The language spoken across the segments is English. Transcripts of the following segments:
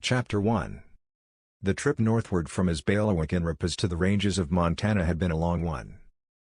Chapter 1. The trip northward from his bailiwick in Rip to the ranges of Montana had been a long one.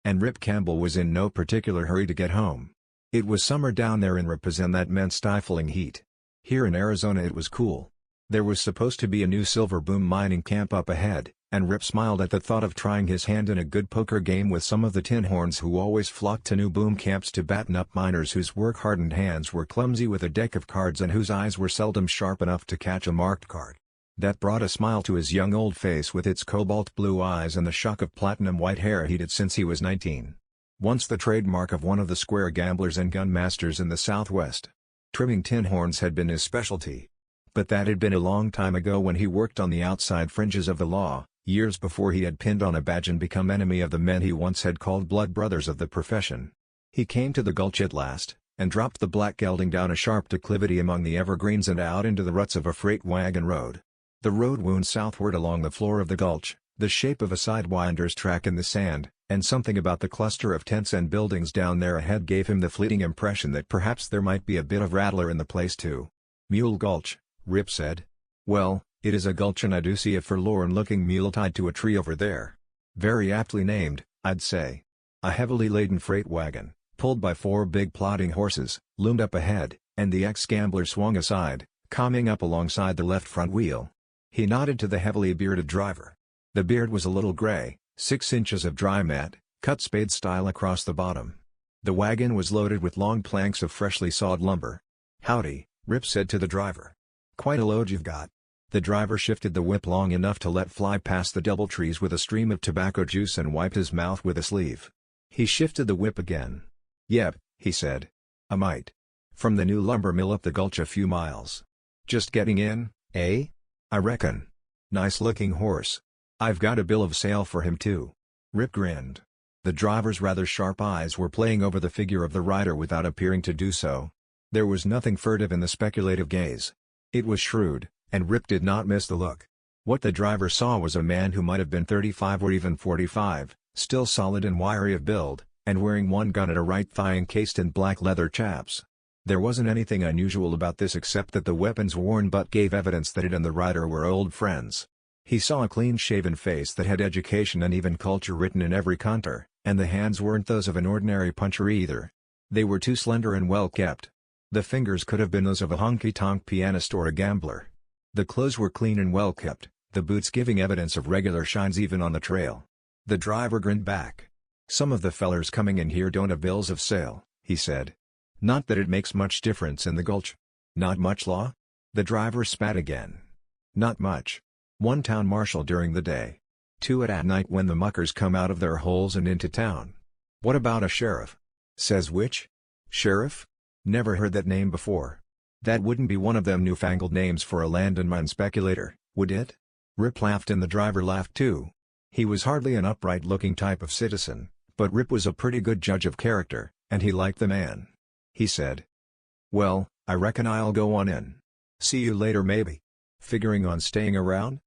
And Rip Campbell was in no particular hurry to get home. It was summer down there in Rip and that meant stifling heat. Here in Arizona it was cool. There was supposed to be a new silver boom mining camp up ahead, and Rip smiled at the thought of trying his hand in a good poker game with some of the Tinhorns who always flocked to new boom camps to batten up miners whose work-hardened hands were clumsy with a deck of cards and whose eyes were seldom sharp enough to catch a marked card. That brought a smile to his young old face with its cobalt blue eyes and the shock of platinum white hair he'd had since he was 19. Once the trademark of one of the square gamblers and gun masters in the Southwest. Trimming Tinhorns had been his specialty. But that had been a long time ago when he worked on the outside fringes of the law, years before he had pinned on a badge and become enemy of the men he once had called blood brothers of the profession. He came to the Gulch at last, and dropped the black gelding down a sharp declivity among the evergreens and out into the ruts of a freight wagon road. The road wound southward along the floor of the Gulch, the shape of a sidewinder's track in the sand, and something about the cluster of tents and buildings down there ahead gave him the fleeting impression that perhaps there might be a bit of rattler in the place too. Mule Gulch, Rip said. Well, it is a gulch and I do see a forlorn-looking mule tied to a tree over there. Very aptly named, I'd say. A heavily laden freight wagon, pulled by 4 big plodding horses, loomed up ahead, and the ex-gambler swung aside, coming up alongside the left front wheel. He nodded to the heavily bearded driver. The beard was a little gray, 6 inches of dry mat, cut spade style across the bottom. The wagon was loaded with long planks of freshly sawed lumber. "Howdy," Rip said to the driver. "Quite a load you've got." The driver shifted the whip long enough to let fly past the double trees with a stream of tobacco juice and wiped his mouth with a sleeve. He shifted the whip again. "Yep," he said. "A mite. From the new lumber mill up the Gulch a few miles. Just getting in, eh? I reckon. Nice-looking horse. I've got a bill of sale for him too." Rip grinned. The driver's rather sharp eyes were playing over the figure of the rider without appearing to do so. There was nothing furtive in the speculative gaze. It was shrewd, and Rip did not miss the look. What the driver saw was a man who might have been 35 or even 45, still solid and wiry of build, and wearing one gun at a right thigh encased in black leather chaps. There wasn't anything unusual about this except that the weapon's worn butt gave evidence that it and the rider were old friends. He saw a clean-shaven face that had education and even culture written in every contour, and the hands weren't those of an ordinary puncher either. They were too slender and well-kept. The fingers could have been those of a honky-tonk pianist or a gambler. The clothes were clean and well-kept, the boots giving evidence of regular shines even on the trail. The driver grinned back. "Some of the fellers coming in here don't have bills of sale," he said. "Not that it makes much difference in the Gulch." "Not much law?" The driver spat again. "Not much. 1 town marshal during the day. 2 at night when the muckers come out of their holes and into town." "What about a sheriff?" "Says which? Sheriff? Never heard that name before." "That wouldn't be one of them newfangled names for a land and mine speculator, would it?" Rip laughed and the driver laughed too. He was hardly an upright-looking type of citizen, but Rip was a pretty good judge of character, and he liked the man. He said, "Well, I reckon I'll go on in. See you later maybe. Figuring on staying around?"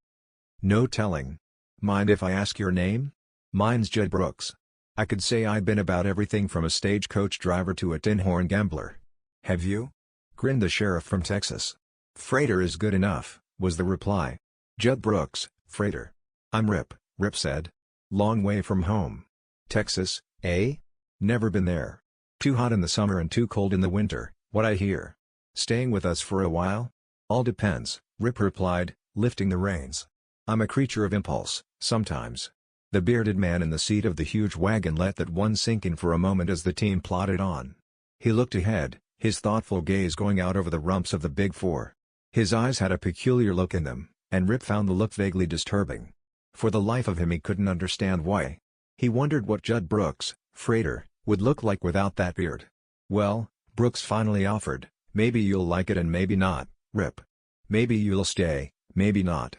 "No telling. Mind if I ask your name?" "Mine's Judd Brooks. I could say I'd been about everything from a stagecoach driver to a Tinhorn gambler." "Have you?" grinned the sheriff from Texas. "Freighter is good enough," was the reply. "Judd Brooks, freighter. I'm Rip," Rip said. "Long way from home." "Texas, eh? Never been there. Too hot in the summer and too cold in the winter, what I hear. Staying with us for a while?" "All depends," Rip replied, lifting the reins. "I'm a creature of impulse, sometimes." The bearded man in the seat of the huge wagon let that one sink in for a moment as the team plodded on. He looked ahead, his thoughtful gaze going out over the rumps of the Big Four. His eyes had a peculiar look in them, and Rip found the look vaguely disturbing. For the life of him he couldn't understand why. He wondered what Judd Brooks, freighter, would look like without that beard. "Well," Brooks finally offered, "maybe you'll like it and maybe not, Rip. Maybe you'll stay, maybe not.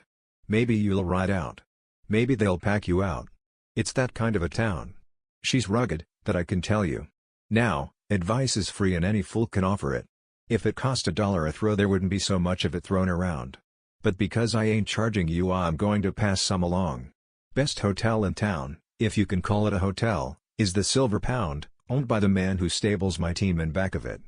Maybe you'll ride out. Maybe they'll pack you out. It's that kind of a town. She's rugged, that I can tell you. Now, advice is free and any fool can offer it. If it cost $1 a throw there wouldn't be so much of it thrown around. But because I ain't charging you I'm going to pass some along. Best hotel in town, if you can call it a hotel, is the Silver Pound, owned by the man who stables my team in back of it.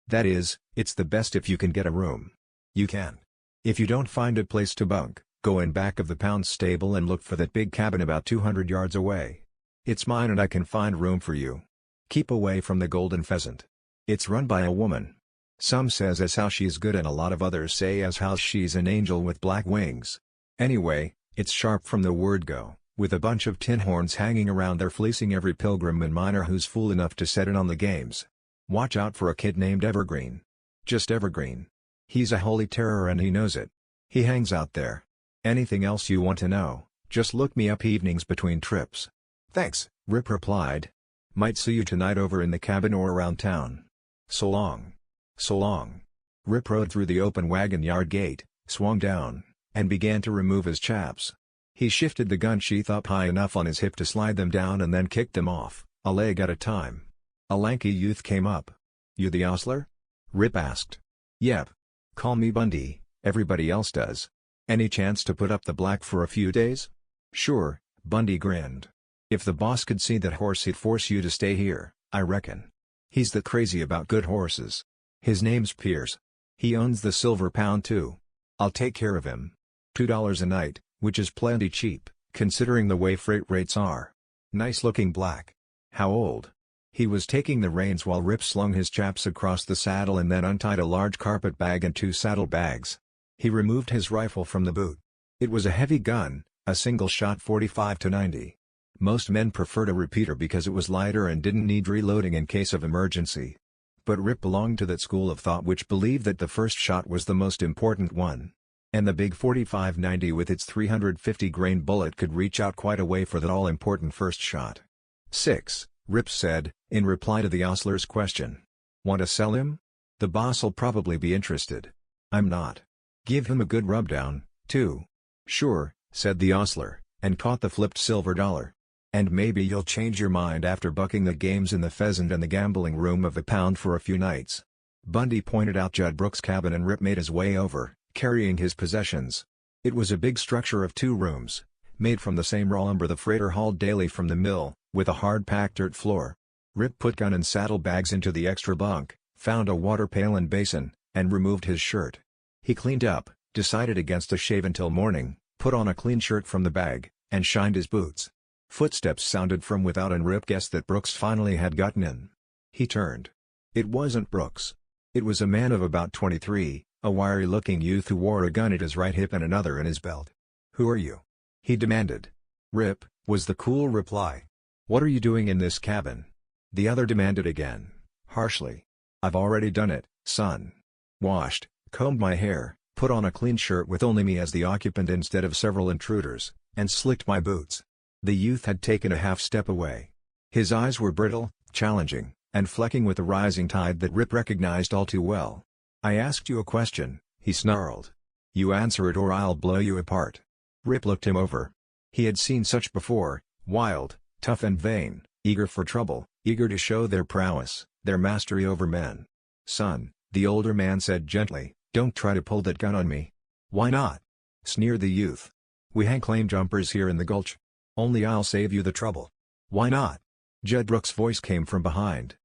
That is, it's the best if you can get a room. You can. If you don't find a place to bunk, go in back of the pound stable and look for that big cabin about 200 yards away. It's mine and I can find room for you. Keep away from the golden pheasant. It's run by a woman. Some says as how she's good and a lot of others say as how she's an angel with black wings. Anyway, it's sharp from the word go, with a bunch of tinhorns hanging around there fleecing every pilgrim and miner who's fool enough to set in on the games. Watch out for a kid named Evergreen. Just Evergreen. He's a holy terror and he knows it. He hangs out there. Anything else you want to know, just look me up evenings between trips. Thanks, Rip replied. Might see you tonight over in the cabin or around town. So long. So long. Rip rode through the open wagon yard gate, swung down, and began to remove his chaps. He shifted the gun sheath up high enough on his hip to slide them down and then kicked them off, a leg at a time. A lanky youth came up. You the ostler? Rip asked. Yep. Call me Bundy, everybody else does. Any chance to put up the black for a few days? Sure, Bundy grinned. If the boss could see that horse he'd force you to stay here, I reckon. He's the crazy about good horses. His name's Pierce. He owns the Silver Pound too. I'll take care of him. $2 a night, which is plenty cheap, considering the way freight rates are. Nice looking black. How old? He was taking the reins while Rip slung his chaps across the saddle and then untied a large carpet bag and 2 saddlebags. He removed his rifle from the boot. It was a heavy gun, a single-shot 45-90. Most men preferred a repeater because it was lighter and didn't need reloading in case of emergency. But Rip belonged to that school of thought which believed that the first shot was the most important one. And the big 45-90 with its 350-grain bullet could reach out quite a way for that all-important first shot. 6, Rip said, in reply to the ostler's question. Want to sell him? The boss'll probably be interested. I'm not. Give him a good rubdown, too. Sure, said the ostler, and caught the flipped silver dollar. And maybe you'll change your mind after bucking the games in the pheasant and the gambling room of the pound for a few nights. Bundy pointed out Judd Brooks' cabin and Rip made his way over, carrying his possessions. It was a big structure of 2 rooms, made from the same raw lumber the freighter hauled daily from the mill, with a hard-packed dirt floor. Rip put gun and saddlebags into the extra bunk, found a water pail and basin, and removed his shirt. He cleaned up, decided against a shave until morning, put on a clean shirt from the bag, and shined his boots. Footsteps sounded from without and Rip guessed that Brooks finally had gotten in. He turned. It wasn't Brooks. It was a man of about 23, a wiry-looking youth who wore a gun at his right hip and another in his belt. Who are you? He demanded. Rip, was the cool reply. What are you doing in this cabin? The other demanded again, harshly. I've already done it, son. Washed, combed my hair, put on a clean shirt with only me as the occupant instead of several intruders, and slicked my boots. The youth had taken a half step away. His eyes were brittle, challenging, and flecking with the rising tide that Rip recognized all too well. I asked you a question, he snarled. You answer it or I'll blow you apart. Rip looked him over. He had seen such before, wild, tough and vain, eager for trouble, eager to show their prowess, their mastery over men. Son, the older man said gently, don't try to pull that gun on me. Why not? Sneered the youth. We hang claim jumpers here in the Gulch. Only I'll save you the trouble. Why not? Judd Brooks' voice came from behind.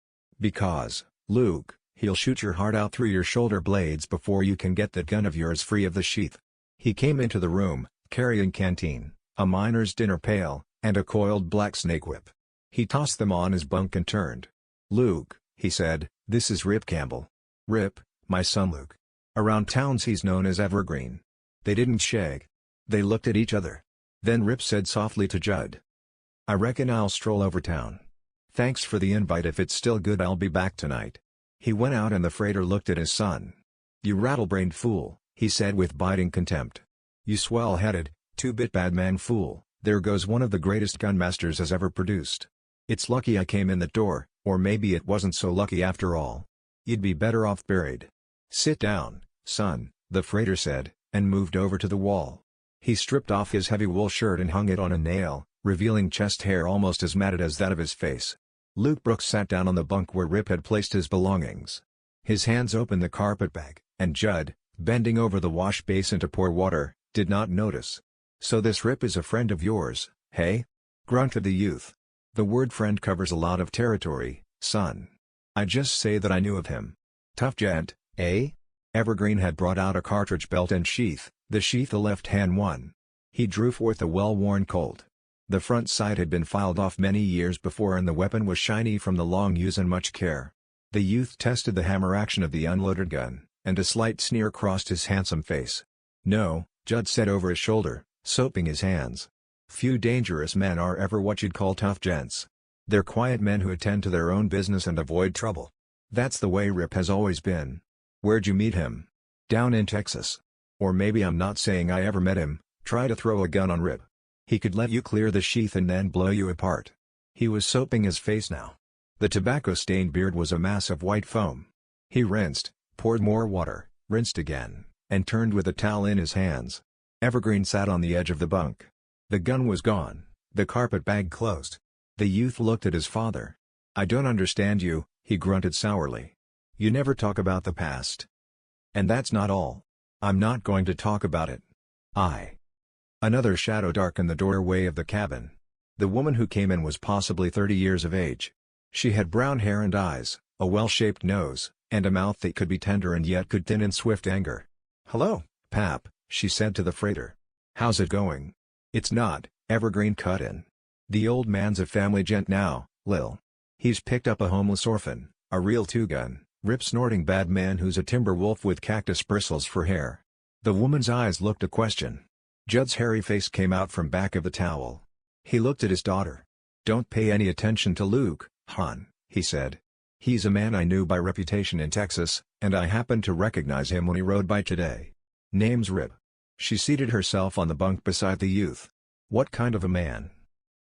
Because, Luke, he'll shoot your heart out through your shoulder blades before you can get that gun of yours free of the sheath. He came into the room, carrying canteen, a miner's dinner pail, and a coiled black snake whip. He tossed them on his bunk and turned. Luke, he said, this is Rip Campbell. Rip, my son Luke. Around towns he's known as Evergreen. They didn't shake. They looked at each other. Then Rip said softly to Judd. I reckon I'll stroll over town. Thanks for the invite. If it's still good I'll be back tonight. He went out and the freighter looked at his son. You rattle-brained fool, he said with biting contempt. You swell-headed, 2-bit bad man fool, there goes one of the greatest gunmasters has ever produced. It's lucky I came in that door, or maybe it wasn't so lucky after all. You'd be better off buried. Sit down, son, the freighter said, and moved over to the wall. He stripped off his heavy wool shirt and hung it on a nail, revealing chest hair almost as matted as that of his face. Luke Brooks sat down on the bunk where Rip had placed his belongings. His hands opened the carpetbag, and Judd, bending over the wash basin to pour water, did not notice. So this Rip is a friend of yours, hey? Grunted the youth. The word friend covers a lot of territory, son. I just say that I knew of him. Tough gent, eh? Evergreen had brought out a cartridge belt and sheath, the sheath a left-hand one. He drew forth a well-worn Colt. The front sight had been filed off many years before and the weapon was shiny from the long use and much care. The youth tested the hammer action of the unloaded gun, and a slight sneer crossed his handsome face. "No," Judd said over his shoulder, soaping his hands. "Few dangerous men are ever what you'd call tough gents. They're quiet men who attend to their own business and avoid trouble. That's the way Rip has always been." "Where'd you meet him?" "Down in Texas. Or maybe I'm not saying I ever met him." "Try to throw a gun on Rip. He could let you clear the sheath and then blow you apart." He was soaping his face now. The tobacco-stained beard was a mass of white foam. He rinsed, poured more water, rinsed again, and turned with a towel in his hands. Evergreen sat on the edge of the bunk. The gun was gone, the carpet bag closed. The youth looked at his father. "I don't understand you," he grunted sourly. "You never talk about the past. And that's not all. I'm not going to talk about it." Another shadow darkened the doorway of the cabin. The woman who came in was possibly 30 years of age. She had brown hair and eyes, a well-shaped nose, and a mouth that could be tender and yet could thin in swift anger. "Hello, Pap," she said to the freighter. "How's it going?" "It's not," Evergreen cut in. "The old man's a family gent now, Lil. He's picked up a homeless orphan, a real two-gun, rip-snorting bad man who's a timber wolf with cactus bristles for hair." The woman's eyes looked a question. Judd's hairy face came out from back of the towel. He looked at his daughter. "Don't pay any attention to Luke, hon," he said. "He's a man I knew by reputation in Texas, and I happened to recognize him when he rode by today. Name's Rip." She seated herself on the bunk beside the youth. "What kind of a man?"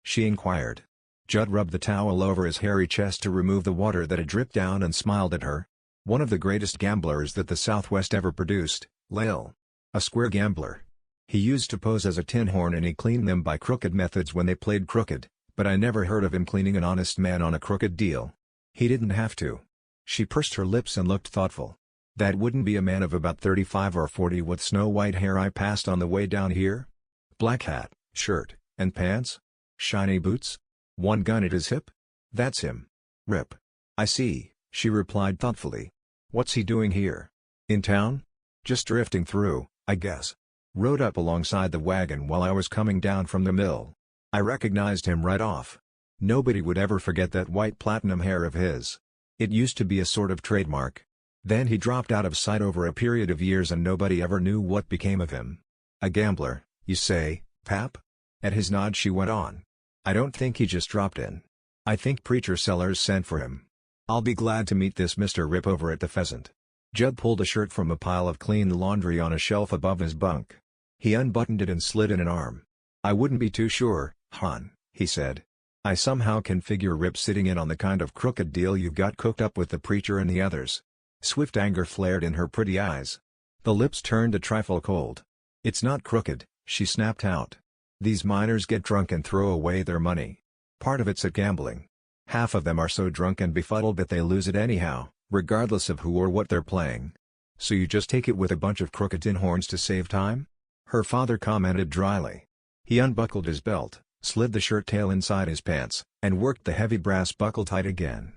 she inquired. Judd rubbed the towel over his hairy chest to remove the water that had dripped down and smiled at her. "One of the greatest gamblers that the Southwest ever produced, Lil. A square gambler. He used to pose as a Tinhorn and he cleaned them by crooked methods when they played crooked, but I never heard of him cleaning an honest man on a crooked deal. He didn't have to." She pursed her lips and looked thoughtful. "That wouldn't be a man of about 35 or 40 with snow-white hair I passed on the way down here? Black hat, shirt, and pants? Shiny boots? One gun at his hip? That's him. Rip." "I see," she replied thoughtfully. "What's he doing here? In town?" "Just drifting through, I guess. Rode up alongside the wagon while I was coming down from the mill. I recognized him right off. Nobody would ever forget that white platinum hair of his. It used to be a sort of trademark. Then he dropped out of sight over a period of years and nobody ever knew what became of him." "A gambler, you say, Pap?" At his nod she went on. "I don't think he just dropped in. I think Preacher Sellers sent for him. I'll be glad to meet this Mr. Rip over at the Pheasant." Judd pulled a shirt from a pile of clean laundry on a shelf above his bunk. He unbuttoned it and slid in an arm. "I wouldn't be too sure, hon," he said. "I somehow can figure Rip sitting in on the kind of crooked deal you've got cooked up with the preacher and the others." Swift anger flared in her pretty eyes. The lips turned a trifle cold. "It's not crooked," she snapped out. "These miners get drunk and throw away their money. Part of it's at gambling. Half of them are so drunk and befuddled that they lose it anyhow, regardless of who or what they're playing. So you just take it with a bunch of crooked tinhorns to save time?" her father commented dryly. He unbuckled his belt, slid the shirt tail inside his pants, and worked the heavy brass buckle tight again.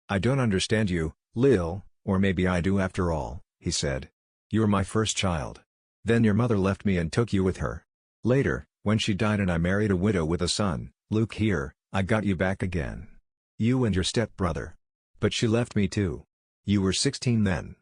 "I don't understand you, Lil, or maybe I do after all," he said. "You're my first child. Then your mother left me and took you with her. Later, when she died and I married a widow with a son, Luke here, I got you back again. You and your stepbrother. But she left me too. You were 16 then.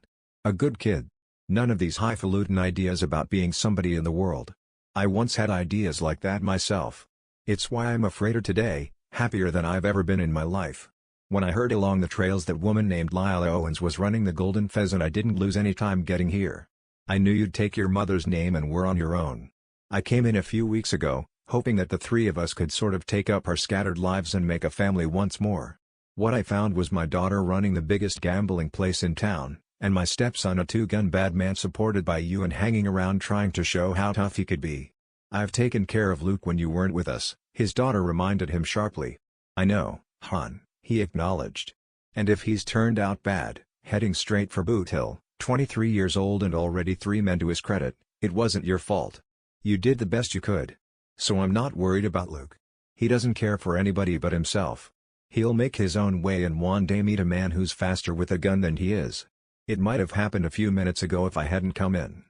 A good kid. None of these highfalutin ideas about being somebody in the world. I once had ideas like that myself. It's why I'm a freighter today, happier than I've ever been in my life. When I heard along the trails that woman named Lila Owens was running the Golden Pheasant, I didn't lose any time getting here. I knew you'd take your mother's name and were on your own. I came in a few weeks ago, hoping that the three of us could sort of take up our scattered lives and make a family once more. What I found was my daughter running the biggest gambling place in town, and my stepson a two-gun bad man supported by you and hanging around trying to show how tough he could be. I've taken care of Luke when you weren't with us," his daughter reminded him sharply. "I know, hon," he acknowledged. "And if he's turned out bad, heading straight for Boot Hill, 23 years old and already 3 men to his credit, it wasn't your fault. You did the best you could. So I'm not worried about Luke. He doesn't care for anybody but himself. He'll make his own way and one day meet a man who's faster with a gun than he is. It might have happened a few minutes ago if I hadn't come in.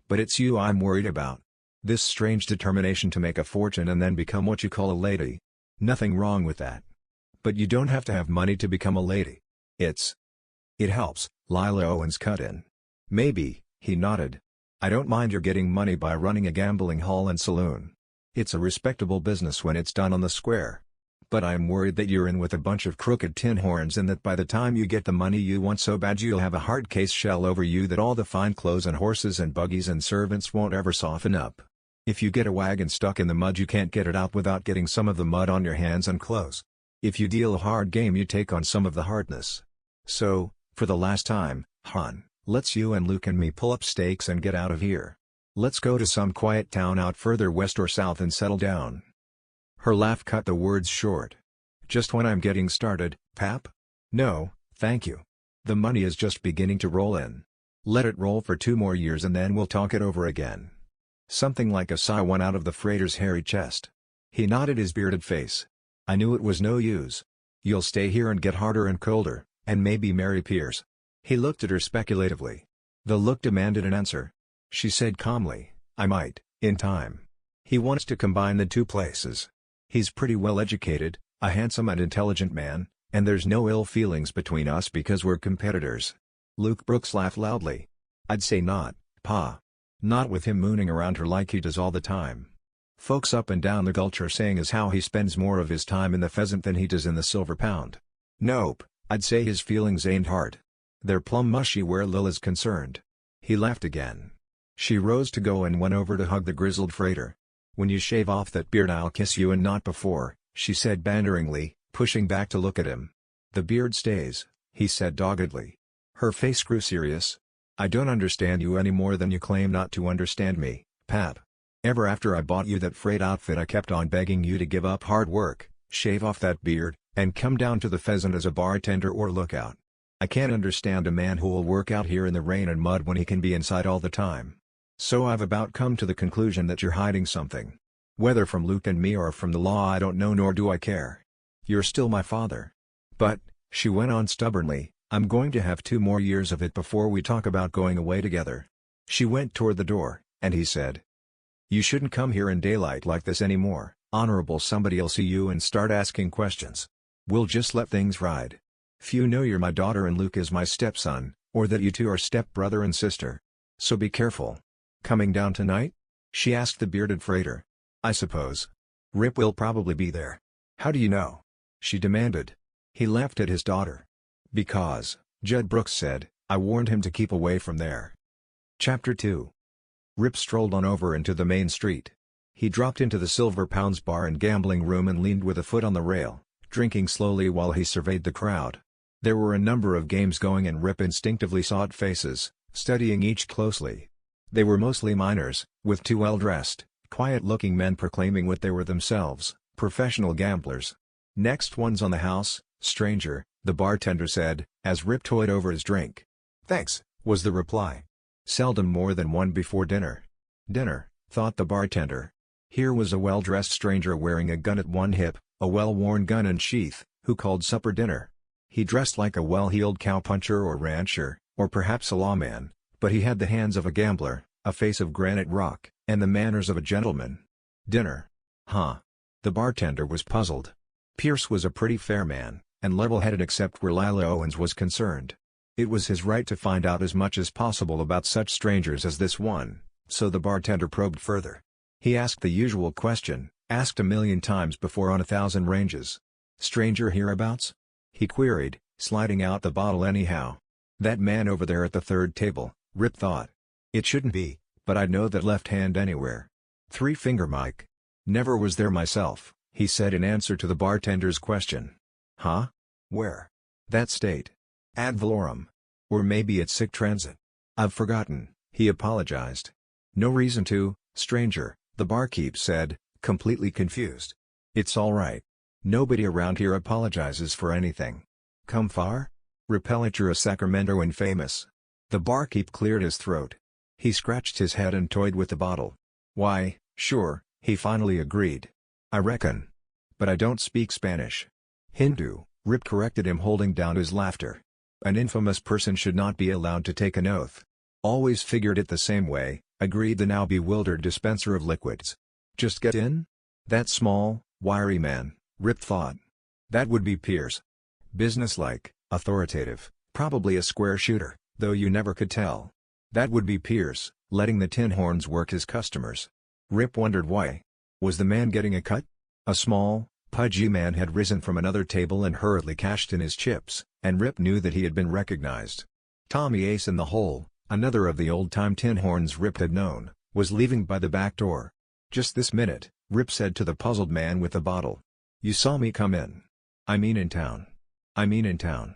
But it's you I'm worried about. This strange determination to make a fortune and then become what you call a lady. Nothing wrong with that. But you don't have to have money to become a lady. It helps, Lila Owens cut in. Maybe, he nodded. I don't mind your getting money by running a gambling hall and saloon. It's a respectable business when it's done on the square. But I'm worried that you're in with a bunch of crooked tinhorns and that by the time you get the money you want so bad you'll have a hard case shell over you that all the fine clothes and horses and buggies and servants won't ever soften up. If you get a wagon stuck in the mud you can't get it out without getting some of the mud on your hands and clothes. If you deal a hard game you take on some of the hardness. So, for the last time, hon, let's you and Luke and me pull up stakes and get out of here. Let's go to some quiet town out further west or south and settle down. Her laugh cut the words short. Just when I'm getting started, Pap? No, thank you. The money is just beginning to roll in. Let it roll for 2 more years and then we'll talk it over again. Something like a sigh went out of the freighter's hairy chest. He nodded his bearded face. I knew it was no use. You'll stay here and get harder and colder, and maybe marry Pierce. He looked at her speculatively. The look demanded an answer. She said calmly, I might, in time. He wants to combine the two places. He's pretty well educated, a handsome and intelligent man, and there's no ill feelings between us because we're competitors. Luke Brooks laughed loudly. I'd say not, Pa. Not with him mooning around her like he does all the time. Folks up and down the Gulch are saying as how he spends more of his time in the pheasant than he does in the silver pound. Nope, I'd say his feelings ain't hard. They're plumb mushy where Lil is concerned. He laughed again. She rose to go and went over to hug the grizzled freighter. When you shave off that beard I'll kiss you and not before, she said banteringly, pushing back to look at him. The beard stays, he said doggedly. Her face grew serious. I don't understand you any more than you claim not to understand me, Pap. Ever after I bought you that freight outfit I kept on begging you to give up hard work, shave off that beard, and come down to the pheasant as a bartender or lookout. I can't understand a man who'll work out here in the rain and mud when he can be inside all the time. So I've about come to the conclusion that you're hiding something. Whether from Luke and me or from the law I don't know nor do I care. You're still my father. But, she went on stubbornly, I'm going to have 2 more years of it before we talk about going away together. She went toward the door, and he said. You shouldn't come here in daylight like this anymore, Honorable. Somebody'll see you and start asking questions. We'll just let things ride. Few know you're my daughter and Luke is my stepson, or that you two are stepbrother and sister. So be careful. Coming down tonight? She asked the bearded freighter. I suppose. Rip will probably be there. How do you know? She demanded. He laughed at his daughter. Because, Judd Brooks said, I warned him to keep away from there. Chapter 2. Rip strolled on over into the main street. He dropped into the Silver Pounds bar and gambling room and leaned with a foot on the rail, drinking slowly while he surveyed the crowd. There were a number of games going and Rip instinctively sought faces, studying each closely. They were mostly minors, with 2 well-dressed, quiet-looking men proclaiming what they were themselves, professional gamblers. Next one's on the house, stranger, the bartender said, as Rip toyed over his drink. Thanks, was the reply. Seldom more than one before dinner. Dinner, thought the bartender. Here was a well-dressed stranger wearing a gun at one hip, a well-worn gun and sheath, who called supper dinner. He dressed like a well-heeled cowpuncher or rancher, or perhaps a lawman, but he had the hands of a gambler, a face of granite rock, and the manners of a gentleman. Dinner. Huh. The bartender was puzzled. Pierce was a pretty fair man, and level-headed except where Lila Owens was concerned. It was his right to find out as much as possible about such strangers as this one, so the bartender probed further. He asked the usual question, asked 1,000,000 times before on 1,000 ranges. Stranger hereabouts? He queried, sliding out the bottle anyhow. That man over there at the third table, Rip thought. It shouldn't be, but I'd know that left hand anywhere. 3-finger Mike. Never was there myself, he said in answer to the bartender's question. Huh? Where? That state. Ad valorem. Or maybe it's sick transit. I've forgotten, he apologized. No reason to, stranger, the barkeep said, completely confused. It's all right. Nobody around here apologizes for anything. Come far? Repelliture a Sacramento and famous. The barkeep cleared his throat. He scratched his head and toyed with the bottle. Why, sure, he finally agreed. I reckon. But I don't speak Spanish. Hindu, Rip corrected him holding down his laughter. An infamous person should not be allowed to take an oath. Always figured it the same way, agreed the now bewildered dispenser of liquids. Just get in? That small, wiry man, Rip thought. That would be Pierce. Businesslike, authoritative, probably a square shooter, though you never could tell. That would be Pierce, letting the Tinhorns work his customers. Rip wondered why. Was the man getting a cut? A small, pudgy man had risen from another table and hurriedly cashed in his chips, and Rip knew that he had been recognized. Tommy Ace in the Hole, another of the old-time Tinhorns Rip had known, was leaving by the back door. Just this minute, Rip said to the puzzled man with the bottle. You saw me come in. I mean in town. I mean in town.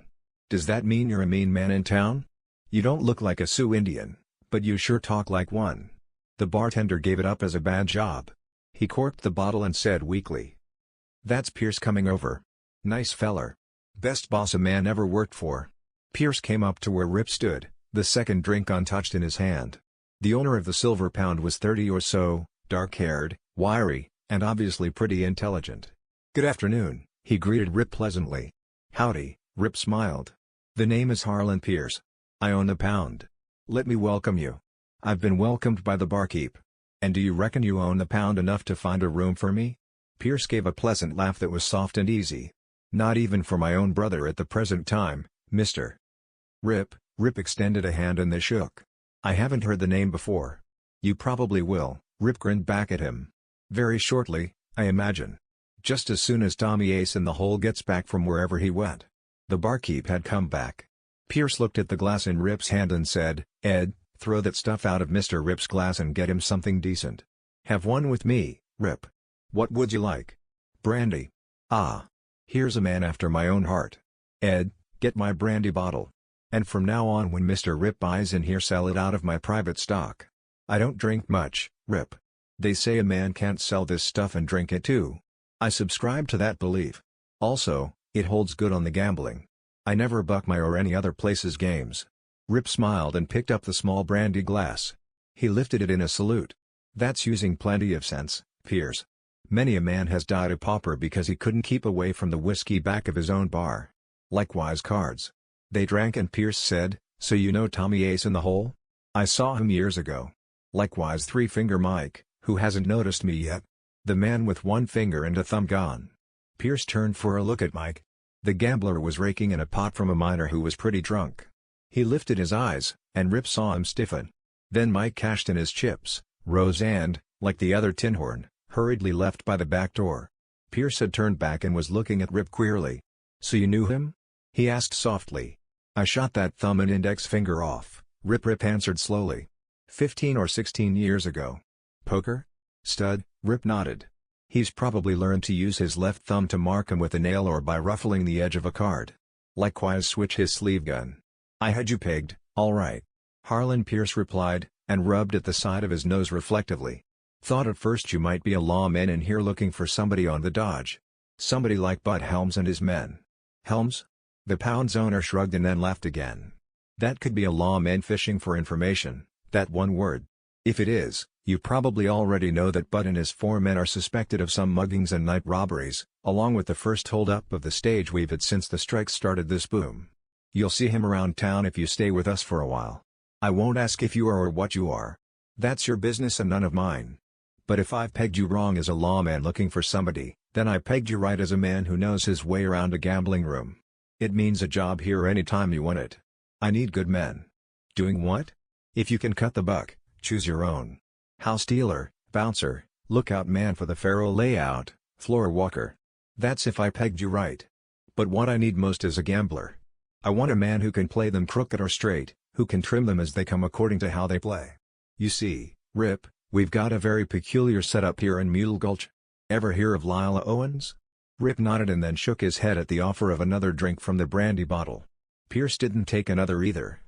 Does that mean you're a mean man in town? You don't look like a Sioux Indian, but you sure talk like one. The bartender gave it up as a bad job. He corked the bottle and said weakly. That's Pierce coming over. Nice feller. Best boss a man ever worked for. Pierce came up to where Rip stood, the second drink untouched in his hand. The owner of the Silver Pound was 30 or so, dark-haired, wiry, and obviously pretty intelligent. Good afternoon, he greeted Rip pleasantly. Howdy, Rip smiled. The name is Harlan Pierce. I own the Pound. Let me welcome you. I've been welcomed by the barkeep. And do you reckon you own the Pound enough to find a room for me? Pierce gave a pleasant laugh that was soft and easy. Not even for my own brother at the present time, mister. Rip extended a hand and they shook. I haven't heard the name before. You probably will, Rip grinned back at him. Very shortly, I imagine. Just as soon as Tommy Ace in the Hole gets back from wherever he went. The barkeep had come back. Pierce looked at the glass in Rip's hand and said, Ed, throw that stuff out of Mr. Rip's glass and get him something decent. Have one with me, Rip. What would you like? Brandy. Ah. Here's a man after my own heart. Ed, get my brandy bottle. And from now on when Mr. Rip buys in here sell it out of my private stock. I don't drink much, Rip. They say a man can't sell this stuff and drink it too. I subscribe to that belief. Also, it holds good on the gambling. I never buck my or any other place's games. Rip smiled and picked up the small brandy glass. He lifted it in a salute. That's using plenty of sense, Pierce. Many a man has died a pauper because he couldn't keep away from the whiskey back of his own bar. Likewise cards. They drank and Pierce said, so you know Tommy Ace in the Hole? I saw him years ago. Likewise Three Finger Mike, who hasn't noticed me yet. The man with one finger and a thumb gone. Pierce turned for a look at Mike. The gambler was raking in a pot from a miner who was pretty drunk. He lifted his eyes, and Rip saw him stiffen. Then Mike cashed in his chips, rose and, like the other Tinhorn, hurriedly left by the back door. Pierce had turned back and was looking at Rip queerly. So you knew him? He asked softly. I shot that thumb and index finger off, Rip answered slowly. 15 or 16 years ago. Poker? Stud, Rip nodded. He's probably learned to use his left thumb to mark him with a nail or by ruffling the edge of a card. Likewise switch his sleeve gun. I had you pegged, all right. Harlan Pierce replied, and rubbed at the side of his nose reflectively. Thought at first you might be a lawman in here looking for somebody on the dodge. Somebody like Bud Helms and his men. Helms? The Pound's owner shrugged and then laughed again. That could be a lawman fishing for information, that one word. If it is, you probably already know that Bud and his 4 men are suspected of some muggings and night robberies, along with the first holdup of the stage we've had since the strike started this boom. You'll see him around town if you stay with us for a while. I won't ask if you are or what you are. That's your business and none of mine. But if I've pegged you wrong as a lawman looking for somebody, then I pegged you right as a man who knows his way around a gambling room. It means a job here any time you want it. I need good men. Doing what? If you can cut the buck, choose your own. House dealer, bouncer, lookout man for the faro layout, floor walker. That's if I pegged you right. But what I need most is a gambler. I want a man who can play them crooked or straight, who can trim them as they come according to how they play. You see, Rip, we've got a very peculiar setup here in Mule Gulch. Ever hear of Lila Owens? Rip nodded and then shook his head at the offer of another drink from the brandy bottle. Pierce didn't take another either.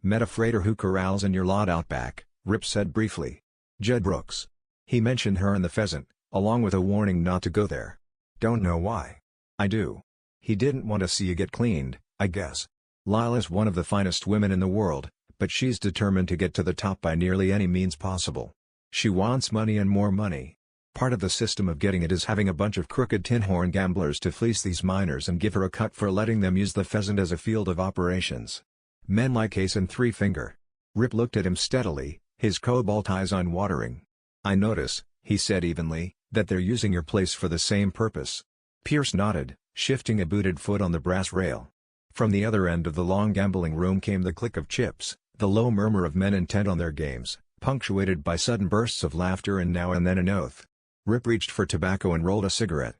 Met a freighter who corrals in your lot out back, Rip said briefly. Judd Brooks. He mentioned her and the pheasant, along with a warning not to go there. Don't know why. I do. He didn't want to see you get cleaned, I guess. Lila's one of the finest women in the world, but she's determined to get to the top by nearly any means possible. She wants money and more money. Part of the system of getting it is having a bunch of crooked Tinhorn gamblers to fleece these miners and give her a cut for letting them use the pheasant as a field of operations. Men like Ace and Three Finger. Rip looked at him steadily, his cobalt eyes unwatering. "I notice," he said evenly, "that they're using your place for the same purpose." Pierce nodded, shifting a booted foot on the brass rail. From the other end of the long gambling room came the click of chips, the low murmur of men intent on their games, punctuated by sudden bursts of laughter and now and then an oath. Rip reached for tobacco and rolled a cigarette.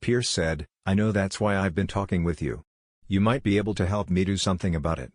Pierce said, "I know that's why I've been talking with you. You might be able to help me do something about it."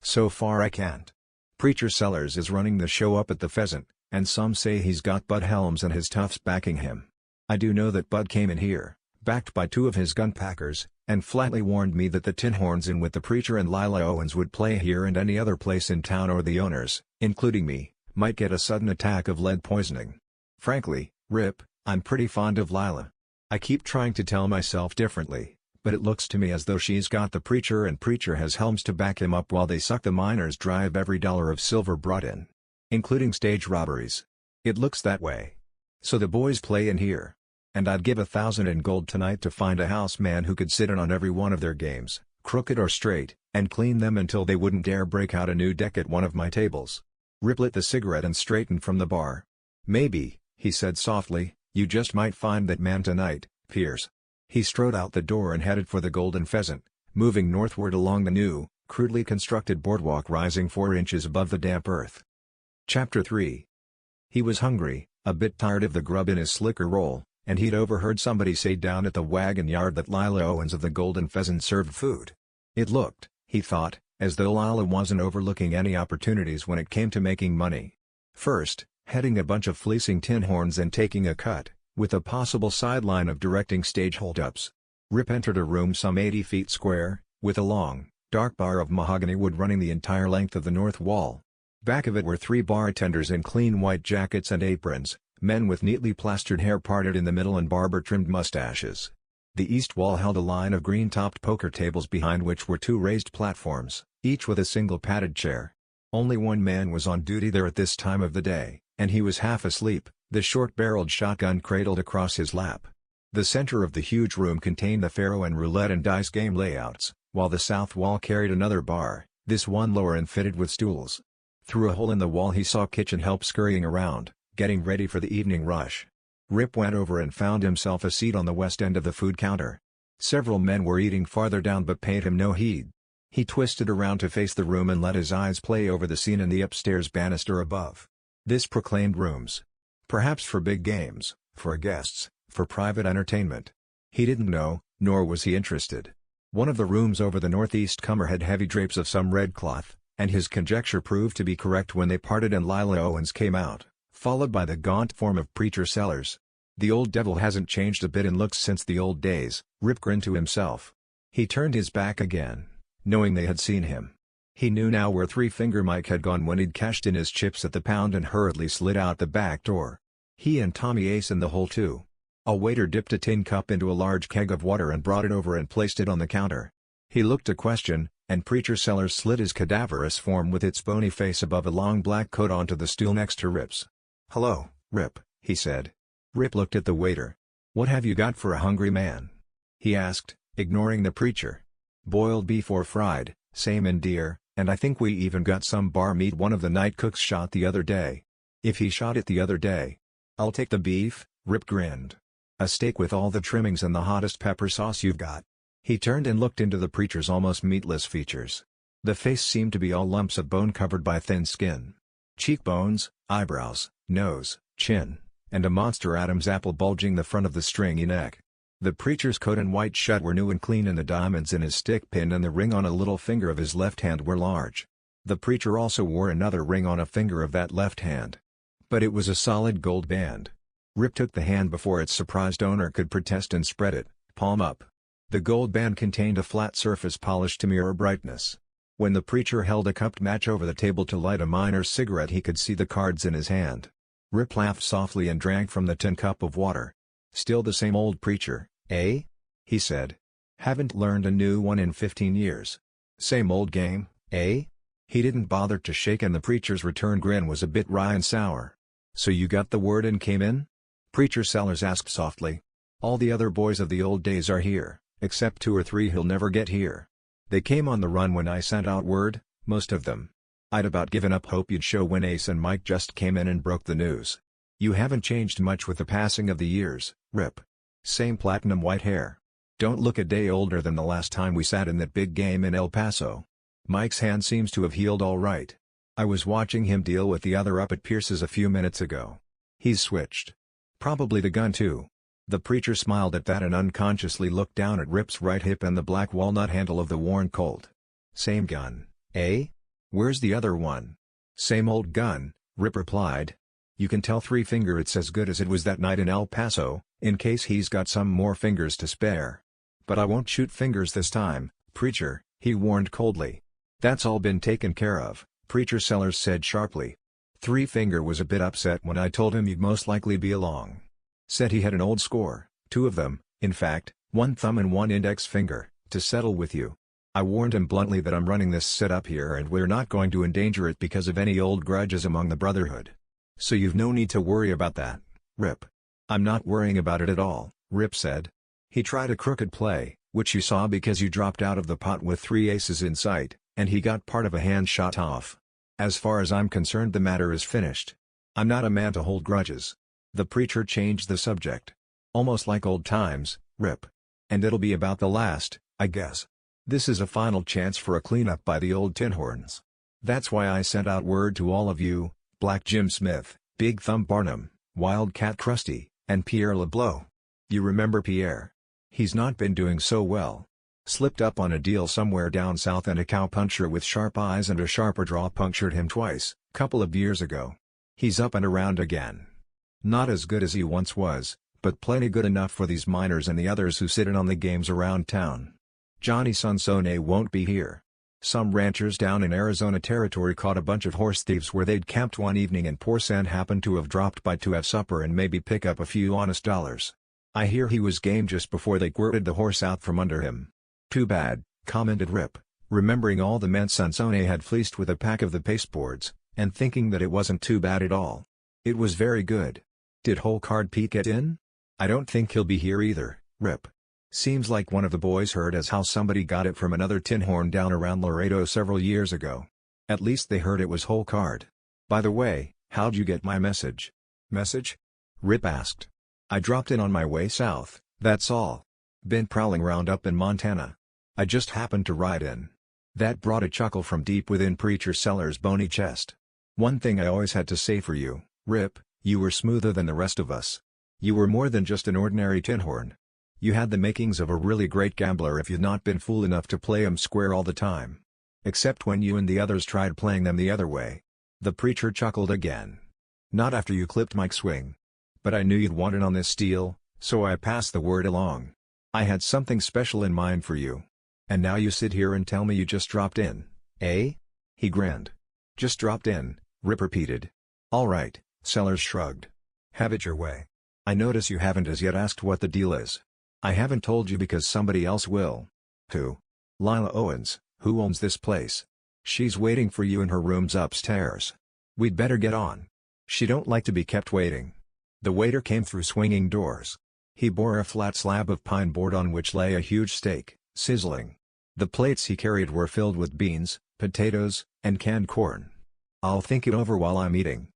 "So far I can't. Preacher Sellers is running the show up at the Pheasant, and some say he's got Bud Helms and his toughs backing him. I do know that Bud came in here, backed by two of his gunpackers, and flatly warned me that the Tinhorns in with the preacher and Lila Owens would play here and any other place in town, or the owners, including me, might get a sudden attack of lead poisoning. Frankly, Rip, I'm pretty fond of Lila. I keep trying to tell myself differently, but it looks to me as though she's got the preacher and preacher has Helms to back him up while they suck the miners dry of every dollar of silver brought in. Including stage robberies. It looks that way. So the boys play in here. And I'd give 1,000 in gold tonight to find a house man who could sit in on every one of their games, crooked or straight, and clean them until they wouldn't dare break out a new deck at one of my tables." Rip lit the cigarette and straightened from the bar. "Maybe," he said softly, "you just might find that man tonight, Pierce." He strode out the door and headed for the Golden Pheasant, moving northward along the new, crudely constructed boardwalk rising 4 inches above the damp earth. Chapter 3. He was hungry, a bit tired of the grub in his slicker roll, and he'd overheard somebody say down at the wagon yard that Lila Owens of the Golden Pheasant served food. It looked, he thought, as though Lila wasn't overlooking any opportunities when it came to making money. First, heading a bunch of fleecing Tinhorns and taking a cut, with a possible sideline of directing stage holdups. Rip entered a room some 80 feet square, with a long, dark bar of mahogany wood running the entire length of the north wall. Back of it were 3 bartenders in clean white jackets and aprons, men with neatly plastered hair parted in the middle and barber-trimmed mustaches. The east wall held a line of green-topped poker tables behind which were 2 raised platforms, each with a single padded chair. Only one man was on duty there at this time of the day, and he was half asleep, the short-barreled shotgun cradled across his lap. The center of the huge room contained the faro and roulette and dice game layouts, while the south wall carried another bar, this one lower and fitted with stools. Through a hole in the wall he saw kitchen help scurrying around, getting ready for the evening rush. Rip went over and found himself a seat on the west end of the food counter. Several men were eating farther down but paid him no heed. He twisted around to face the room and let his eyes play over the scene in the upstairs banister above. This proclaimed rooms. Perhaps for big games, for guests, for private entertainment. He didn't know, nor was he interested. One of the rooms over the northeast comer had heavy drapes of some red cloth, and his conjecture proved to be correct when they parted and Lila Owens came out, followed by the gaunt form of Preacher Sellers. "The old devil hasn't changed a bit in looks since the old days," Rip grinned to himself. He turned his back again, knowing they had seen him. He knew now where Three Finger Mike had gone when he'd cashed in his chips at the pound and hurriedly slid out the back door. He and Tommy Ace in the hole too. A waiter dipped a tin cup into a large keg of water and brought it over and placed it on the counter. He looked a question, and Preacher Sellers slid his cadaverous form with its bony face above a long black coat onto the stool next to Rip's. "Hello, Rip," he said. Rip looked at the waiter. "What have you got for a hungry man?" he asked, ignoring the preacher. "Boiled beef or fried, same in dear, and I think we even got some bar meat one of the night cooks shot the other day." "If he shot it the other day, I'll take the beef," Rip grinned. "A steak with all the trimmings and the hottest pepper sauce you've got." He turned and looked into the preacher's almost meatless features. The face seemed to be all lumps of bone covered by thin skin. Cheekbones, eyebrows, nose, chin, and a monster Adam's apple bulging the front of the stringy neck. The preacher's coat and white shirt were new and clean, and the diamonds in his stick pin and the ring on a little finger of his left hand were large. The preacher also wore another ring on a finger of that left hand. But it was a solid gold band. Rip took the hand before its surprised owner could protest and spread it, palm up. The gold band contained a flat surface polished to mirror brightness. When the preacher held a cupped match over the table to light a miner's cigarette, he could see the cards in his hand. Rip laughed softly and drank from the tin cup of water. "Still the same old preacher, eh?" he said. "Haven't learned a new one in 15 years. Same old game, eh?" He didn't bother to shake, and the preacher's return grin was a bit wry and sour. "So you got the word and came in?" Preacher Sellers asked softly. "All the other boys of the old days are here, except 2 or 3 who'll never get here. They came on the run when I sent out word, most of them. I'd about given up hope you'd show when Ace and Mike just came in and broke the news. You haven't changed much with the passing of the years, Rip. Same platinum white hair. Don't look a day older than the last time we sat in that big game in El Paso. Mike's hand seems to have healed all right. I was watching him deal with the other up at Pierce's a few minutes ago. He's switched. Probably the gun too." The preacher smiled at that and unconsciously looked down at Rip's right hip and the black walnut handle of the worn Colt. "Same gun, eh? Where's the other one?" "Same old gun," Rip replied. "You can tell 3-finger it's as good as it was that night in El Paso, in case he's got some more fingers to spare. But I won't shoot fingers this time, preacher," he warned coldly. "That's all been taken care of," Preacher Sellers said sharply. 3-finger was a bit upset when I told him you'd most likely be along. Said he had an old score, 2 of them, in fact, 1 thumb and 1 index finger, to settle with you. I warned him bluntly that I'm running this setup here and we're not going to endanger it because of any old grudges among the Brotherhood. So you've no need to worry about that, Rip." "I'm not worrying about it at all," Rip said. "He tried a crooked play, which you saw because you dropped out of the pot with 3 aces in sight, and he got part of a hand shot off. As far as I'm concerned the matter is finished. I'm not a man to hold grudges." The preacher changed the subject. "Almost like old times, Rip. And it'll be about the last, I guess. This is a final chance for a cleanup by the old Tinhorns. That's why I sent out word to all of you, Black Jim Smith, Big Thumb Barnum, Wildcat Krusty, and Pierre LeBlanc. You remember Pierre? He's not been doing so well. Slipped up on a deal somewhere down south and a cowpuncher with sharp eyes and a sharper draw punctured him twice, couple of years ago. He's up and around again. Not as good as he once was, but plenty good enough for these miners and the others who sit in on the games around town. Johnny Sansone won't be here. Some ranchers down in Arizona Territory caught a bunch of horse thieves where they'd camped one evening and poor San happened to have dropped by to have supper and maybe pick up a few honest dollars. I hear he was game just before they squirted the horse out from under him." "Too bad," commented Rip, remembering all the men Sansone had fleeced with a pack of the pasteboards, and thinking that it wasn't too bad at all. It was very good. "Did Hole Card Pete get in?" "I don't think he'll be here either, Rip. Seems like one of the boys heard as how somebody got it from another Tinhorn down around Laredo several years ago. At least they heard it was Hole Card. By the way, how'd you get my message?" "Message?" Rip asked. "I dropped in on my way south, that's all. Been prowling round up in Montana. I just happened to ride in." That brought a chuckle from deep within Preacher Sellers' bony chest. "One thing I always had to say for you, Rip, you were smoother than the rest of us. You were more than just an ordinary Tinhorn. You had the makings of a really great gambler if you'd not been fool enough to play 'em square all the time. Except when you and the others tried playing them the other way." The preacher chuckled again. "Not after you clipped Mike's swing. But I knew you'd want in on this deal, so I passed the word along. I had something special in mind for you. And now you sit here and tell me you just dropped in, eh?" He grinned. "Just dropped in," Rip repeated. "All right," Sellers shrugged. "Have it your way. I notice you haven't as yet asked what the deal is. I haven't told you because somebody else will." "Who?" "Lila Owens, who owns this place. She's waiting for you in her rooms upstairs. We'd better get on. She don't like to be kept waiting." The waiter came through swinging doors. He bore a flat slab of pine board on which lay a huge steak, sizzling. The plates he carried were filled with beans, potatoes, and canned corn. "I'll think it over while I'm eating,"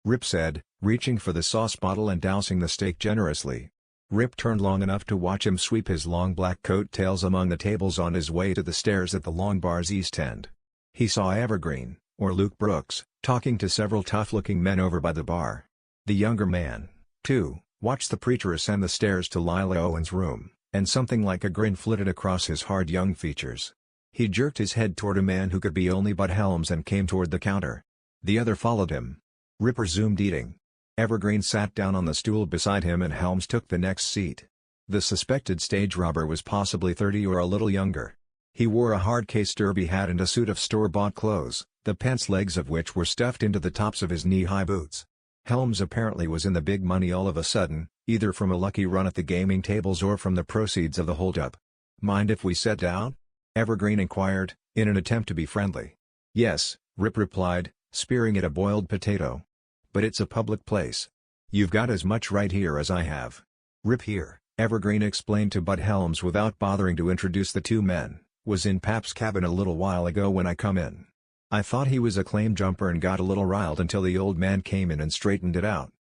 Rip said, reaching for the sauce bottle and dousing the steak generously. Rip turned long enough to watch him sweep his long black coat tails among the tables on his way to the stairs at the Long Bar's east end. He saw Evergreen, or Luke Brooks, talking to several tough-looking men over by the bar. The younger man, too, watched the preacher ascend the stairs to Lila Owens' room, and something like a grin flitted across his hard young features. He jerked his head toward a man who could be only but Helms and came toward the counter. The other followed him. Rip resumed eating. Evergreen sat down on the stool beside him and Helms took the next seat. The suspected stage robber was possibly 30 or a little younger. He wore a hard-case derby hat and a suit of store-bought clothes, the pants legs of which were stuffed into the tops of his knee-high boots. Helms apparently was in the big money all of a sudden, either from a lucky run at the gaming tables or from the proceeds of the holdup. "Mind if we sit down?" Evergreen inquired, in an attempt to be friendly. "Yes," Rip replied, spearing at a boiled potato. "But it's a public place." You've got as much right here as I have. Rip here, Evergreen explained to Bud Helms without bothering to introduce the two men, was in Pap's cabin a little while ago when I come in. I thought he was a claim jumper and got a little riled until the old man came in and straightened it out.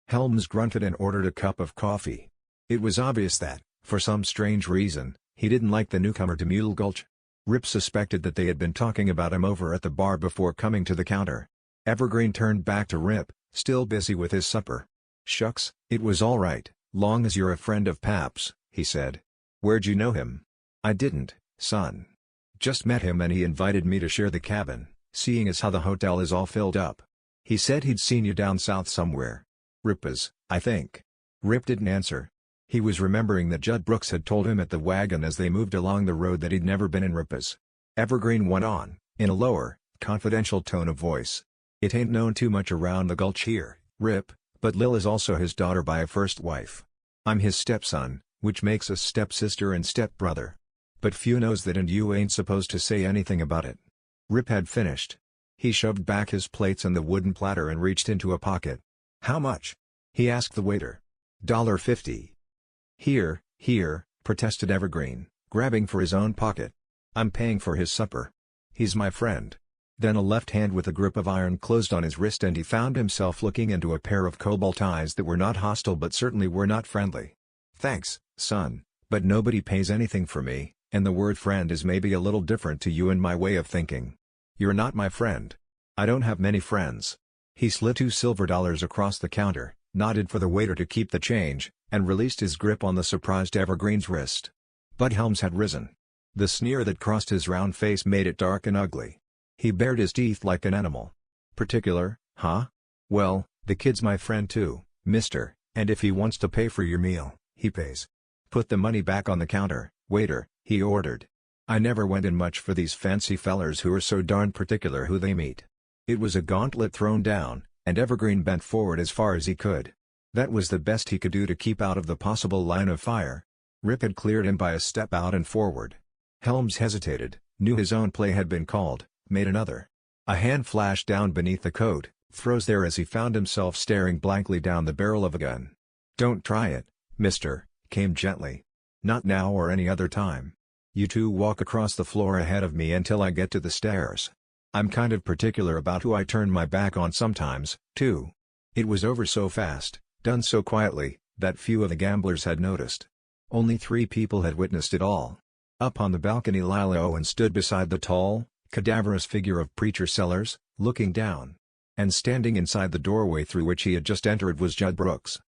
Helms grunted and ordered a cup of coffee. It was obvious that, for some strange reason, he didn't like the newcomer to Mule Gulch. Rip suspected that they had been talking about him over at the bar before coming to the counter. Evergreen turned back to Rip, still busy with his supper. "Shucks, it was all right, long as you're a friend of Pap's," he said. "Where'd you know him?" "I didn't, son. Just met him and he invited me to share the cabin, seeing as how the hotel is all filled up. He said he'd seen you down south somewhere. Ripa's, I think." Rip didn't answer. He was remembering that Judd Brooks had told him at the wagon as they moved along the road that he'd never been in Ripa's. Evergreen went on, in a lower, confidential tone of voice. "It ain't known too much around the Gulch here, Rip, but Lil is also his daughter by a first wife. I'm his stepson, which makes us stepsister and stepbrother. But few knows that and you ain't supposed to say anything about it." Rip had finished. He shoved back his plates and the wooden platter and reached into a pocket. "How much?" he asked the waiter. $1.50. Here, protested Evergreen, grabbing for his own pocket. "I'm paying for his supper. He's my friend." Then a left hand with a grip of iron closed on his wrist and he found himself looking into a pair of cobalt eyes that were not hostile but certainly were not friendly. "Thanks, son, but nobody pays anything for me, and the word friend is maybe a little different to you in my way of thinking. You're not my friend. I don't have many friends." He slid $2 silver across the counter, nodded for the waiter to keep the change, and released his grip on the surprised Evergreen's wrist. Bud Helms had risen. The sneer that crossed his round face made it dark and ugly. He bared his teeth like an animal. "Particular, huh? Well, the kid's my friend too, mister, and if he wants to pay for your meal, he pays. Put the money back on the counter, waiter," he ordered. "I never went in much for these fancy fellers who are so darn particular who they meet." It was a gauntlet thrown down, and Evergreen bent forward as far as he could. That was the best he could do to keep out of the possible line of fire. Rip had cleared him by a step out and forward. Helms hesitated, knew his own play had been called, made another. A hand flashed down beneath the coat, froze there as he found himself staring blankly down the barrel of a gun. "Don't try it, mister," came gently. "Not now or any other time. You two walk across the floor ahead of me until I get to the stairs. I'm kind of particular about who I turn my back on sometimes, too." It was over so fast, done so quietly, that few of the gamblers had noticed. Only 3 people had witnessed it all. Up on the balcony Lila Owen stood beside the tall, cadaverous figure of Preacher Sellers, looking down. And standing inside the doorway through which he had just entered was Judd Brooks.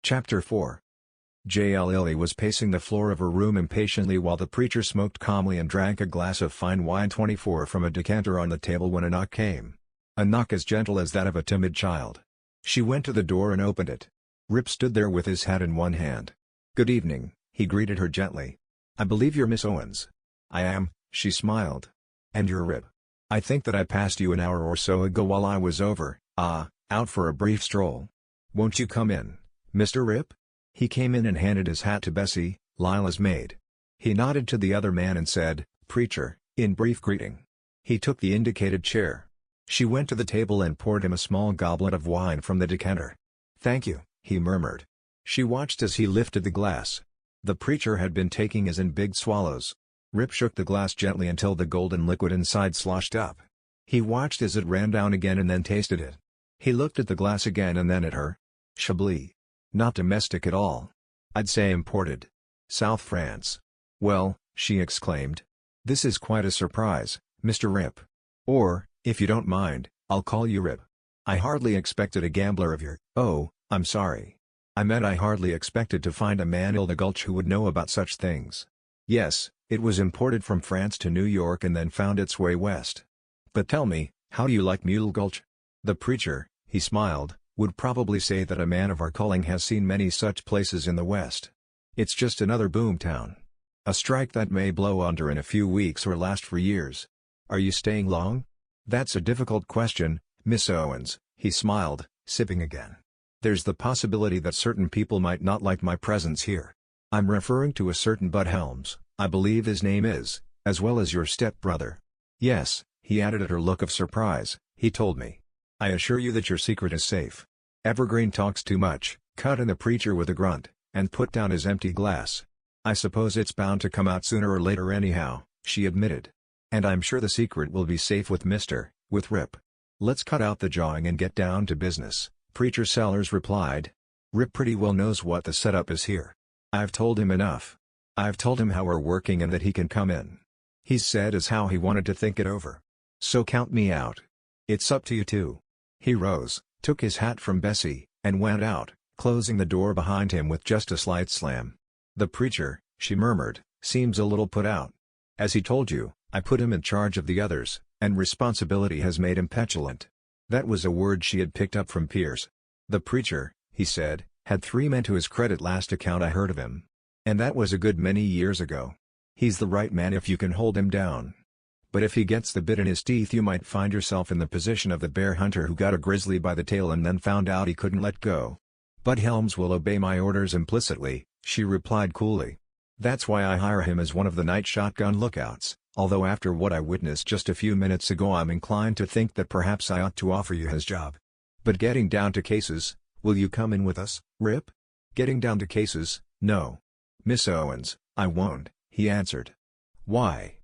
Chapter 4. J.L. Lilly was pacing the floor of her room impatiently while the preacher smoked calmly and drank a glass of fine wine 24 from a decanter on the table when a knock came. A knock as gentle as that of a timid child. She went to the door and opened it. Rip stood there with his hat in one hand. "Good evening," he greeted her gently. "I believe you're Miss Owens." "I am," she smiled. "And you're Rip. I think that I passed you an hour or so ago while I was out for a brief stroll. Won't you come in, Mr. Rip?" He came in and handed his hat to Bessie, Lila's maid. He nodded to the other man and said, "Preacher," in brief greeting. He took the indicated chair. She went to the table and poured him a small goblet of wine from the decanter. "Thank you," he murmured. She watched as he lifted the glass. The preacher had been taking his in big swallows. Rip shook the glass gently until the golden liquid inside sloshed up. He watched as it ran down again and then tasted it. He looked at the glass again and then at her. "Chablis. Not domestic at all. I'd say imported. South France." "Well," she exclaimed. "This is quite a surprise, Mr. Rip. Or, if you don't mind, I'll call you Rip. I hardly expected a gambler of your—" "Oh, I'm sorry. I meant I hardly expected to find a man in the Gulch who would know about such things. Yes, it was imported from France to New York and then found its way west. But tell me, how do you like Mule Gulch?" The preacher, he smiled, would probably say that a man of our calling has seen many such places in the West. It's just another boom town. A strike that may blow under in a few weeks or last for years. Are you staying long? That's a difficult question, Miss Owens, he smiled, sipping again. There's the possibility that certain people might not like my presence here. I'm referring to a certain Bud Helms, I believe his name is, as well as your stepbrother. Yes, he added at her look of surprise, he told me. I assure you that your secret is safe. Evergreen talks too much, cut in the preacher with a grunt, and put down his empty glass. I suppose it's bound to come out sooner or later anyhow, she admitted. And I'm sure the secret will be safe with Rip. Let's cut out the jawing and get down to business, Preacher Sellers replied. Rip pretty well knows what the setup is here. I've told him enough. I've told him how we're working and that he can come in. He's said as how he wanted to think it over. So count me out. It's up to you two. He rose, took his hat from Bessie, and went out, closing the door behind him with just a slight slam. The preacher, she murmured, seems a little put out. As he told you, I put him in charge of the others, and responsibility has made him petulant. That was a word she had picked up from Pierce. The preacher, he said, had 3 men to his credit last account I heard of him. And that was a good many years ago. He's the right man if you can hold him down. But if he gets the bit in his teeth you might find yourself in the position of the bear hunter who got a grizzly by the tail and then found out he couldn't let go. Bud Helms will obey my orders implicitly, she replied coolly. That's why I hire him as one of the night shotgun lookouts, although after what I witnessed just a few minutes ago I'm inclined to think that perhaps I ought to offer you his job. But getting down to cases, will you come in with us, Rip? Getting down to cases, no. Miss Owens, I won't, he answered. Why?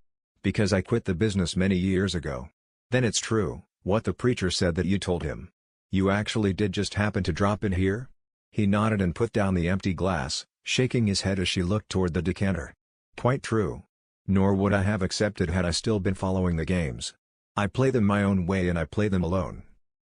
Because I quit the business many years ago. Then it's true, what the preacher said that you told him. You actually did just happen to drop in here? He nodded and put down the empty glass, shaking his head as she looked toward the decanter. Quite true. Nor would I have accepted had I still been following the games. I play them my own way and I play them alone.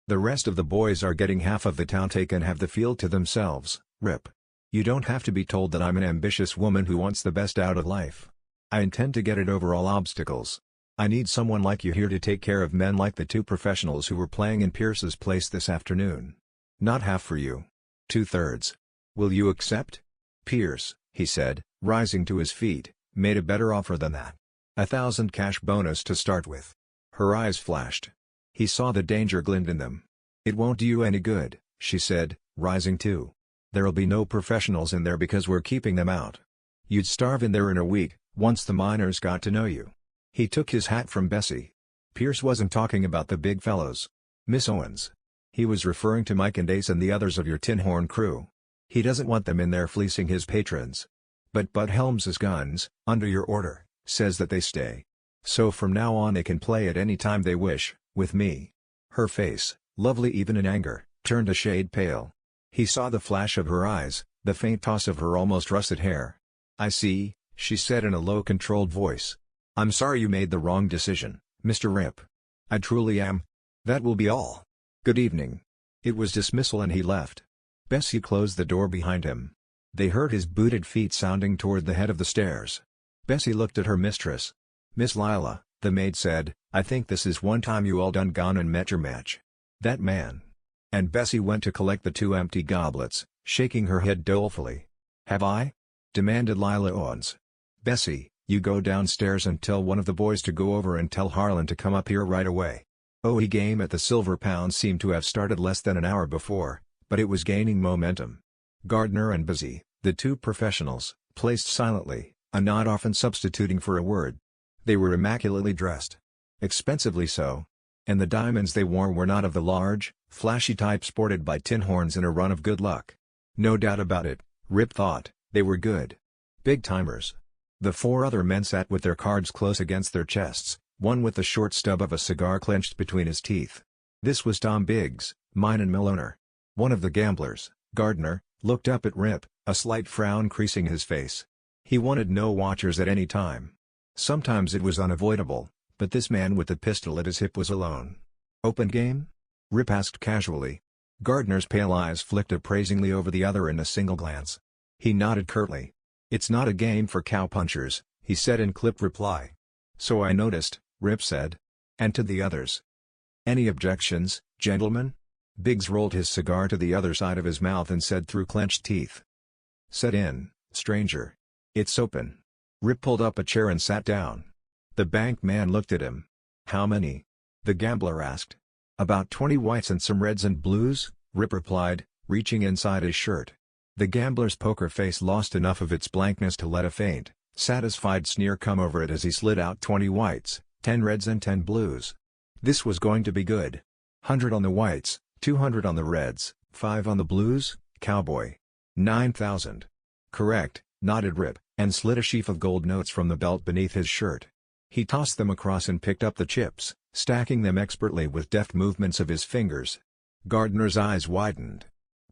The rest of the boys are getting half of the town taken and have the field to themselves, Rip. You don't have to be told that I'm an ambitious woman who wants the best out of life. I intend to get it over all obstacles. I need someone like you here to take care of men like the 2 professionals who were playing in Pierce's place this afternoon. Not half for you. 2/3. Will you accept? Pierce, he said, rising to his feet, made a better offer than that. 1,000 cash bonus to start with. Her eyes flashed. He saw the danger glint in them. It won't do you any good, she said, rising too. There'll be no professionals in there because we're keeping them out. You'd starve in there in a week, once the miners got to know you. He took his hat from Bessie. Pierce wasn't talking about the big fellows. Miss Owens. He was referring to Mike and Ace and the others of your Tinhorn crew. He doesn't want them in there fleecing his patrons. But Bud Helms's guns, under your order, says that they stay. So from now on they can play at any time they wish, with me. Her face, lovely even in anger, turned a shade pale. He saw the flash of her eyes, the faint toss of her almost russet hair. I see, she said in a low controlled voice. I'm sorry you made the wrong decision, Mr. Rip. I truly am. That will be all. Good evening. It was dismissal and he left. Bessie closed the door behind him. They heard his booted feet sounding toward the head of the stairs. Bessie looked at her mistress. Miss Lila, the maid said, I think this is one time you all done gone and met your match. That man. And Bessie went to collect the 2 empty goblets, shaking her head dolefully. Have I? Demanded Lila Owens. Bessie, you go downstairs and tell one of the boys to go over and tell Harlan to come up here right away. OE game at the Silver Pound seemed to have started less than an hour before, but it was gaining momentum. Gardner and Busy, the 2 professionals, placed silently, a nod often substituting for a word. They were immaculately dressed. Expensively so. And the diamonds they wore were not of the large, flashy type sported by Tinhorns in a run of good luck. No doubt about it, Rip thought, they were good. Big-timers. The 4 other men sat with their cards close against their chests, one with the short stub of a cigar clenched between his teeth. This was Tom Biggs, mine and mill owner. One of the gamblers, Gardner, looked up at Rip, a slight frown creasing his face. He wanted no watchers at any time. Sometimes it was unavoidable, but this man with the pistol at his hip was alone. Open game? Rip asked casually. Gardner's pale eyes flicked appraisingly over the other in a single glance. He nodded curtly. It's not a game for cowpunchers, he said in clipped reply. So I noticed, Rip said. And to the others. Any objections, gentlemen? Biggs rolled his cigar to the other side of his mouth and said through clenched teeth. Set in, stranger. It's open. Rip pulled up a chair and sat down. The bank man looked at him. How many? The gambler asked. About 20 whites and some reds and blues, Rip replied, reaching inside his shirt. The gambler's poker face lost enough of its blankness to let a faint, satisfied sneer come over it as he slid out 20 whites, 10 reds and 10 blues. This was going to be good. 100 on the whites, 200 on the reds, 5 on the blues, cowboy. 9,000. Correct, nodded Rip, and slid a sheaf of gold notes from the belt beneath his shirt. He tossed them across and picked up the chips, stacking them expertly with deft movements of his fingers. Gardner's eyes widened.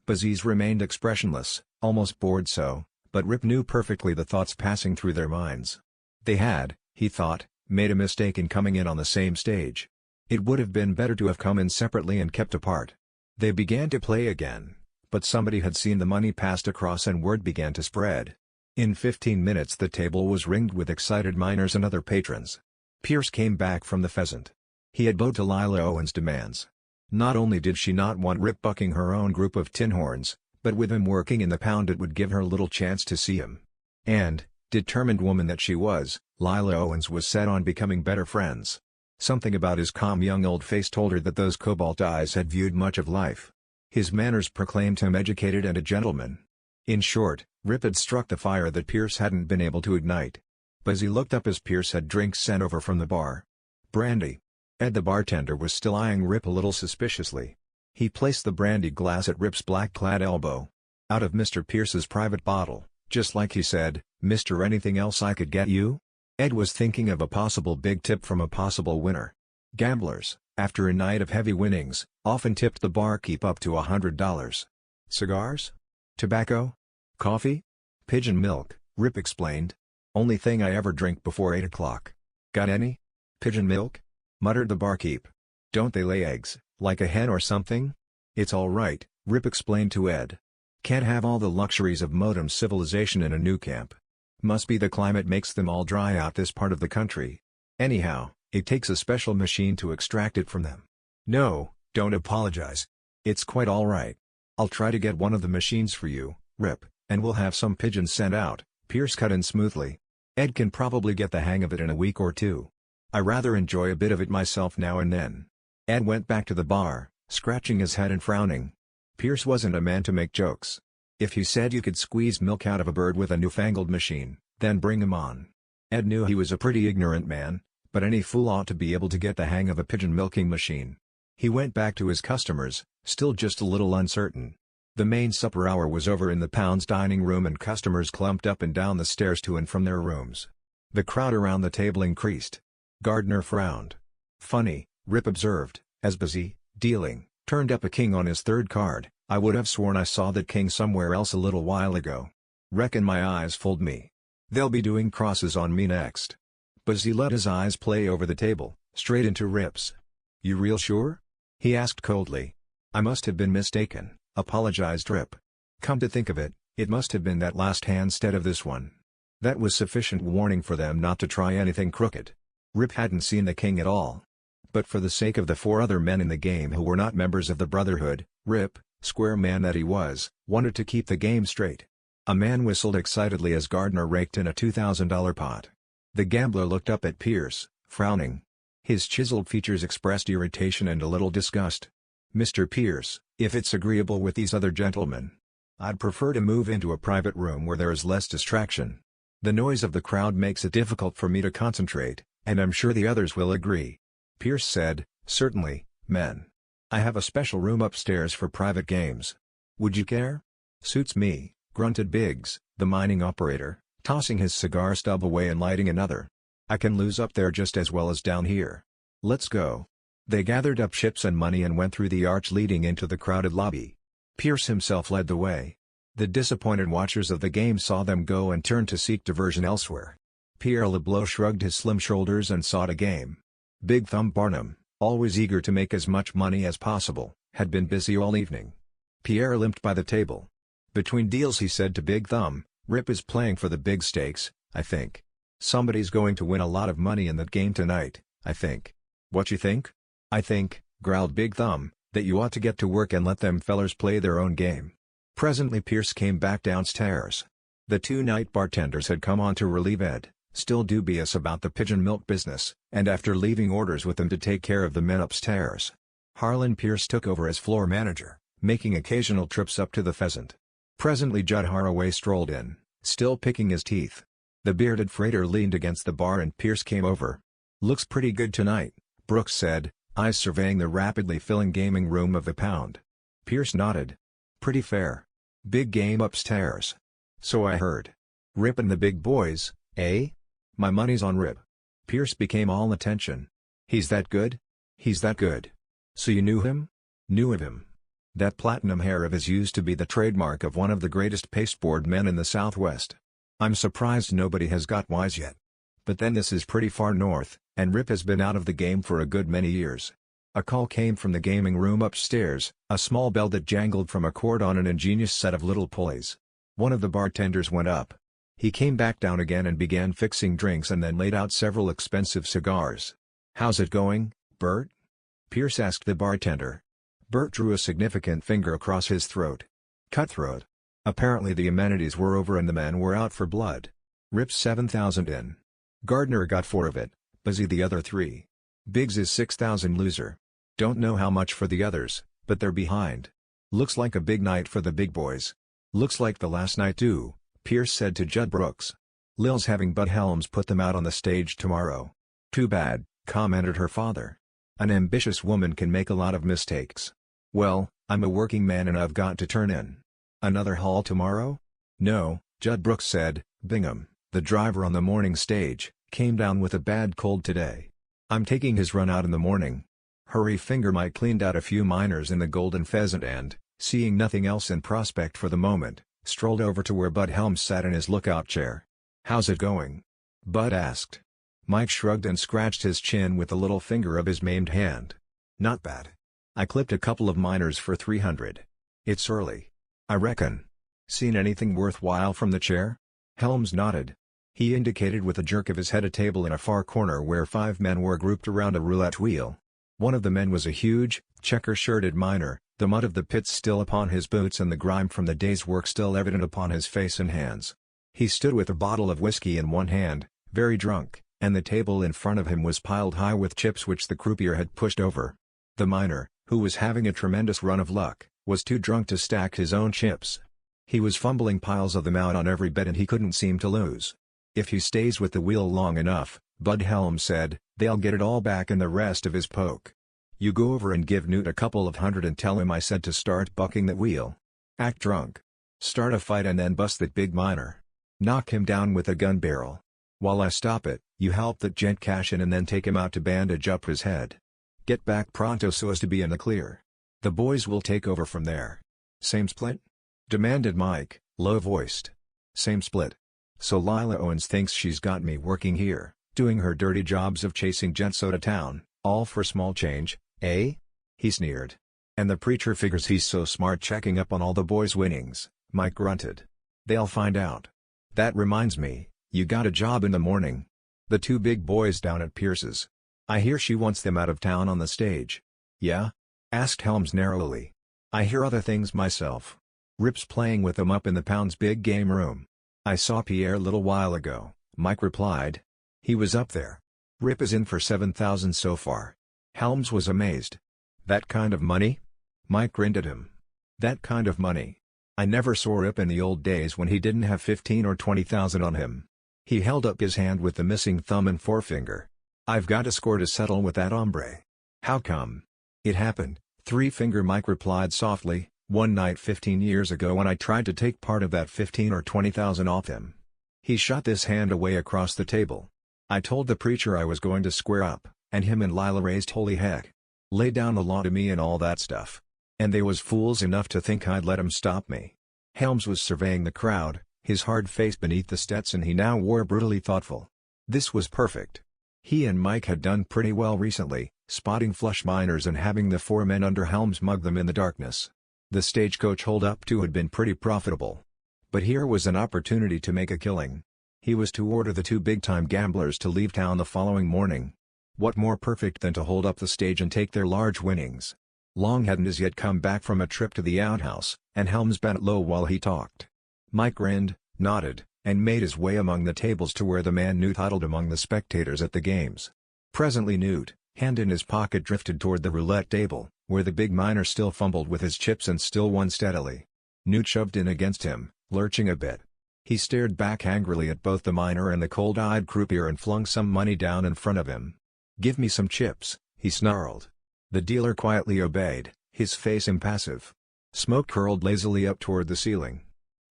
Buzzy's remained expressionless, almost bored so, but Rip knew perfectly the thoughts passing through their minds. They had, he thought, made a mistake in coming in on the same stage. It would have been better to have come in separately and kept apart. They began to play again, but somebody had seen the money passed across and word began to spread. In 15 minutes the table was ringed with excited miners and other patrons. Pierce came back from the Pheasant. He had bowed to Lila Owen's demands. Not only did she not want Rip bucking her own group of Tinhorns, but with him working in the pound it would give her little chance to see him. And, determined woman that she was, Lila Owens was set on becoming better friends. Something about his calm young old face told her that those cobalt eyes had viewed much of life. His manners proclaimed him educated and a gentleman. In short, Rip had struck the fire that Pierce hadn't been able to ignite. Buzzy looked up as Pierce had drinks sent over from the bar. Brandy. Ed the bartender was still eyeing Rip a little suspiciously. He placed the brandy glass at Rip's black-clad elbow. Out of Mr. Pierce's private bottle, just like he said, "Mister, anything else I could get you?" Ed was thinking of a possible big tip from a possible winner. Gamblers, after a night of heavy winnings, often tipped the barkeep up to $100. Cigars? Tobacco? Coffee? Pigeon milk, Rip explained. Only thing I ever drink before 8 o'clock. Got any? Pigeon milk? Muttered the barkeep. Don't they lay eggs, like a hen or something? It's all right, Rip explained to Ed. Can't have all the luxuries of modern civilization in a new camp. Must be the climate makes them all dry out this part of the country. Anyhow, it takes a special machine to extract it from them. No, don't apologize. It's quite all right. I'll try to get one of the machines for you, Rip, and we'll have some pigeons sent out, Pierce cut in smoothly. Ed can probably get the hang of it in a week or two. I rather enjoy a bit of it myself now and then. Ed went back to the bar, scratching his head and frowning. Pierce wasn't a man to make jokes. If he said you could squeeze milk out of a bird with a newfangled machine, then bring him on. Ed knew he was a pretty ignorant man, but any fool ought to be able to get the hang of a pigeon milking machine. He went back to his customers, still just a little uncertain. The main supper hour was over in the pound's dining room and customers clumped up and down the stairs to and from their rooms. The crowd around the table increased. Gardner frowned. Funny, Rip observed, as Buzzy, dealing, turned up a king on his third card. I would have sworn I saw that king somewhere else a little while ago. Reckon my eyes fooled me. They'll be doing crosses on me next. Buzzy let his eyes play over the table, straight into Rip's. You real sure? He asked coldly. I must have been mistaken, apologized Rip. Come to think of it, it must have been that last hand instead of this one. That was sufficient warning for them not to try anything crooked. Rip hadn't seen the king at all. But for the sake of the 4 other men in the game who were not members of the Brotherhood, Rip, square man that he was, wanted to keep the game straight. A man whistled excitedly as Gardner raked in a $2,000 pot. The gambler looked up at Pierce, frowning. His chiseled features expressed irritation and a little disgust. Mr. Pierce, if it's agreeable with these other gentlemen, I'd prefer to move into a private room where there is less distraction. The noise of the crowd makes it difficult for me to concentrate, and I'm sure the others will agree. Pierce said, Certainly, men. I have a special room upstairs for private games. Would you care? Suits me, grunted Biggs, the mining operator, tossing his cigar stub away and lighting another. I can lose up there just as well as down here. Let's go. They gathered up chips and money and went through the arch leading into the crowded lobby. Pierce himself led the way. The disappointed watchers of the game saw them go and turned to seek diversion elsewhere. Pierre Leblanc shrugged his slim shoulders and sought a game. Big Thumb Barnum, always eager to make as much money as possible, had been busy all evening. Pierre limped by the table. Between deals he said to Big Thumb, Rip is playing for the big stakes, I think. Somebody's going to win a lot of money in that game tonight, I think. What you think? I think, growled Big Thumb, that you ought to get to work and let them fellers play their own game. Presently Pierce came back downstairs. The 2 night bartenders had come on to relieve Ed, still dubious about the pigeon milk business, and after leaving orders with them to take care of the men upstairs. Harlan Pierce took over as floor manager, making occasional trips up to the Pheasant. Presently Judd Haraway strolled in, still picking his teeth. The bearded freighter leaned against the bar and Pierce came over. Looks pretty good tonight, Brooks said, eyes surveying the rapidly filling gaming room of the pound. Pierce nodded. Pretty fair. Big game upstairs. So I heard. Rip and the big boys, eh? My money's on Rip. Pierce became all attention. He's that good? He's that good. So you knew him? Knew of him. That platinum hair of his used to be the trademark of one of the greatest pasteboard men in the Southwest. I'm surprised nobody has got wise yet. But then this is pretty far north, and Rip has been out of the game for a good many years. A call came from the gaming room upstairs, a small bell that jangled from a cord on an ingenious set of little pulleys. One of the bartenders went up. He came back down again and began fixing drinks and then laid out several expensive cigars. "How's it going, Bert?" Pierce asked the bartender. Bert drew a significant finger across his throat. Cutthroat. Apparently the amenities were over and the men were out for blood. Rip's 7,000 in. Gardner got 4 of it, Buzzy the other 3. Biggs is 6,000 loser. Don't know how much for the others, but they're behind. Looks like a big night for the big boys. Looks like the last night too, Pierce said to Judd Brooks. Lil's having Bud Helms put them out on the stage tomorrow. Too bad, commented her father. An ambitious woman can make a lot of mistakes. Well, I'm a working man and I've got to turn in. Another haul tomorrow? No, Judd Brooks said. Bingham, the driver on the morning stage, came down with a bad cold today. I'm taking his run out in the morning. Hurry Finger Mike cleaned out a few miners in the Golden Pheasant and, seeing nothing else in prospect for the moment, strolled over to where Bud Helms sat in his lookout chair. "How's it going?" Bud asked. Mike shrugged and scratched his chin with the little finger of his maimed hand. "Not bad. I clipped a couple of miners for 300. It's early. I reckon. Seen anything worthwhile from the chair?" Helms nodded. He indicated with a jerk of his head a table in a far corner where 5 men were grouped around a roulette wheel. One of the men was a huge, checker-shirted miner, the mud of the pits still upon his boots and the grime from the day's work still evident upon his face and hands. He stood with a bottle of whiskey in one hand, very drunk, and the table in front of him was piled high with chips which the croupier had pushed over. The miner, who was having a tremendous run of luck, was too drunk to stack his own chips. He was fumbling piles of them out on every bet and he couldn't seem to lose. "If he stays with the wheel long enough," Bud Helms said, "they'll get it all back in the rest of his poke. You go over and give Newt a couple of hundred and tell him I said to start bucking that wheel. Act drunk. Start a fight and then bust that big miner. Knock him down with a gun barrel. While I stop it, you help that gent cash in and then take him out to bandage up his head. Get back pronto so as to be in the clear. The boys will take over from there." "Same split?" demanded Mike, low-voiced. "Same split. So Lila Owens thinks she's got me working here, doing her dirty jobs of chasing gents out of town, all for small change, eh?" he sneered. "And the preacher figures he's so smart checking up on all the boys' winnings," Mike grunted. "They'll find out. That reminds me, you got a job in the morning. The 2 big boys down at Pierce's. I hear she wants them out of town on the stage." "Yeah?" asked Helms narrowly. "I hear other things myself. Rip's playing with them up in the Pound's big game room. I saw Pierre a little while ago," Mike replied. "He was up there. Rip is in for 7,000 so far." Helms was amazed. "That kind of money?" Mike grinned at him. "That kind of money. I never saw Rip in the old days when he didn't have 15 or 20,000 on him." He held up his hand with the missing thumb and forefinger. "I've got a score to settle with that hombre." "How come?" "It happened," Three-Finger Mike replied softly, "one night 15 years ago when I tried to take part of that 15 or 20,000 off him." He shot this hand away across the table. "I told the preacher I was going to square up, and him and Lila raised holy heck. Lay down the law to me and all that stuff. And they was fools enough to think I'd let 'em stop me." Helms was surveying the crowd, his hard face beneath the Stetson he now wore brutally thoughtful. This was perfect. He and Mike had done pretty well recently, spotting flush miners and having the 4 men under Helms mug them in the darkness. The Stagecoach hold-up too had been pretty profitable. But here was an opportunity to make a killing. He was to order the 2 big-time gamblers to leave town the following morning. What more perfect than to hold up the stage and take their large winnings? Long hadn't as yet come back from a trip to the outhouse, and Helms bent low while he talked. Mike grinned, nodded, and made his way among the tables to where the man Newt huddled among the spectators at the games. Presently Newt, hand in his pocket, drifted toward the roulette table, where the big miner still fumbled with his chips and still won steadily. Newt shoved in against him, lurching a bit. He stared back angrily at both the miner and the cold-eyed croupier and flung some money down in front of him. "Give me some chips," he snarled. The dealer quietly obeyed, his face impassive. Smoke curled lazily up toward the ceiling.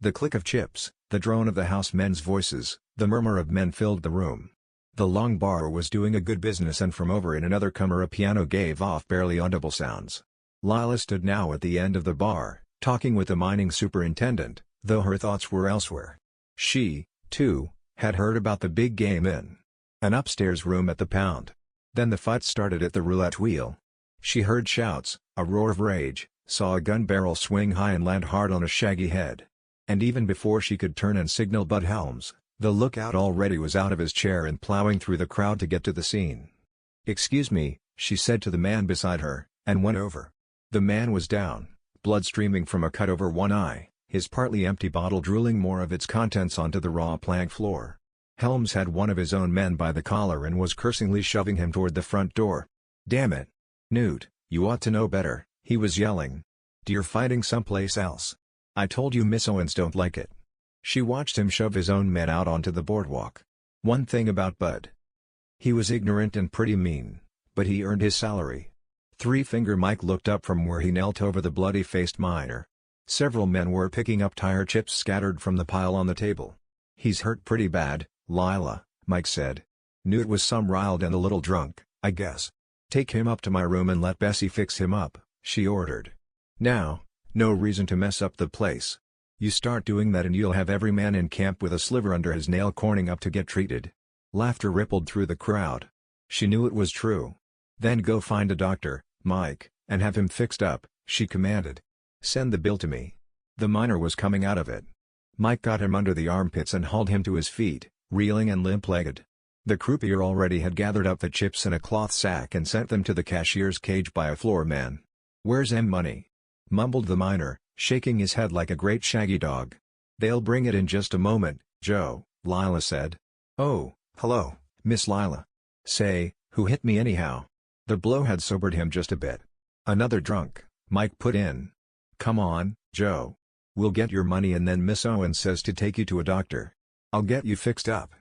The click of chips, the drone of the house men's voices, the murmur of men filled the room. The long bar was doing a good business, and from over in another corner a piano gave off barely audible sounds. Lila stood now at the end of the bar, talking with the mining superintendent, though her thoughts were elsewhere. She, too, had heard about the big game in an upstairs room at the Pound. Then the fight started at the roulette wheel. She heard shouts, a roar of rage, saw a gun barrel swing high and land hard on a shaggy head. And even before she could turn and signal Bud Helms, the lookout already was out of his chair and plowing through the crowd to get to the scene. "Excuse me," she said to the man beside her, and went over. The man was down, blood streaming from a cut over one eye, his partly empty bottle drooling more of its contents onto the raw plank floor. Helms had one of his own men by the collar and was cursingly shoving him toward the front door. "Damn it! Newt, you ought to know better," he was yelling. "You're fighting someplace else. I told you Miss Owens don't like it." She watched him shove his own men out onto the boardwalk. One thing about Bud. He was ignorant and pretty mean, but he earned his salary. Three-Finger Mike looked up from where he knelt over the bloody-faced miner. Several men were picking up tire chips scattered from the pile on the table. "He's hurt pretty bad, Lila," Mike said. "Newt was some riled and a little drunk, I guess. Take him up to my room and let Bessie fix him up," she ordered. "Now, no reason to mess up the place. You start doing that and you'll have every man in camp with a sliver under his nail corning up to get treated." Laughter rippled through the crowd. She knew it was true. "Then go find a doctor, Mike, and have him fixed up," she commanded. "Send the bill to me." The miner was coming out of it. Mike got him under the armpits and hauled him to his feet, reeling and limp-legged. The croupier already had gathered up the chips in a cloth sack and sent them to the cashier's cage by a floor man. "Where's money?" mumbled the miner, shaking his head like a great shaggy dog. "They'll bring it in just a moment, Joe," Lila said. "Oh, hello, Miss Lila. Say, who hit me anyhow?" The blow had sobered him just a bit. "Another drunk," Mike put in. "Come on, Joe. We'll get your money and then Miss Owens says to take you to a doctor. I'll get you fixed up."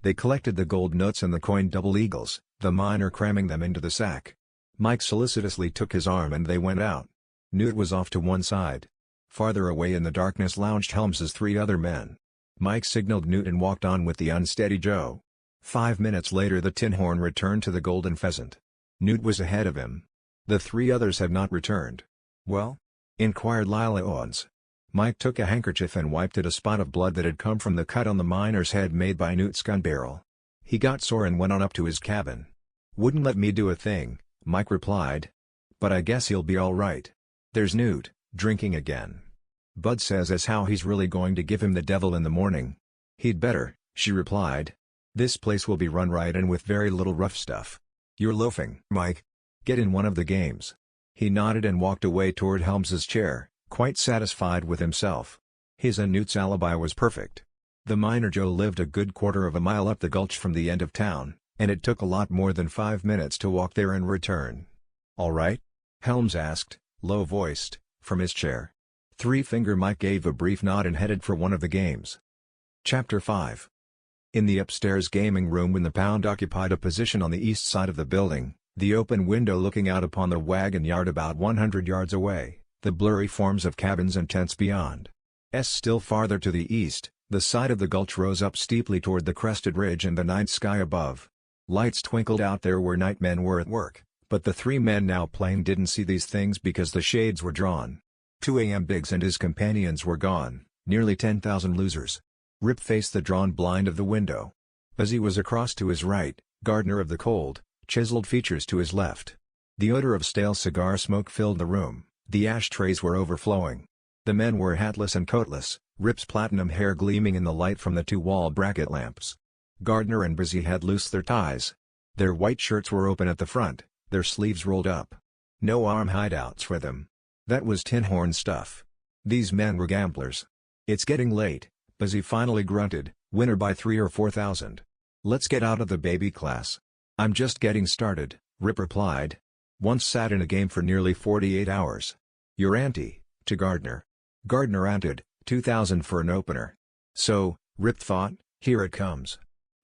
They collected the gold notes and the coined double eagles, the miner cramming them into the sack. Mike solicitously took his arm and they went out. Newt was off to one side. Farther away in the darkness lounged Helms's three other men. Mike signaled Newt and walked on with the unsteady Joe. 5 minutes later the Tinhorn returned to the Golden Pheasant. Newt was ahead of him. The three others had not returned. "Well?" inquired Lila Owens. Mike took a handkerchief and wiped at a spot of blood that had come from the cut on the miner's head made by Newt's gun barrel. He got sore and went on up to his cabin. "Wouldn't let me do a thing," Mike replied. "But I guess he'll be all right. There's Newt, drinking again. Bud says as how he's really going to give him the devil in the morning." "He'd better," she replied. "This place will be run right and with very little rough stuff. You're loafing, Mike. Get in one of the games." He nodded and walked away toward Helms's chair, quite satisfied with himself. His and Newt's alibi was perfect. The miner Joe lived a good quarter of a mile up the gulch from the end of town, and it took a lot more than 5 minutes to walk there and return. "All right?" Helms asked, low-voiced, from his chair. Three-Finger Mike gave a brief nod and headed for one of the games. Chapter 5. In the upstairs gaming room when the Pound occupied a position on the east side of the building, the open window looking out upon the wagon yard about 100 yards away, the blurry forms of cabins and tents beyond. Still farther to the east, the side of the gulch rose up steeply toward the crested ridge and the night sky above. Lights twinkled out there where nightmen were at work, but the three men now playing didn't see these things because the shades were drawn. 2 a.m. Biggs and his companions were gone, nearly 10,000 losers. Rip faced the drawn blind of the window. Busy was across to his right, Gardener of the Cold, chiseled features to his left. The odor of stale cigar smoke filled the room, the ashtrays were overflowing. The men were hatless and coatless, Rip's platinum hair gleaming in the light from the 2 wall bracket lamps. Gardener and Busy had loosed their ties. Their white shirts were open at the front, their sleeves rolled up. No arm hideouts for them. That was Tinhorn stuff. These men were gamblers. "It's getting late," Busy finally grunted, "winner by 3 or 4,000. Let's get out of the baby class." "I'm just getting started," Rip replied. "Once sat in a game for nearly 48 hours. Your ante," to Gardener. Gardener anted, 2,000 for an opener. So, Rip thought, here it comes.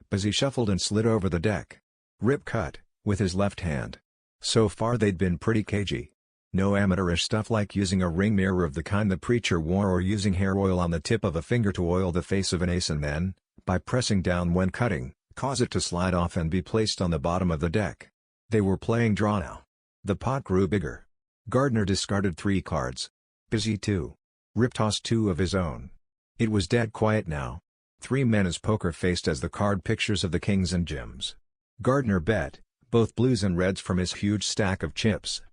Busy shuffled and slid over the deck. Rip cut, with his left hand. So far they'd been pretty cagey. No amateurish stuff like using a ring mirror of the kind the preacher wore or using hair oil on the tip of a finger to oil the face of an ace and then, by pressing down when cutting, cause it to slide off and be placed on the bottom of the deck. They were playing draw now. The pot grew bigger. Gardner discarded 3 cards. Busy 2. Rip tossed 2 of his own. It was dead quiet now. 3 men as poker-faced as the card pictures of the kings and gems. Gardner bet, both blues and reds from his huge stack of chips.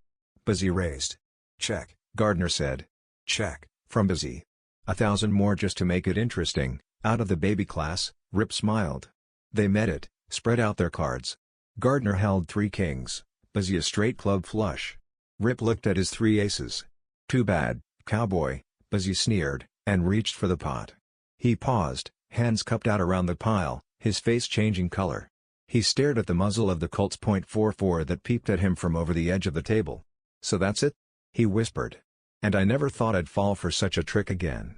Busy raised. Check, Gardner said. Check, from Busy. 1,000 more just to make it interesting, out of the baby class, Rip smiled. They met it, spread out their cards. Gardner held 3 kings, Busy a straight club flush. Rip looked at his 3 aces. Too bad, cowboy, Busy sneered, and reached for the pot. He paused, hands cupped out around the pile, his face changing color. He stared at the muzzle of the Colt's .44 that peeped at him from over the edge of the table. "So that's it?" he whispered. "And I never thought I'd fall for such a trick again.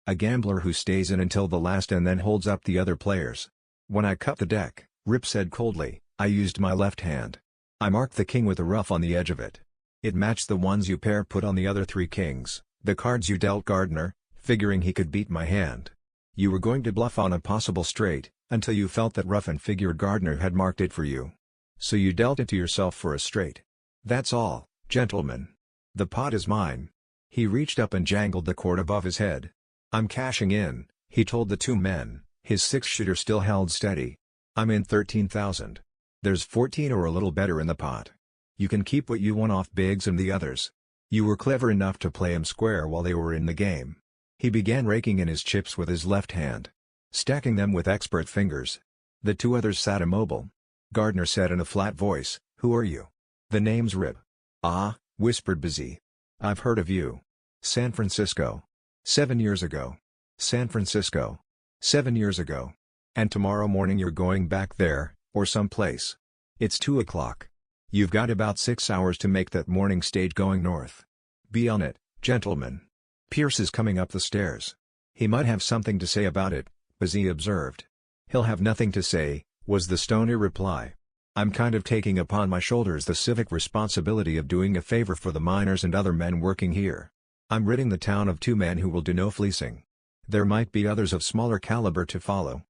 A gambler who stays in until the last and then holds up the other players." "When I cut the deck," Rip said coldly, "I used my left hand. I marked the king with a rough on the edge of it. It matched the ones you pair put on the other 3 kings, the cards you dealt Gardner, figuring he could beat my hand. You were going to bluff on a possible straight, until you felt that rough and figured Gardner had marked it for you. So you dealt it to yourself for a straight. That's all, gentlemen. The pot is mine." He reached up and jangled the cord above his head. "I'm cashing in," he told the 2 men, his 6-shooter still held steady. "I'm in 13,000. There's 14 or a little better in the pot. You can keep what you want off Biggs and the others. You were clever enough to play 'em square while they were in the game." He began raking in his chips with his left hand, stacking them with expert fingers. The 2 others sat immobile. Gardner said in a flat voice, "Who are you?" "The name's Rip." "Ah," whispered Busy. "I've heard of you. San Francisco. 7 years ago. San Francisco. 7 years ago. And tomorrow morning you're going back there, or someplace. It's 2 o'clock. You've got about 6 hours to make that morning stage going north. Be on it, gentlemen. Pierce is coming up the stairs. He might have something to say about it," Busy observed. "He'll have nothing to say," was the stony reply. "I'm kind of taking upon my shoulders the civic responsibility of doing a favor for the miners and other men working here. I'm ridding the town of 2 men who will do no fleecing. There might be others of smaller caliber to follow."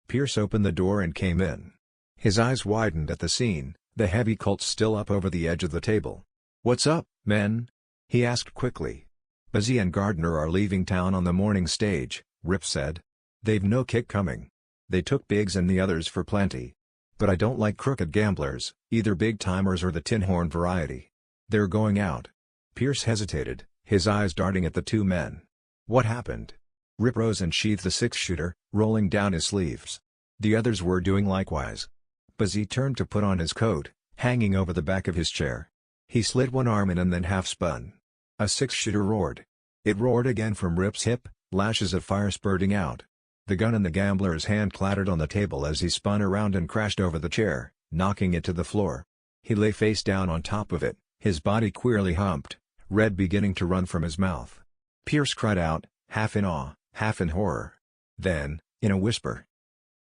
Pierce opened the door and came in. His eyes widened at the scene, the heavy Colt still up over the edge of the table. "What's up, men?" he asked quickly. "Busy and Gardner are leaving town on the morning stage," Rip said. "They've no kick coming. They took Biggs and the others for plenty. But I don't like crooked gamblers, either big-timers or the Tinhorn variety. They're going out." Pierce hesitated, his eyes darting at the 2 men. "What happened?" Rip rose and sheathed the 6-shooter, rolling down his sleeves. The others were doing likewise. Busy turned to put on his coat, hanging over the back of his chair. He slid one arm in and then half-spun. A 6-shooter roared. It roared again from Rip's hip, lashes of fire spurting out. The gun in the gambler's hand clattered on the table as he spun around and crashed over the chair, knocking it to the floor. He lay face down on top of it, his body queerly humped, red beginning to run from his mouth. Pierce cried out, half in awe, half in horror. Then, in a whisper,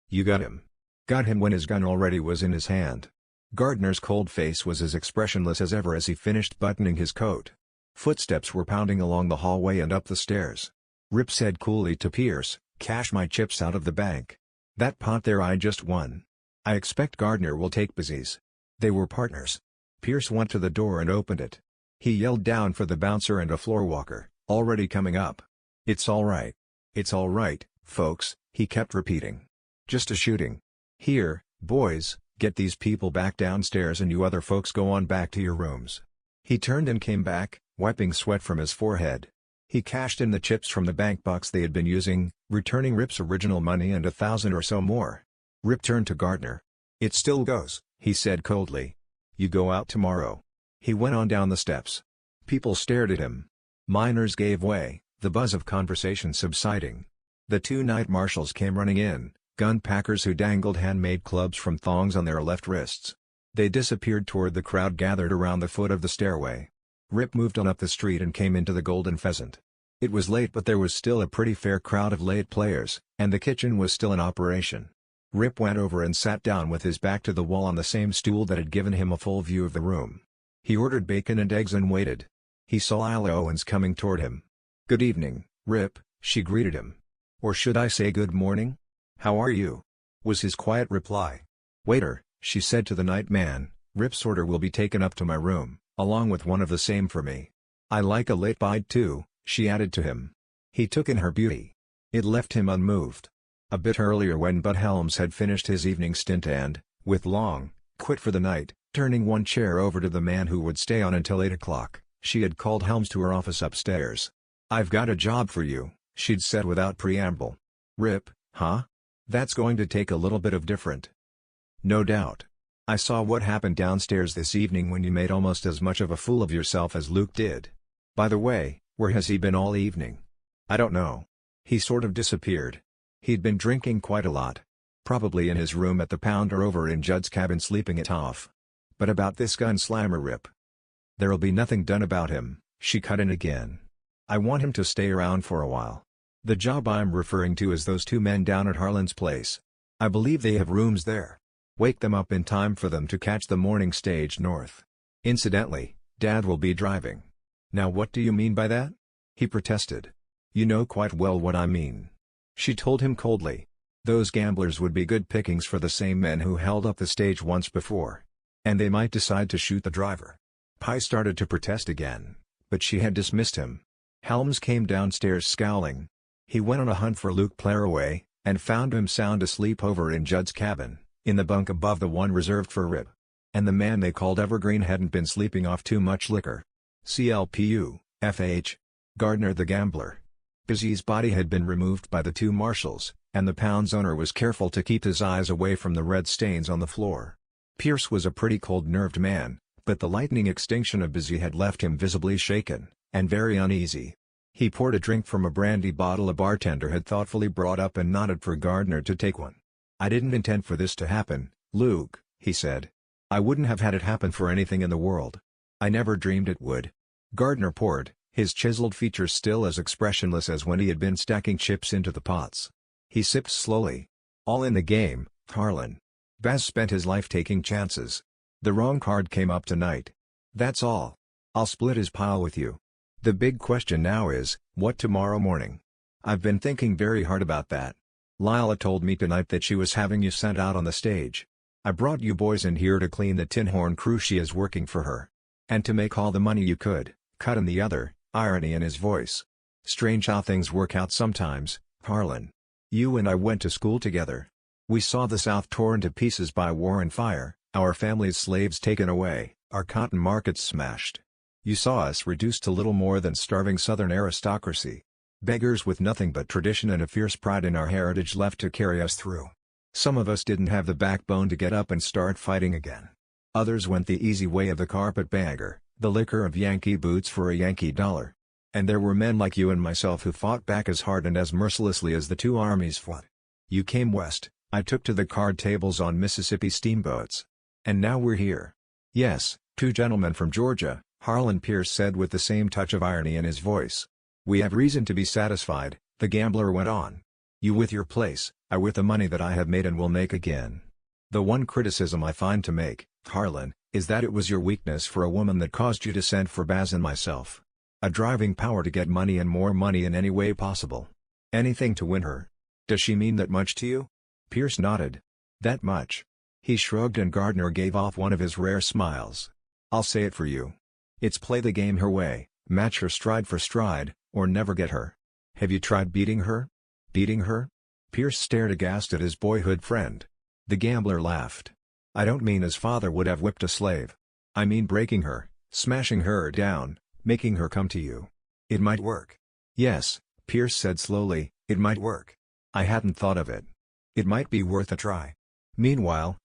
"You got him." Got him when his gun already was in his hand. Gardner's cold face was as expressionless as ever as he finished buttoning his coat. Footsteps were pounding along the hallway and up the stairs. Rip said coolly to Pierce, "Cash my chips out of the bank. That pot there I just won. I expect Gardner will take Busy's." They were partners. Pierce went to the door and opened it. He yelled down for the bouncer and a floor walker, already coming up. "It's all right. It's all right, folks," he kept repeating. "Just a shooting. Here, boys, get these people back downstairs and you other folks go on back to your rooms." He turned and came back, wiping sweat from his forehead. He cashed in the chips from the bank box they had been using, returning Rip's original money and 1,000 or so more. Rip turned to Gardner. "It still goes," he said coldly. "You go out tomorrow." He went on down the steps. People stared at him. Miners gave way, the buzz of conversation subsiding. The 2 night marshals came running in, gun packers who dangled handmade clubs from thongs on their left wrists. They disappeared toward the crowd gathered around the foot of the stairway. Rip moved on up the street and came into the Golden Pheasant. It was late but there was still a pretty fair crowd of late players, and the kitchen was still in operation. Rip went over and sat down with his back to the wall on the same stool that had given him a full view of the room. He ordered bacon and eggs and waited. He saw Lila Owens coming toward him. "Good evening, Rip," she greeted him. "Or should I say good morning? How are you?" was his quiet reply. "Waiter," she said to the night man, "Rip's order will be taken up to my room, along with one of the same for me. I like a late bite too," she added to him. He took in her beauty. It left him unmoved. A bit earlier when Bud Helms had finished his evening stint and, with Long, quit for the night, turning one chair over to the man who would stay on until 8 o'clock, she had called Helms to her office upstairs. "I've got a job for you," she'd said without preamble. "Rip, huh? That's going to take a little bit of different." "No doubt. I saw what happened downstairs this evening when you made almost as much of a fool of yourself as Luke did. By the way, where has he been all evening?" "I don't know. He sort of disappeared. He'd been drinking quite a lot. Probably in his room at the Pounder over in Judd's cabin sleeping it off. But about this gunslinger Rip, there'll be nothing done about him," she cut in again. "I want him to stay around for a while. The job I'm referring to is those two men down at Harlan's place. I believe they have rooms there. Wake them up in time for them to catch the morning stage north. Incidentally, Dad will be driving." "Now what do you mean by that?" he protested. "You know quite well what I mean," she told him coldly. "Those gamblers would be good pickings for the same men who held up the stage once before. And they might decide to shoot the driver." Pye started to protest again, but she had dismissed him. Helms came downstairs scowling. He went on a hunt for Luke Plaraway, and found him sound asleep over in Judd's cabin, in the bunk above the one reserved for Rip. And the man they called Evergreen hadn't been sleeping off too much liquor. CLPU, FH. Gardner the gambler. Busy's body had been removed by the two marshals, and the Pound's owner was careful to keep his eyes away from the red stains on the floor. Pierce was a pretty cold-nerved man, but the lightning extinction of Busy had left him visibly shaken, and very uneasy. He poured a drink from a brandy bottle a bartender had thoughtfully brought up and nodded for Gardner to take one. "I didn't intend for this to happen, Luke," he said. "I wouldn't have had it happen for anything in the world. I never dreamed it would." Gardner poured, his chiseled features still as expressionless as when he had been stacking chips into the pots. He sipped slowly. "All in the game, Harlan. Baz spent his life taking chances. The wrong card came up tonight. That's all. I'll split his pile with you. The big question now is, what tomorrow morning? I've been thinking very hard about that. Lila told me tonight that she was having you sent out on the stage. I brought you boys in here to clean the Tinhorn crew she is working for her. And to make all the money you could," cut in the other, irony in his voice. "Strange how things work out sometimes, Harlan. You and I went to school together. We saw the South torn to pieces by war and fire, our family's slaves taken away, our cotton markets smashed. You saw us reduced to little more than starving Southern aristocracy. Beggars with nothing but tradition and a fierce pride in our heritage left to carry us through. Some of us didn't have the backbone to get up and start fighting again. Others went the easy way of the carpetbagger, the liquor of Yankee boots for a Yankee dollar. And there were men like you and myself who fought back as hard and as mercilessly as the two armies fought. You came west, I took to the card tables on Mississippi steamboats. And now we're here." "Yes, two gentlemen from Georgia," Harlan Pierce said with the same touch of irony in his voice. "We have reason to be satisfied," the gambler went on. "You with your place, I with the money that I have made and will make again. The one criticism I find to make, Harlan, is that it was your weakness for a woman that caused you to send for Baz and myself. A driving power to get money and more money in any way possible. Anything to win her. Does she mean that much to you?" Pierce nodded. "That much." He shrugged and Gardner gave off one of his rare smiles. "I'll say it for you. It's play the game her way, match her stride for stride, or never get her. Have you tried beating her?" "Beating her?" Pierce stared aghast at his boyhood friend. The gambler laughed. "I don't mean as father would have whipped a slave. I mean breaking her, smashing her down, making her come to you. It might work." "Yes," Pierce said slowly, "it might work. I hadn't thought of it. It might be worth a try. Meanwhile,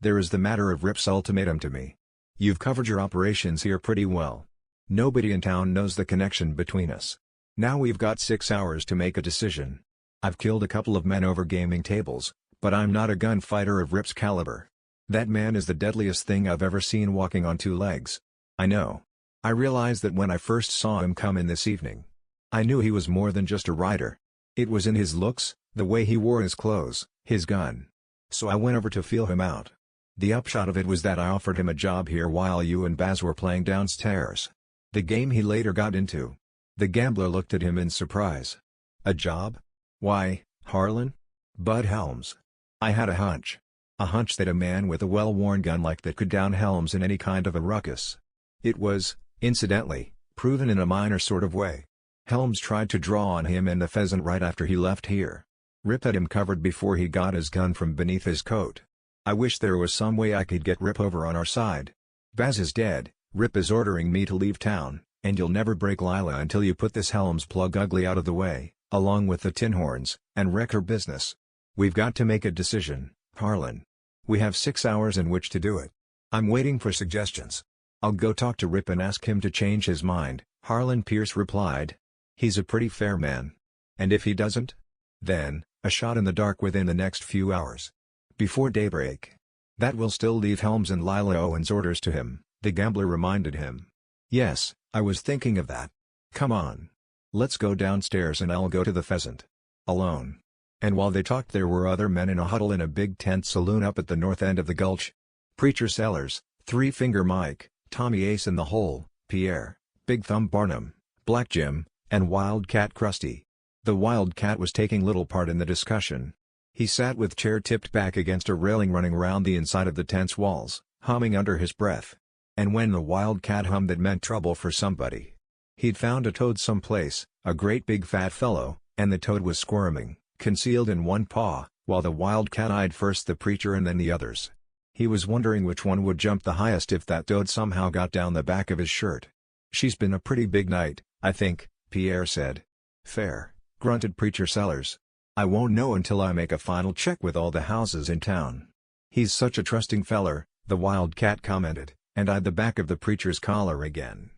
there is the matter of Rip's ultimatum to me. You've covered your operations here pretty well. Nobody in town knows the connection between us. Now we've got 6 hours to make a decision. I've killed a couple of men over gaming tables, but I'm not a gunfighter of Rip's caliber. That man is the deadliest thing I've ever seen walking on 2 legs. I know. I realized that when I first saw him come in this evening. I knew he was more than just a rider. It was in his looks, the way he wore his clothes, his gun. So I went over to feel him out. The upshot of it was that I offered him a job here while you and Baz were playing downstairs. the game he later got into. The gambler looked at him in surprise. A job? Why, Harlan? Bud Helms. I had a hunch. A hunch that a man with a well-worn gun like that could down Helms in any kind of a ruckus. It was, incidentally, proven in a minor sort of way. Helms tried to draw on him and the pheasant right after he left here. Rip had him covered before he got his gun from beneath his coat. I wish there was some way I could get Rip over on our side. Vaz is dead, Rip is ordering me to leave town, and you'll never break Lila until you put this Helms plug ugly out of the way, along with the Tinhorns, and wreck her business. We've got to make a decision, Harlan. We have 6 hours in which to do it. I'm waiting for suggestions. I'll go talk to Rip and ask him to change his mind, Harlan Pierce replied. He's a pretty fair man. And if he doesn't? Then, a shot in the dark within the next few hours. Before daybreak. That will still leave Helms and Lila Owen's orders to him, the gambler reminded him. Yes, I was thinking of that. Come on. Let's go downstairs and I'll go to the pheasant. Alone. And while they talked there were other men in a huddle in a big tent saloon up at the north end of the Gulch. Preacher Sellers, Three Finger Mike, Tommy Ace in the Hole, Pierre, Big Thumb Barnum, Black Jim, and Wildcat Krusty. The Wildcat was taking little part in the discussion. He sat with chair tipped back against a railing running round the inside of the tent's walls, humming under his breath. And when the Wildcat hummed it meant trouble for somebody. He'd found a toad someplace, a great big fat fellow, and the toad was squirming, concealed in one paw, while the Wildcat eyed first the preacher and then the others. He was wondering which one would jump the highest if that toad somehow got down the back of his shirt. She's been a pretty big night, I think, Pierre said. Fair, grunted Preacher Sellers. I won't know until I make a final check with all the houses in town. He's such a trusting feller, the Wildcat commented, and eyed the back of the preacher's collar again.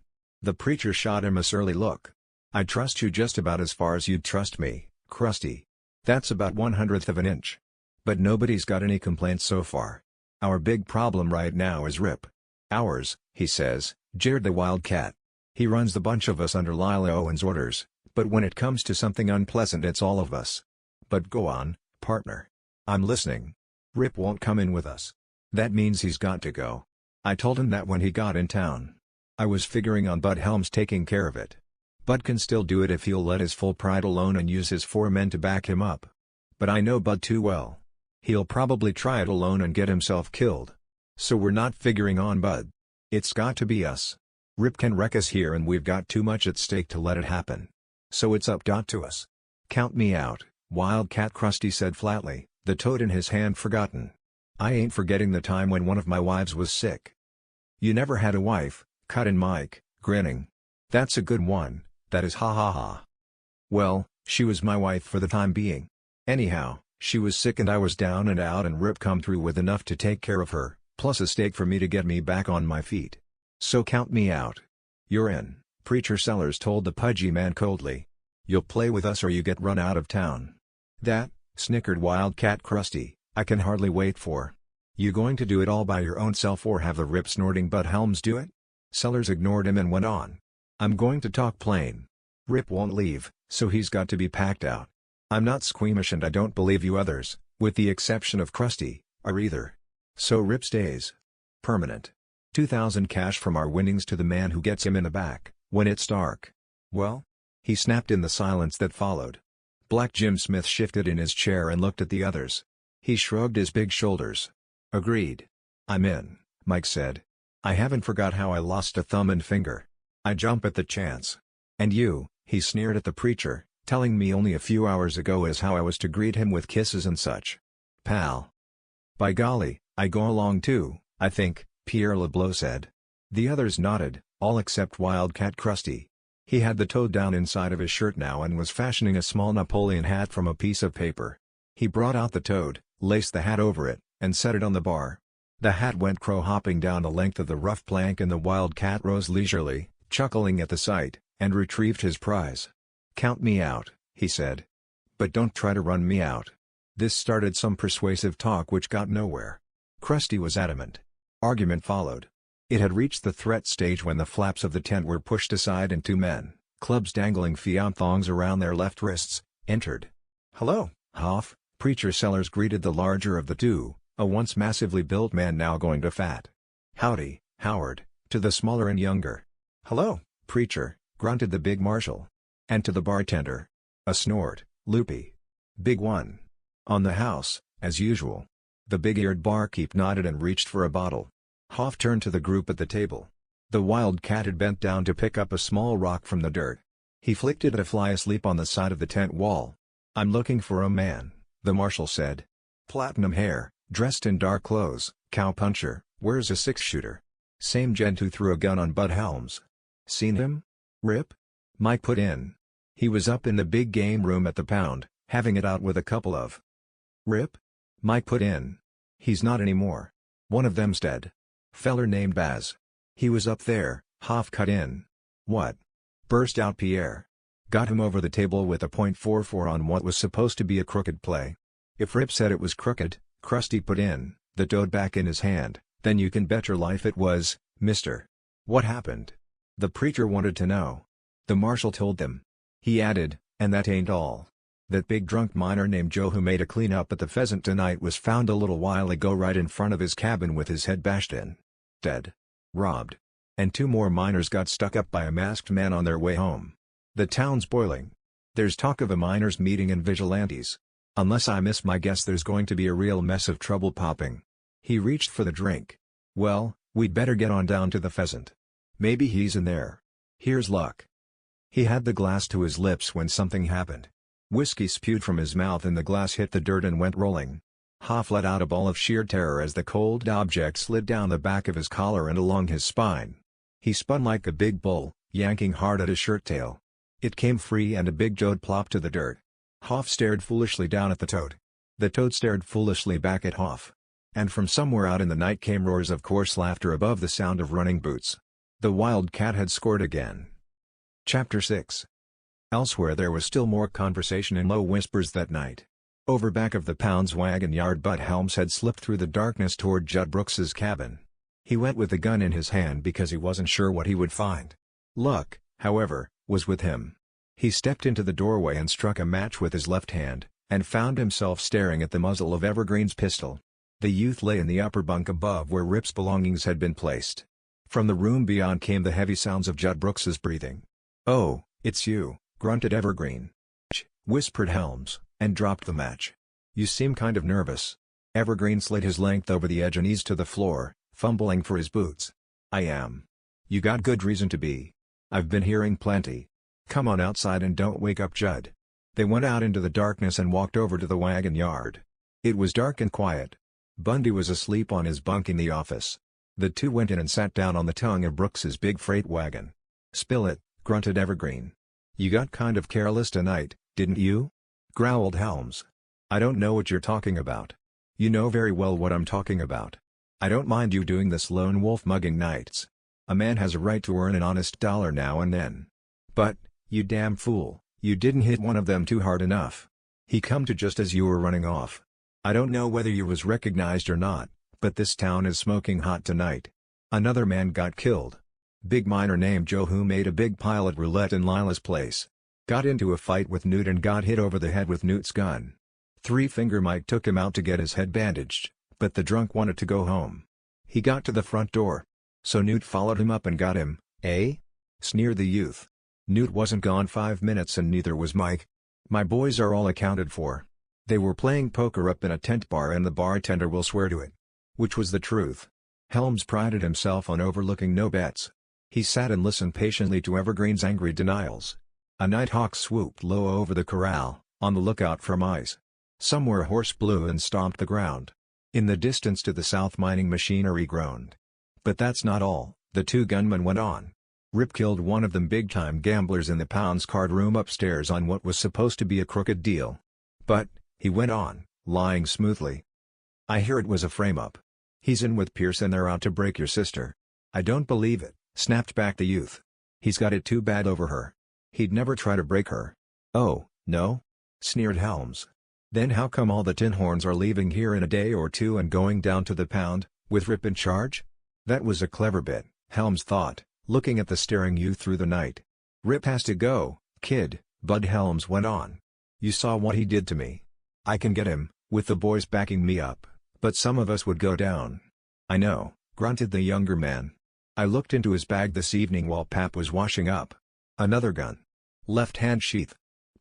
The preacher shot him a surly look. I trust you just about as far as you'd trust me, Krusty. That's about 1/100th of an inch. But nobody's got any complaints so far. Our big problem right now is Rip. Ours, he says, jeered the Wildcat. He runs the bunch of us under Lila Owen's orders, but when it comes to something unpleasant it's all of us. But go on, partner. I'm listening. Rip won't come in with us. That means he's got to go. I told him that when he got in town. I was figuring on Bud Helms taking care of it. Bud can still do it if he'll let his full pride alone and use his 4 men to back him up. But I know Bud too well. He'll probably try it alone and get himself killed. So we're not figuring on Bud. It's got to be us. Rip can wreck us here and we've got too much at stake to let it happen. So it's up to us. Count me out, Wildcat Krusty said flatly, the toad in his hand forgotten. I ain't forgetting the time when one of my wives was sick. You never had a wife, cut in Mike, grinning. That's a good one, that is ha ha ha. Well, she was my wife for the time being. Anyhow, she was sick and I was down and out and Rip come through with enough to take care of her, plus a stake for me to get me back on my feet. So count me out. You're in, Preacher Sellers told the pudgy man coldly. You'll play with us or you get run out of town. That, snickered Wildcat Krusty, I can hardly wait for. You going to do it all by your own self or have the Rip snorting Bud Helms do it? Sellers ignored him and went on. I'm going to talk plain. Rip won't leave, so he's got to be packed out. I'm not squeamish and I don't believe you others, with the exception of Krusty, are either. So Rip stays. Permanent. 2,000 cash from our winnings to the man who gets him in the back, when it's dark. Well? He snapped in the silence that followed. Black Jim Smith shifted in his chair and looked at the others. He shrugged his big shoulders. Agreed. I'm in, Mike said. I haven't forgot how I lost a thumb and finger. I jump at the chance. And you, he sneered at the preacher, telling me only a few hours ago as how I was to greet him with kisses and such. Pal. By golly, I go along too, I think, Pierre LeBlanc said. The others nodded, all except Wildcat Krusty. He had the toad down inside of his shirt now and was fashioning a small Napoleon hat from a piece of paper. He brought out the toad, laced the hat over it, and set it on the bar. The hat went crow-hopping down the length of the rough plank and the Wildcat rose leisurely, chuckling at the sight, and retrieved his prize. Count me out, he said. But don't try to run me out. This started some persuasive talk which got nowhere. Krusty was adamant. Argument followed. It had reached the threat stage when the flaps of the tent were pushed aside and 2 men, clubs dangling fiam thongs around their left wrists, entered. Hello, Hoff, Preacher Sellers greeted the larger of the 2, a once massively built man now going to fat. Howdy, Howard, to the smaller and younger. Hello, "Preacher," grunted the big marshal. And to the bartender, "A snort, loopy. Big one. On the house, as usual." The big-eared barkeep nodded and reached for a bottle. Hoff turned to the group at the table. The wildcat had bent down to pick up a small rock from the dirt. He flicked it at a fly asleep on the side of the tent wall. "I'm looking for a man," the marshal said. "Platinum hair, dressed in dark clothes, cowpuncher, wears a six-shooter. Same gent who threw a gun on Bud Helms." "Seen him? Rip?" Mike put in. "He was up in the big game room at the Pound, having it out with a couple of." "Rip?" Mike put in. "He's not anymore. One of them's dead. Feller named Baz. He was up there," Hoff cut in. "What?" burst out Pierre. "Got him over the table with a .44 on what was supposed to be a crooked play." "If Rip said it was crooked," Krusty put in, the toad back in his hand, "then you can bet your life it was, mister." "What happened?" the preacher wanted to know. The marshal told them. He added, "And that ain't all. That big drunk miner named Joe who made a clean-up at the Pheasant tonight was found a little while ago right in front of his cabin with his head bashed in. Dead. Robbed. And 2 more miners got stuck up by a masked man on their way home. The town's boiling. There's talk of a miners' meeting and vigilantes. Unless I miss my guess there's going to be a real mess of trouble popping." He reached for the drink. "Well, we'd better get on down to the Pheasant. Maybe he's in there. Here's luck." He had the glass to his lips when something happened. Whiskey spewed from his mouth and the glass hit the dirt and went rolling. Hoff let out a bawl of sheer terror as the cold object slid down the back of his collar and along his spine. He spun like a big bull, yanking hard at his shirt tail. It came free and a big toad plopped to the dirt. Hoff stared foolishly down at the toad. The toad stared foolishly back at Hoff. And from somewhere out in the night came roars of coarse laughter above the sound of running boots. The wildcat had scored again. Chapter 6. Elsewhere there was still more conversation in low whispers that night. Over back of the Pound's wagon yard Bud Helms had slipped through the darkness toward Judd Brooks's cabin. He went with the gun in his hand because he wasn't sure what he would find. Luck, however, was with him. He stepped into the doorway and struck a match with his left hand, and found himself staring at the muzzle of Evergreen's pistol. The youth lay in the upper bunk above where Rip's belongings had been placed. From the room beyond came the heavy sounds of Judd Brooks's breathing. "Oh, it's you," grunted Evergreen. "Shh," whispered Helms, and dropped the match. "You seem kind of nervous." Evergreen slid his length over the edge and eased to the floor, fumbling for his boots. "I am. You got good reason to be. I've been hearing plenty. Come on outside and don't wake up Judd." They went out into the darkness and walked over to the wagon yard. It was dark and quiet. Bundy was asleep on his bunk in the office. The two went in and sat down on the tongue of Brooks's big freight wagon. "Spill it," grunted Evergreen. "You got kind of careless tonight, didn't you?" growled Helms. "I don't know what you're talking about." "You know very well what I'm talking about. I don't mind you doing this lone wolf mugging nights. A man has a right to earn an honest dollar now and then. But, you damn fool, you didn't hit one of them too hard enough. He come to just as you were running off. I don't know whether you was recognized or not, but this town is smoking hot tonight. Another man got killed. Big miner named Joe who made a big pile at roulette in Lila's place. Got into a fight with Newt and got hit over the head with Newt's gun. Three Finger Mike took him out to get his head bandaged, but the drunk wanted to go home. He got to the front door. So Newt followed him up and got him, eh?" sneered the youth. "Newt wasn't gone 5 minutes and neither was Mike. My boys are all accounted for. They were playing poker up in a tent bar and the bartender will swear to it." Which was the truth. Helms prided himself on overlooking no bets. He sat and listened patiently to Evergreen's angry denials. A nighthawk swooped low over the corral, on the lookout for mice. Somewhere a horse blew and stomped the ground. In the distance to the south mining machinery groaned. "But that's not all," the two gunmen went on. "Rip killed one of them big-time gamblers in the Pound's card room upstairs on what was supposed to be a crooked deal. But," he went on, lying smoothly, "I hear it was a frame-up. He's in with Pierce and they're out to break your sister." "I don't believe it," snapped back the youth. "He's got it too bad over her. He'd never try to break her." "Oh, no?" sneered Helms. "Then how come all the Tinhorns are leaving here in a day or two and going down to the Pound, with Rip in charge?" That was a clever bit, Helms thought, looking at the staring youth through the night. "Rip has to go, kid," Bud Helms went on. "You saw what he did to me. I can get him, with the boys backing me up, but some of us would go down." "I know," grunted the younger man. I looked into his bag this evening while Pap was washing up. Another gun. Left-hand sheath.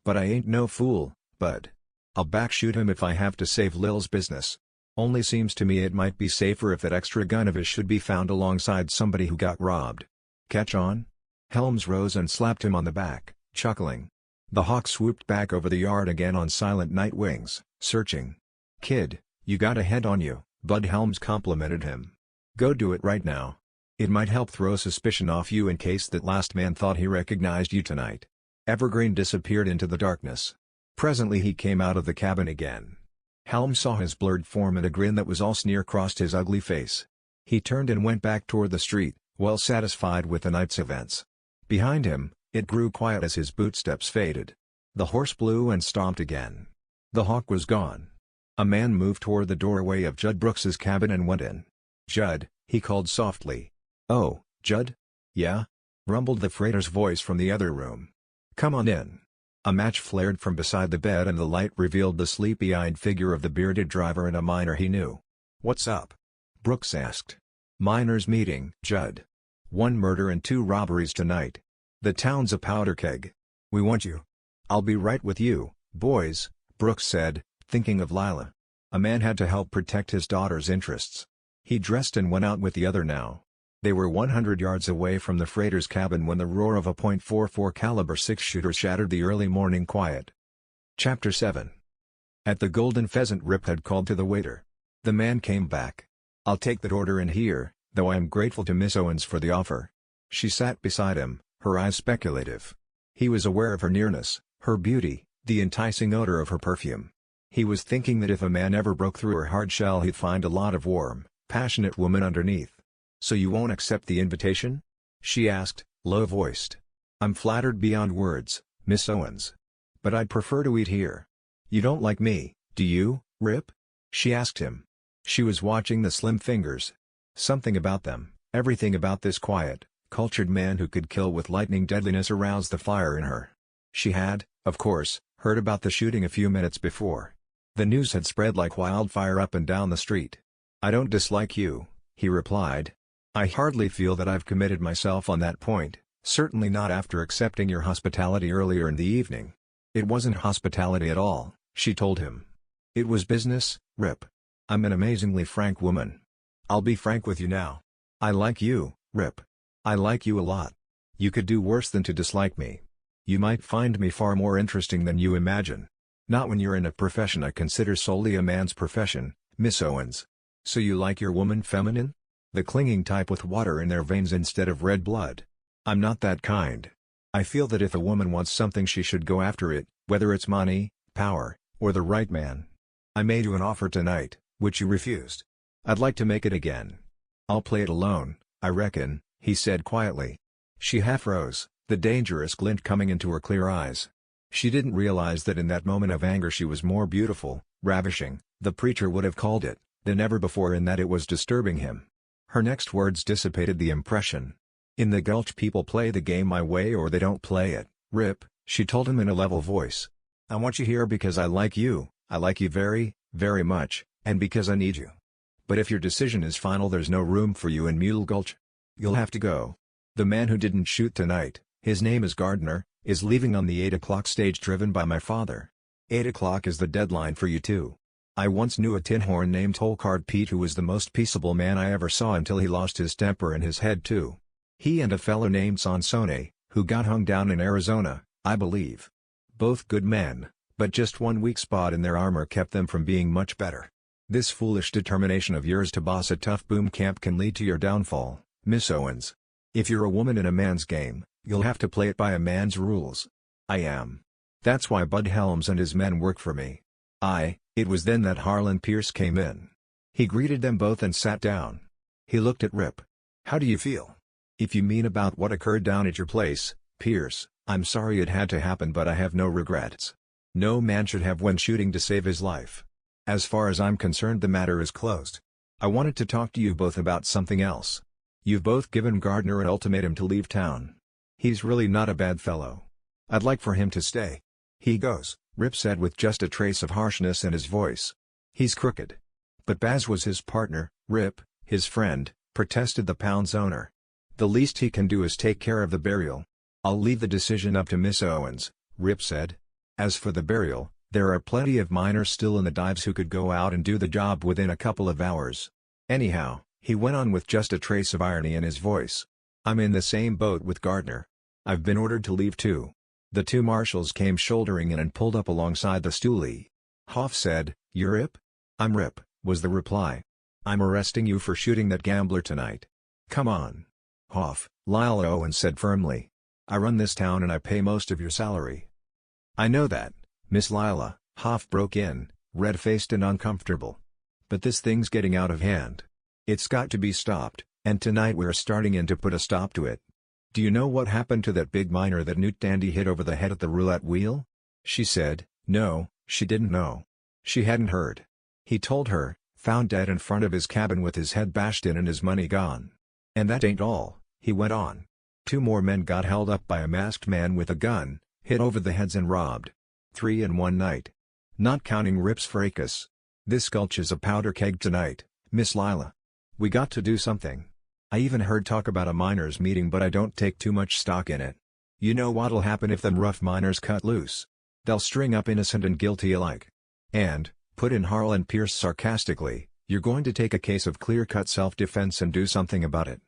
But I ain't no fool, bud. I'll backshoot him if I have to save Lil's business. Only seems to me it might be safer if that extra gun of his should be found alongside somebody who got robbed. Catch on? Helms rose and slapped him on the back, chuckling. The hawk swooped back over the yard again on silent night wings, searching. "Kid, you got a head on you," Bud Helms complimented him. "Go do it right now. It might help throw suspicion off you in case that last man thought he recognized you tonight." Evergreen disappeared into the darkness. Presently he came out of the cabin again. Helms saw his blurred form and a grin that was all sneer crossed his ugly face. He turned and went back toward the street, well satisfied with the night's events. Behind him, it grew quiet as his bootsteps faded. The horse blew and stomped again. The hawk was gone. A man moved toward the doorway of Judd Brooks's cabin and went in. "Judd," he called softly. "Oh, Judd?" "Yeah?" rumbled the freighter's voice from the other room. "Come on in." A match flared from beside the bed and the light revealed the sleepy-eyed figure of the bearded driver and a miner he knew. "What's up?" Brooks asked. "Miners' meeting, Judd. 1 murder and 2 robberies tonight. The town's a powder keg. We want you." "I'll be right with you, boys," Brooks said, thinking of Lila. A man had to help protect his daughter's interests. He dressed and went out with the other now. They were 100 yards away from the freighter's cabin when the roar of a .44 caliber 6-shooter shattered the early morning quiet. Chapter 7. At the Golden Pheasant, Rip had called to the waiter. The man came back. "I'll take that order in here, though I am grateful to Miss Owens for the offer." She sat beside him, her eyes speculative. He was aware of her nearness, her beauty, the enticing odor of her perfume. He was thinking that if a man ever broke through her hard shell he'd find a lot of warm, passionate woman underneath. "So you won't accept the invitation?" she asked, low-voiced. "I'm flattered beyond words, Miss Owens. But I'd prefer to eat here." "You don't like me, do you, Rip?" she asked him. She was watching the slim fingers. Something about them, everything about this quiet, cultured man who could kill with lightning deadliness aroused the fire in her. She had, of course, heard about the shooting a few minutes before. The news had spread like wildfire up and down the street. "I don't dislike you," he replied. "I hardly feel that I've committed myself on that point, certainly not after accepting your hospitality earlier in the evening." "It wasn't hospitality at all," she told him. "It was business, Rip. I'm an amazingly frank woman. I'll be frank with you now. I like you, Rip. I like you a lot. You could do worse than to dislike me. You might find me far more interesting than you imagine. Not when you're in a profession I consider solely a man's profession, Miss Owens. So you like your woman feminine? The clinging type with water in their veins instead of red blood. I'm not that kind. I feel that if a woman wants something she should go after it, whether it's money, power, or the right man. I made you an offer tonight, which you refused. I'd like to make it again. I'll play it alone, I reckon," he said quietly. She half rose, the dangerous glint coming into her clear eyes. She didn't realize that in that moment of anger she was more beautiful, ravishing, the preacher would have called it, than ever before, in that it was disturbing him. Her next words dissipated the impression. "In the Gulch people play the game my way or they don't play it, Rip," she told him in a level voice. "I want you here because I like you very, very much, and because I need you. But if your decision is final there's no room for you in Mule Gulch. You'll have to go. The man who didn't shoot tonight, his name is Gardner, is leaving on the 8 o'clock stage driven by my father. 8 o'clock is the deadline for you too. I once knew a Tinhorn named Holcard Pete who was the most peaceable man I ever saw until he lost his temper and his head too. He and a fellow named Sansone, who got hung down in Arizona, I believe. Both good men, but just one weak spot in their armor kept them from being much better. This foolish determination of yours to boss a tough boom camp can lead to your downfall, Miss Owens. If you're a woman in a man's game, you'll have to play it by a man's rules. I am. That's why Bud Helms and his men work for me." It was then that Harlan Pierce came in. He greeted them both and sat down. He looked at Rip. "How do you feel?" "If you mean about what occurred down at your place, Pierce, I'm sorry it had to happen but I have no regrets. No man should have when shooting to save his life. As far as I'm concerned the matter is closed. I wanted to talk to you both about something else. You've both given Gardner an ultimatum to leave town. He's really not a bad fellow. I'd like for him to stay. He goes," Rip said with just a trace of harshness in his voice. "He's crooked." "But Baz was his partner, Rip, his friend," protested the pound's owner. The least he can do is take care of the burial. I'll leave the decision up to Miss Owens, Rip said. As for the burial, there are plenty of miners still in the dives who could go out and do the job within a couple of hours. Anyhow, he went on with just a trace of irony in his voice. I'm in the same boat with Gardner. I've been ordered to leave too. The two marshals came shouldering in and pulled up alongside the stoolie. Hoff said, "You're Rip?" "I'm Rip," was the reply. "I'm arresting you for shooting that gambler tonight." "Come on." "Hoff," Lyle Owens said firmly. "I run this town and I pay most of your salary." "I know that, Miss Lila," Hoff broke in, red-faced and uncomfortable. "But this thing's getting out of hand. It's got to be stopped, and tonight we're starting in to put a stop to it." "Do you know what happened to that big miner that Newt Dandy hit over the head at the roulette wheel?" She said, no, she didn't know. She hadn't heard. He told her, found dead in front of his cabin with his head bashed in and his money gone. "And that ain't all," he went on. "Two more men got held up by a masked man with a gun, hit over the heads and robbed. 3 in one night. Not counting Rip's fracas. This Gulch is a powder keg tonight, Miss Lila. We got to do something. I even heard talk about a miners' meeting, but I don't take too much stock in it. You know what'll happen if them rough miners cut loose? They'll string up innocent and guilty alike. And," put in Harlan Pierce sarcastically, "you're going to take a case of clear-cut self-defense and do something about it.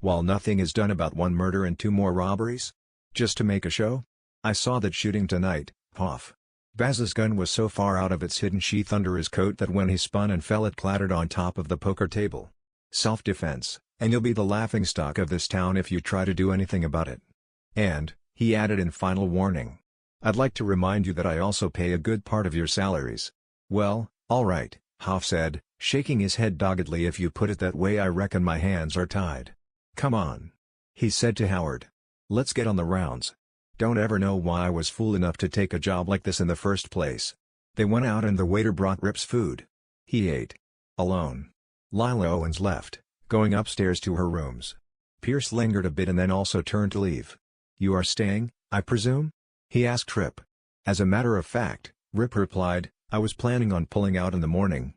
While nothing is done about one murder and 2 more robberies? Just to make a show? I saw that shooting tonight, Hoff. Baz's gun was so far out of its hidden sheath under his coat that when he spun and fell it clattered on top of the poker table. Self-defense, and you'll be the laughingstock of this town if you try to do anything about it. And," he added in final warning, "I'd like to remind you that I also pay a good part of your salaries." "Well, all right," Hoff said, shaking his head doggedly. "If you put it that way, I reckon my hands are tied. Come on," he said to Howard. "Let's get on the rounds. Don't ever know why I was fool enough to take a job like this in the first place." They went out and the waiter brought Rip's food. He ate. Alone. Lila Owens left, going upstairs to her rooms. Pierce lingered a bit and then also turned to leave. "You are staying, I presume?" he asked Rip. "As a matter of fact," Rip replied, "I was planning on pulling out in the morning.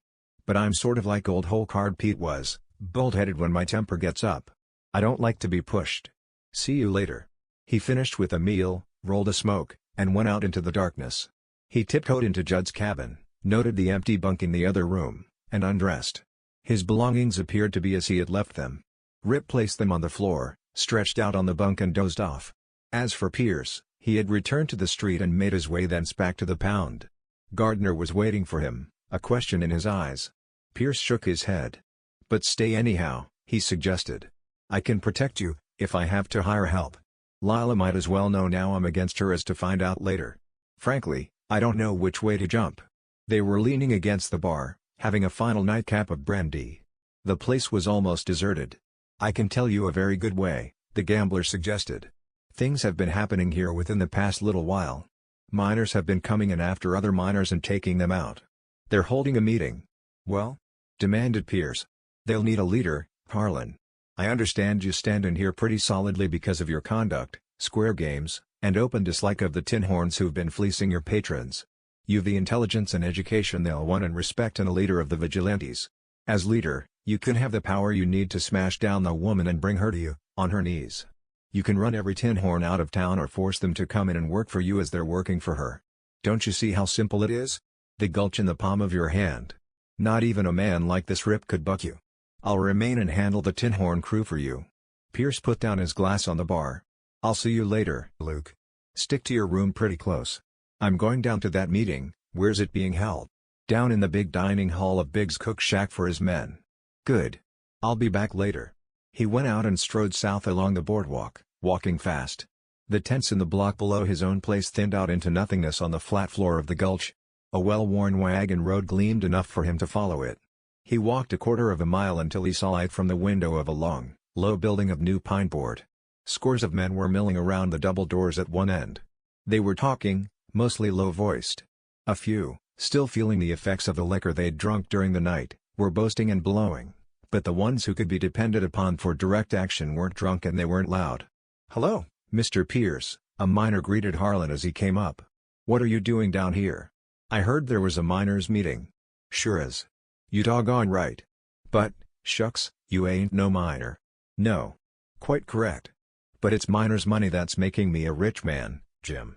But I'm sort of like old Hole Card Pete was, bull-headed when my temper gets up. I don't like to be pushed. See you later." He finished with a meal, rolled a smoke, and went out into the darkness. He tiptoed into Judd's cabin, noted the empty bunk in the other room, and undressed. His belongings appeared to be as he had left them. Rip placed them on the floor, stretched out on the bunk and dozed off. As for Pierce, he had returned to the street and made his way thence back to the pound. Gardner was waiting for him, a question in his eyes. Pierce shook his head. "But stay anyhow," he suggested. "I can protect you, if I have to hire help. Lila might as well know now I'm against her as to find out later. Frankly, I don't know which way to jump." They were leaning against the bar, having a final nightcap of brandy. The place was almost deserted. "I can tell you a very good way," the gambler suggested. "Things have been happening here within the past little while. Miners have been coming in after other miners and taking them out. They're holding a meeting." "Well?" demanded Pierce. "They'll need a leader, Harlan. I understand you stand in here pretty solidly because of your conduct, square games, and open dislike of the Tinhorns who've been fleecing your patrons. You've the intelligence and education they'll want and respect and a leader of the Vigilantes. As leader, you can have the power you need to smash down the woman and bring her to you, on her knees. You can run every Tinhorn out of town or force them to come in and work for you as they're working for her. Don't you see how simple it is? The Gulch in the palm of your hand. Not even a man like this Rip could buck you. I'll remain and handle the Tinhorn crew for you." Pierce put down his glass on the bar. "I'll see you later, Luke. Stick to your room pretty close. I'm going down to that meeting." "Where's it being held?" "Down in the big dining hall of Big's cook shack for his men." "Good. I'll be back later." He went out and strode south along the boardwalk, walking fast. The tents in the block below his own place thinned out into nothingness on the flat floor of the Gulch. A well-worn wagon road gleamed enough for him to follow it. He walked a quarter of a mile until he saw it from the window of a long, low building of new pine board. Scores of men were milling around the double doors at one end. They were talking, mostly low-voiced. A few, still feeling the effects of the liquor they'd drunk during the night, were boasting and blowing, but the ones who could be depended upon for direct action weren't drunk and they weren't loud. "Hello, Mr. Pierce," a miner greeted Harlan as he came up. "What are you doing down here? I heard there was a miners' meeting." "Sure is. You doggone right. But, shucks, you ain't no miner." "No. Quite correct. But it's miners' money that's making me a rich man, Jim.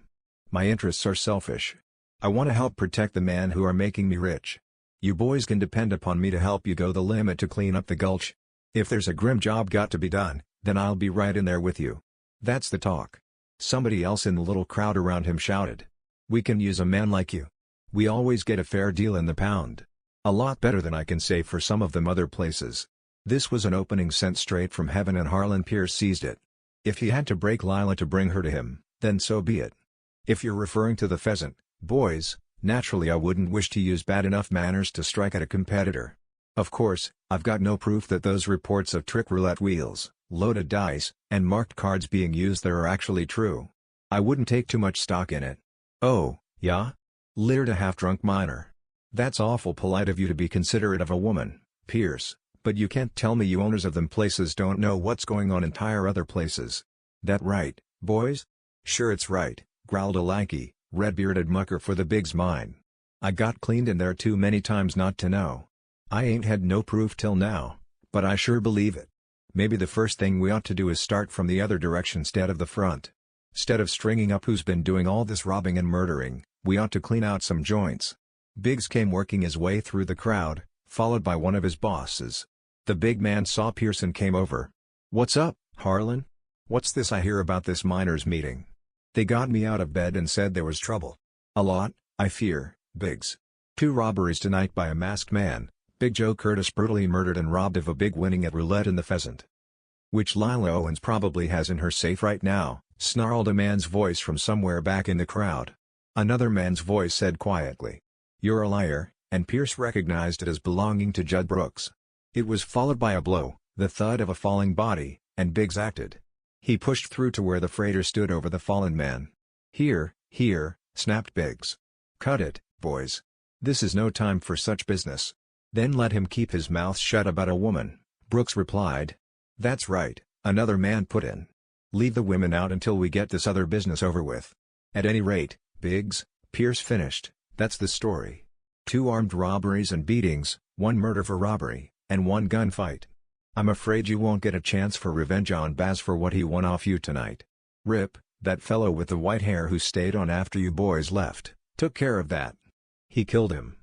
My interests are selfish. I want to help protect the men who are making me rich. You boys can depend upon me to help you go the limit to clean up the Gulch. If there's a grim job got to be done, then I'll be right in there with you. That's the talk. Somebody else in the little crowd around him shouted. We can use a man like you. We always get a fair deal in the pound. A lot better than I can say for some of them other places. This was an opening sent straight from heaven and Harlan Pierce seized it. If he had to break Lila to bring her to him, then so be it. If you're referring to the pheasant, boys, naturally I wouldn't wish to use bad enough manners to strike at a competitor. Of course, I've got no proof that those reports of trick roulette wheels, loaded dice, and marked cards being used there are actually true. I wouldn't take too much stock in it. Oh, yeah? Littered a half-drunk miner. That's awful polite of you to be considerate of a woman, Pierce, but you can't tell me you owners of them places don't know what's going on in entire other places. That right, boys? Sure it's right, growled a lanky, red-bearded mucker for the Biggs mine. I got cleaned in there too many times not to know. I ain't had no proof till now, but I sure believe it. Maybe the first thing we ought to do is start from the other direction 'stead of the front. 'Stead of stringing up who's been doing all this robbing and murdering, we ought to clean out some joints. Biggs came working his way through the crowd, followed by one of his bosses. The big man saw Pierce and came over. What's up, Harlan? What's this I hear about this miners' meeting? They got me out of bed and said there was trouble. A lot, I fear, Biggs. 2 robberies tonight by a masked man, Big Joe Curtis brutally murdered and robbed of a big winning at roulette in the Pheasant. Which Lila Owens probably has in her safe right now, snarled a man's voice from somewhere back in the crowd. Another man's voice said quietly. You're a liar, and Pierce recognized it as belonging to Judd Brooks. It was followed by a blow, the thud of a falling body, and Biggs acted. He pushed through to where the freighter stood over the fallen man. Here, snapped Biggs. Cut it, boys. This is no time for such business. Then let him keep his mouth shut about a woman, Brooks replied. That's right, another man put in. Leave the women out until we get this other business over with. At any rate, Biggs, Pierce finished, that's the story. 2 armed robberies and beatings, 1 murder for robbery, and 1 gunfight. I'm afraid you won't get a chance for revenge on Baz for what he won off you tonight. Rip, that fellow with the white hair who stayed on after you boys left, took care of that. He killed him.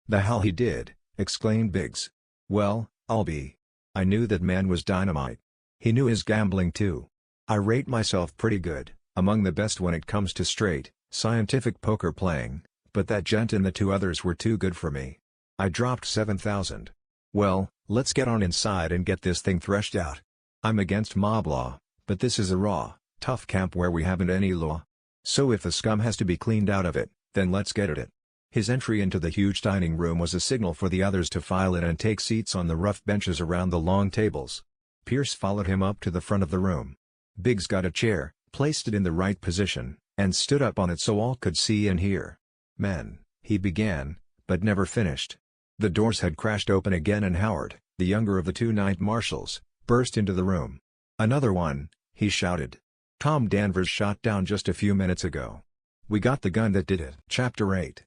The hell he did, exclaimed Biggs. Well, I knew that man was dynamite. He knew his gambling too. I rate myself pretty good, among the best when it comes to straight, scientific poker playing, but that gent and the 2 others were too good for me. I dropped 7,000. Well, let's get on inside and get this thing threshed out. I'm against mob law, but this is a raw, tough camp where we haven't any law. So if the scum has to be cleaned out of it, then let's get at it. His entry into the huge dining room was a signal for the others to file in and take seats on the rough benches around the long tables. Pierce followed him up to the front of the room. Biggs got a chair, placed it in the right position, and stood up on it so all could see and hear. Men, he began, but never finished. The doors had crashed open again and Howard, the younger of the 2 night marshals, burst into the room. Another one, he shouted. Tom Danvers shot down just a few minutes ago. We got the gun that did it. Chapter 8.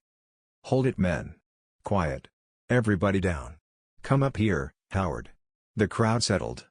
Hold it, men. Quiet. Everybody down. Come up here, Howard. The crowd settled.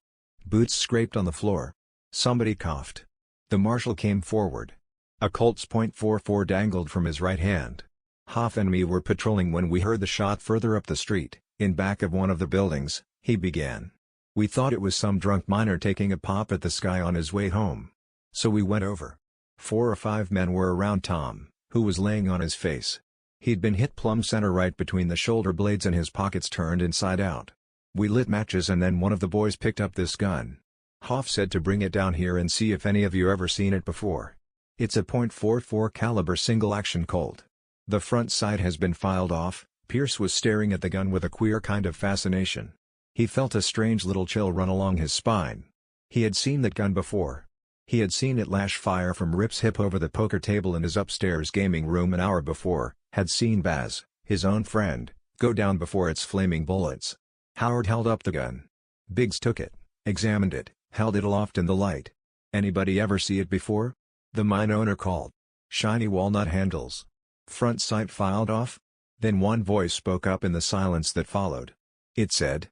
Boots scraped on the floor. Somebody coughed. The marshal came forward. A Colt's .44 dangled from his right hand. Hoff and me were patrolling when we heard the shot further up the street, in back of one of the buildings, he began. We thought it was some drunk miner taking a pop at the sky on his way home. So we went over. 4 or 5 men were around Tom, who was laying on his face. He'd been hit plumb center right between the shoulder blades and his pockets turned inside out. We lit matches and then one of the boys picked up this gun. Hoff said to bring it down here and see if any of you ever seen it before. It's a .44 caliber single-action Colt. The front sight has been filed off. Pierce was staring at the gun with a queer kind of fascination. He felt a strange little chill run along his spine. He had seen that gun before. He had seen it lash fire from Rip's hip over the poker table in his upstairs gaming room an hour before, had seen Baz, his own friend, go down before its flaming bullets. Howard held up the gun. Biggs took it, examined it, held it aloft in the light. Anybody ever see it before? The mine owner called. Shiny walnut handles. Front sight filed off? Then one voice spoke up in the silence that followed. It said,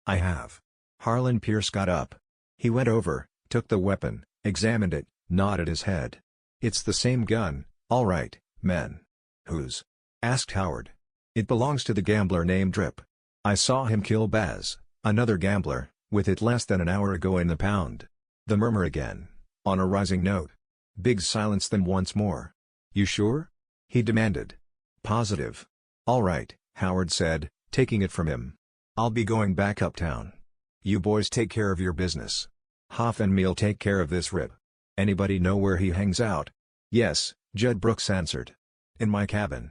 I have. Harlan Pierce got up. He went over, took the weapon, examined it, nodded his head. "It's the same gun, all right, men." "Whose?" asked Howard. "It belongs to the gambler named Rip. I saw him kill Baz, another gambler, with it less than an hour ago in the pound." The murmur again, on a rising note. Biggs silenced them once more. "You sure?" he demanded. "Positive." "All right," Howard said, taking it from him. "I'll be going back uptown. You boys take care of your business. Hoff and me'll take care of this Rip. Anybody know where he hangs out?" "Yes," Judd Brooks answered. "In my cabin.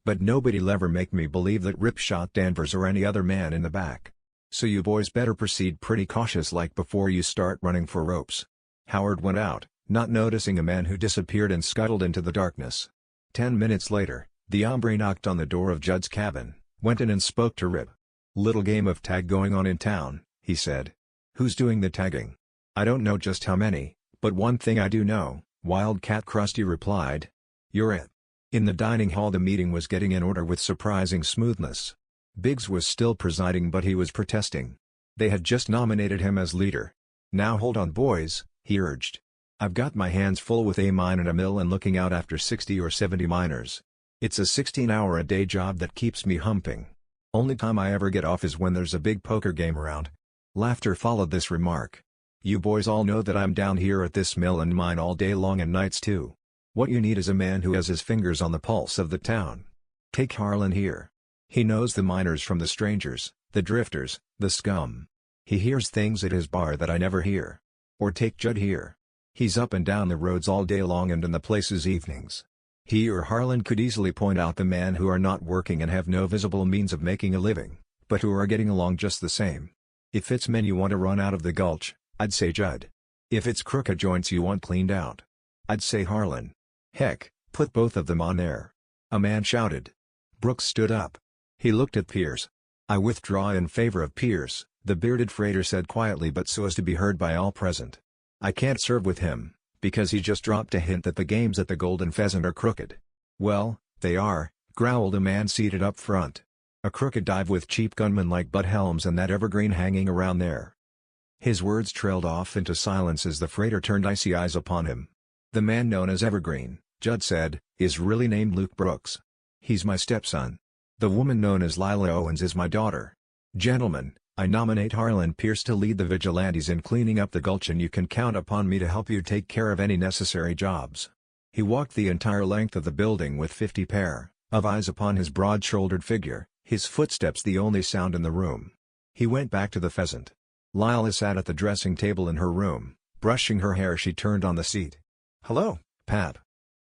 But nobody'll ever make me believe that Rip shot Danvers or any other man in the back. So you boys better proceed pretty cautious-like before you start running for ropes." Howard went out, not noticing a man who disappeared and scuttled into the darkness. 10 minutes later, the hombre knocked on the door of Judd's cabin, went in and spoke to Rip. "Little game of tag going on in town," he said. "Who's doing the tagging?" "I don't know just how many, but one thing I do know," Wildcat Krusty replied. "You're it." In the dining hall the meeting was getting in order with surprising smoothness. Biggs was still presiding but he was protesting. They had just nominated him as leader. "Now hold on boys," he urged. "I've got my hands full with a mine and a mill and looking out after 60 or 70 miners. It's a 16-hour-a-day job that keeps me humping. Only time I ever get off is when there's a big poker game around." Laughter followed this remark. "You boys all know that I'm down here at this mill and mine all day long and nights too. What you need is a man who has his fingers on the pulse of the town. Take Harlan here. He knows the miners from the strangers, the drifters, the scum. He hears things at his bar that I never hear. Or take Judd here. He's up and down the roads all day long and in the places evenings. He or Harlan could easily point out the men who are not working and have no visible means of making a living, but who are getting along just the same. If it's men you want to run out of the Gulch, I'd say Judd. If it's crooked joints you want cleaned out, I'd say Harlan. Heck, put both of them on there." A man shouted. Brooks stood up. He looked at Pierce. "I withdraw in favor of Pierce," the bearded freighter said quietly but so as to be heard by all present. "I can't serve with him, because he just dropped a hint that the games at the Golden Pheasant are crooked." "Well, they are," growled a man seated up front. "A crooked dive with cheap gunmen like Bud Helms and that evergreen hanging around there." His words trailed off into silence as the freighter turned icy eyes upon him. "The man known as Evergreen," Judd said, "is really named Luke Brooks. He's my stepson. The woman known as Lila Owens is my daughter. Gentlemen, I nominate Harlan Pierce to lead the Vigilantes in cleaning up the Gulch and you can count upon me to help you take care of any necessary jobs." He walked the entire length of the building with 50 pair of eyes upon his broad-shouldered figure, his footsteps the only sound in the room. He went back to the Pheasant. Lila sat at the dressing table in her room, brushing her hair. She turned on the seat. "Hello, Pap.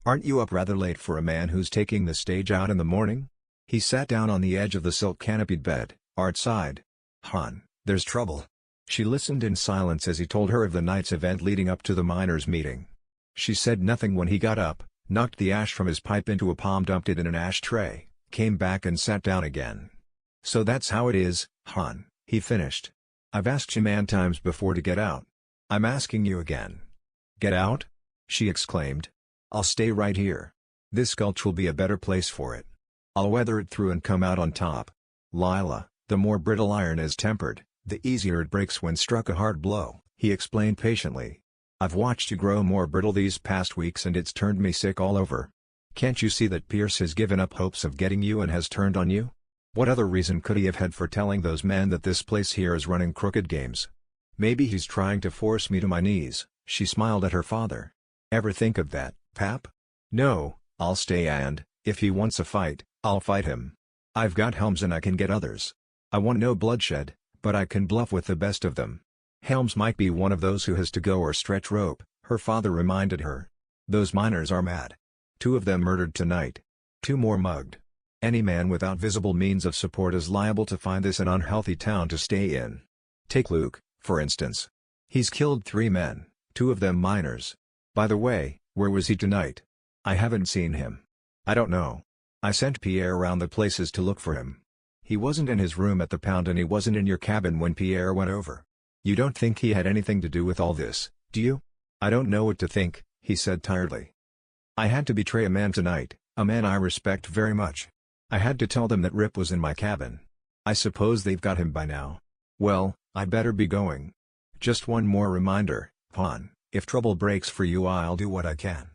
Aren't you up rather late for a man who's taking the stage out in the morning?" He sat down on the edge of the silk-canopied bed. Art sighed. "Hon, there's trouble." She listened in silence as he told her of the night's event leading up to the miners' meeting. She said nothing when he got up, knocked the ash from his pipe into a palm, dumped it in an ashtray, came back and sat down again. "So that's how it is, hon," he finished. "I've asked you man times before to get out. I'm asking you again." "Get out?" she exclaimed. "I'll stay right here. This Gulch will be a better place for it. I'll weather it through and come out on top. Lila, the more brittle iron is tempered, the easier it breaks when struck a hard blow," he explained patiently. "I've watched you grow more brittle these past weeks and it's turned me sick all over. Can't you see that Pierce has given up hopes of getting you and has turned on you? What other reason could he have had for telling those men that this place here is running crooked games? Maybe he's trying to force me to my knees." She smiled at her father. "Ever think of that, Pap?" "No, I'll stay and, if he wants a fight, I'll fight him. I've got Helms and I can get others. I want no bloodshed, but I can bluff with the best of them." "Helms might be one of those who has to go or stretch rope," her father reminded her. "Those miners are mad. 2 of them murdered tonight. 2 more mugged. Any man without visible means of support is liable to find this an unhealthy town to stay in. Take Luke, for instance. He's killed 3 men, 2 of them miners. By the way, where was he tonight?" "I haven't seen him. I don't know. I sent Pierre around the places to look for him. He wasn't in his room at the pound and he wasn't in your cabin when Pierre went over. You don't think he had anything to do with all this, do you?" "I don't know what to think," he said tiredly. "I had to betray a man tonight, a man I respect very much. I had to tell them that Rip was in my cabin. I suppose they've got him by now. Well, I better be going. Just one more reminder, pawn. If trouble breaks for you, I'll do what I can.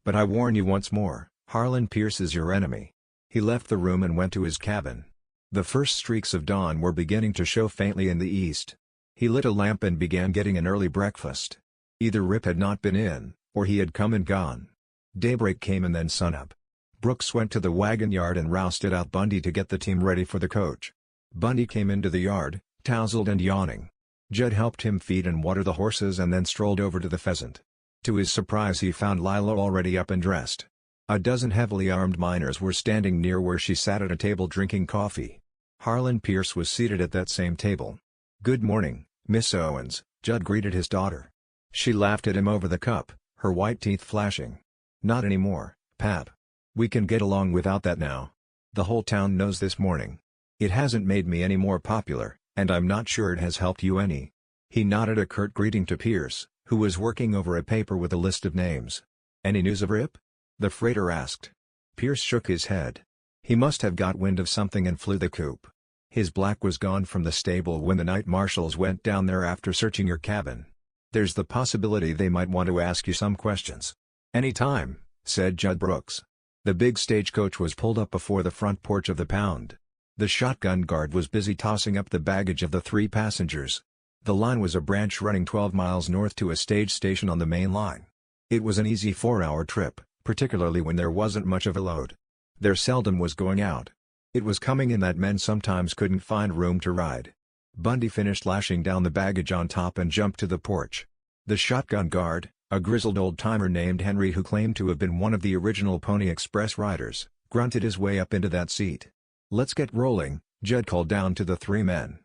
But I warn you once more, Harlan Pierce is your enemy." He left the room and went to his cabin. The first streaks of dawn were beginning to show faintly in the east. He lit a lamp and began getting an early breakfast. Either Rip had not been in, or he had come and gone. Daybreak came and then sunup. Brooks went to the wagon yard and rousted out Bundy to get the team ready for the coach. Bundy came into the yard, tousled and yawning. Judd helped him feed and water the horses and then strolled over to the Pheasant. To his surprise, he found Lila already up and dressed. A dozen heavily armed miners were standing near where she sat at a table drinking coffee. Harlan Pierce was seated at that same table. "Good morning, Miss Owens," Judd greeted his daughter. She laughed at him over the cup, her white teeth flashing. "Not anymore, Pap. We can get along without that now. The whole town knows this morning. It hasn't made me any more popular, and I'm not sure it has helped you any." He nodded a curt greeting to Pierce, who was working over a paper with a list of names. "Any news of Rip?" the freighter asked. Pierce shook his head. He must have got wind of something and flew the coop. His black was gone from the stable when the night marshals went down there after searching your cabin. "There's the possibility they might want to ask you some questions." "Any time," said Judd Brooks. The big stagecoach was pulled up before the front porch of the pound. The shotgun guard was busy tossing up the baggage of the 3 passengers. The line was a branch running 12 miles north to a stage station on the main line. It was an easy 4-hour trip, particularly when there wasn't much of a load. There seldom was going out. It was coming in that men sometimes couldn't find room to ride. Bundy finished lashing down the baggage on top and jumped to the porch. The shotgun guard, a grizzled old-timer named Henry who claimed to have been one of the original Pony Express riders, grunted his way up into that seat. "Let's get rolling," Judd called down to the 3 men.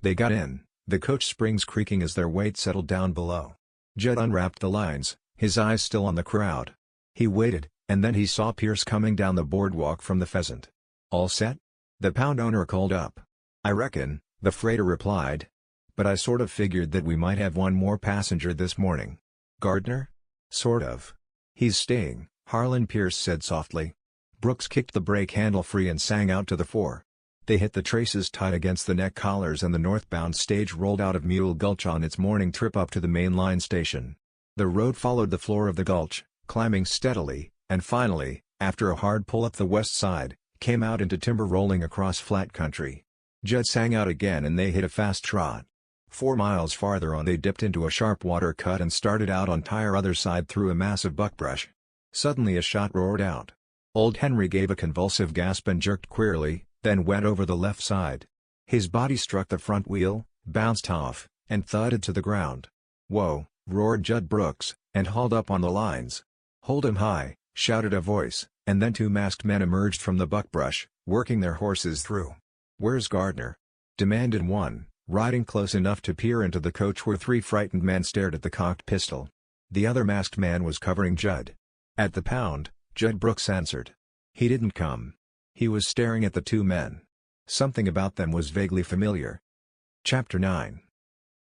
They got in, the coach springs creaking as their weight settled down below. Judd unwrapped the lines, his eyes still on the crowd. He waited, and then he saw Pierce coming down the boardwalk from the Pheasant. "All set?" the pound owner called up. "I reckon," the freighter replied. "But I sort of figured that we might have one more passenger this morning." "Gardner?" "Sort of. He's staying," Harlan Pierce said softly. Brooks kicked the brake handle free and sang out to the 4. They hit the traces tight against the neck collars and the northbound stage rolled out of Mule Gulch on its morning trip up to the main line station. The road followed the floor of the gulch, climbing steadily, and finally, after a hard pull up the west side, came out into timber rolling across flat country. Judd sang out again and they hit a fast trot. 4 miles farther on they dipped into a sharp water cut and started out on tire other side through a mass of buckbrush. Suddenly a shot roared out. Old Henry gave a convulsive gasp and jerked queerly, then went over the left side. His body struck the front wheel, bounced off, and thudded to the ground. "Whoa," roared Judd Brooks, and hauled up on the lines. "Hold him high," shouted a voice, and then 2 masked men emerged from the buckbrush, working their horses through. "Where's Gardner?" demanded one, riding close enough to peer into the coach where 3 frightened men stared at the cocked pistol. The other masked man was covering Judd. "At the pound," Judd Brooks answered. "He didn't come." He was staring at the 2 men. Something about them was vaguely familiar. Chapter 9.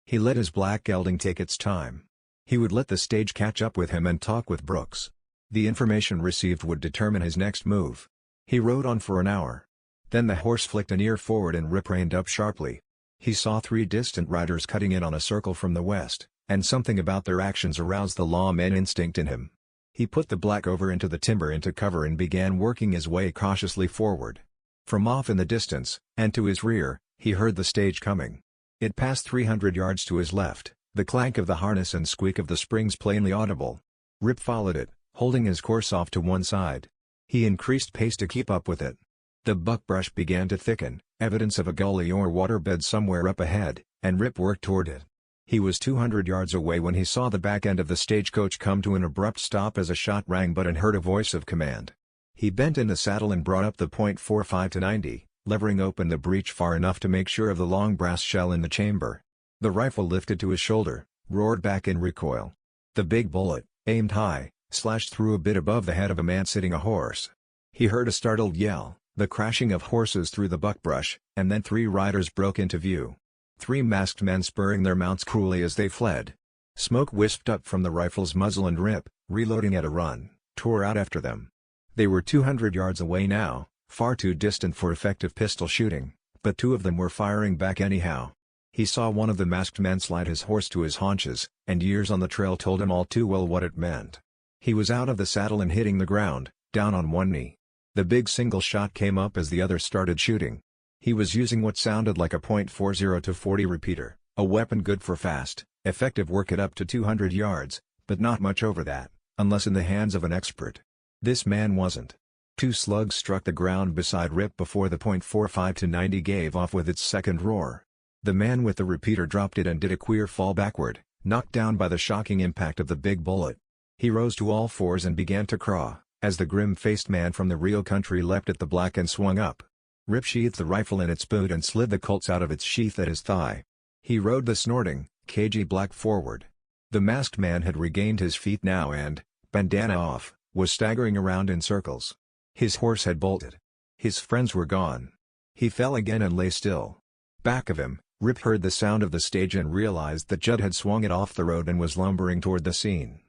He let his black gelding take its time. He would let the stage catch up with him and talk with Brooks. The information received would determine his next move. He rode on for an hour. Then the horse flicked an ear forward and Rip reined up sharply. He saw 3 distant riders cutting in on a circle from the west, and something about their actions aroused the lawman instinct in him. He put the black over into the timber into cover and began working his way cautiously forward. From off in the distance, and to his rear, he heard the stage coming. It passed 300 yards to his left, the clank of the harness and squeak of the springs plainly audible. Rip followed it, holding his course off to one side. He increased pace to keep up with it. The buckbrush began to thicken, evidence of a gully or waterbed somewhere up ahead, and Rip worked toward it. He was 200 yards away when he saw the back end of the stagecoach come to an abrupt stop as a shot rang but and heard a voice of command. He bent in the saddle and brought up the .45 to 90, levering open the breech far enough to make sure of the long brass shell in the chamber. The rifle lifted to his shoulder, roared back in recoil. The big bullet, aimed high, slashed through a bit above the head of a man sitting a horse. He heard a startled yell, the crashing of horses through the buckbrush, and then 3 riders broke into view. 3 masked men spurring their mounts cruelly as they fled. Smoke wisped up from the rifle's muzzle and Rip, reloading at a run, tore out after them. They were 200 yards away now, far too distant for effective pistol shooting, but 2 of them were firing back anyhow. He saw one of the masked men slide his horse to his haunches, and years on the trail told him all too well what it meant. He was out of the saddle and hitting the ground, down on one knee. The big single shot came up as the other started shooting. He was using what sounded like a .40 to 40 repeater, a weapon good for fast, effective work at up to 200 yards, but not much over that, unless in the hands of an expert. This man wasn't. 2 slugs struck the ground beside Rip before the .45 to 90 gave off with its second roar. The man with the repeater dropped it and did a queer fall backward, knocked down by the shocking impact of the big bullet. He rose to all fours and began to crawl, as the grim-faced man from the Rio country leapt at the black and swung up. Rip sheathed the rifle in its boot and slid the Colts out of its sheath at his thigh. He rode the snorting, cagey black forward. The masked man had regained his feet now and, bandana off, was staggering around in circles. His horse had bolted. His friends were gone. He fell again and lay still. Back of him, Rip heard the sound of the stage and realized that Judd had swung it off the road and was lumbering toward the scene.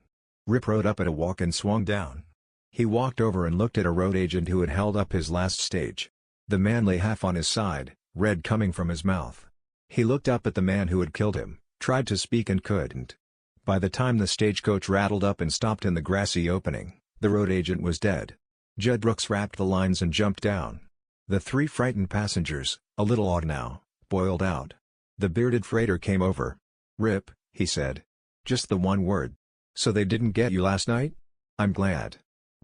Rip rode up at a walk and swung down. He walked over and looked at a road agent who had held up his last stage. The man lay half on his side, red coming from his mouth. He looked up at the man who had killed him, tried to speak and couldn't. By the time the stagecoach rattled up and stopped in the grassy opening, the road agent was dead. Judd Brooks wrapped the lines and jumped down. The 3 frightened passengers, a little awed now, boiled out. The bearded freighter came over. "Rip," he said. "Just the one word. So they didn't get you last night? I'm glad.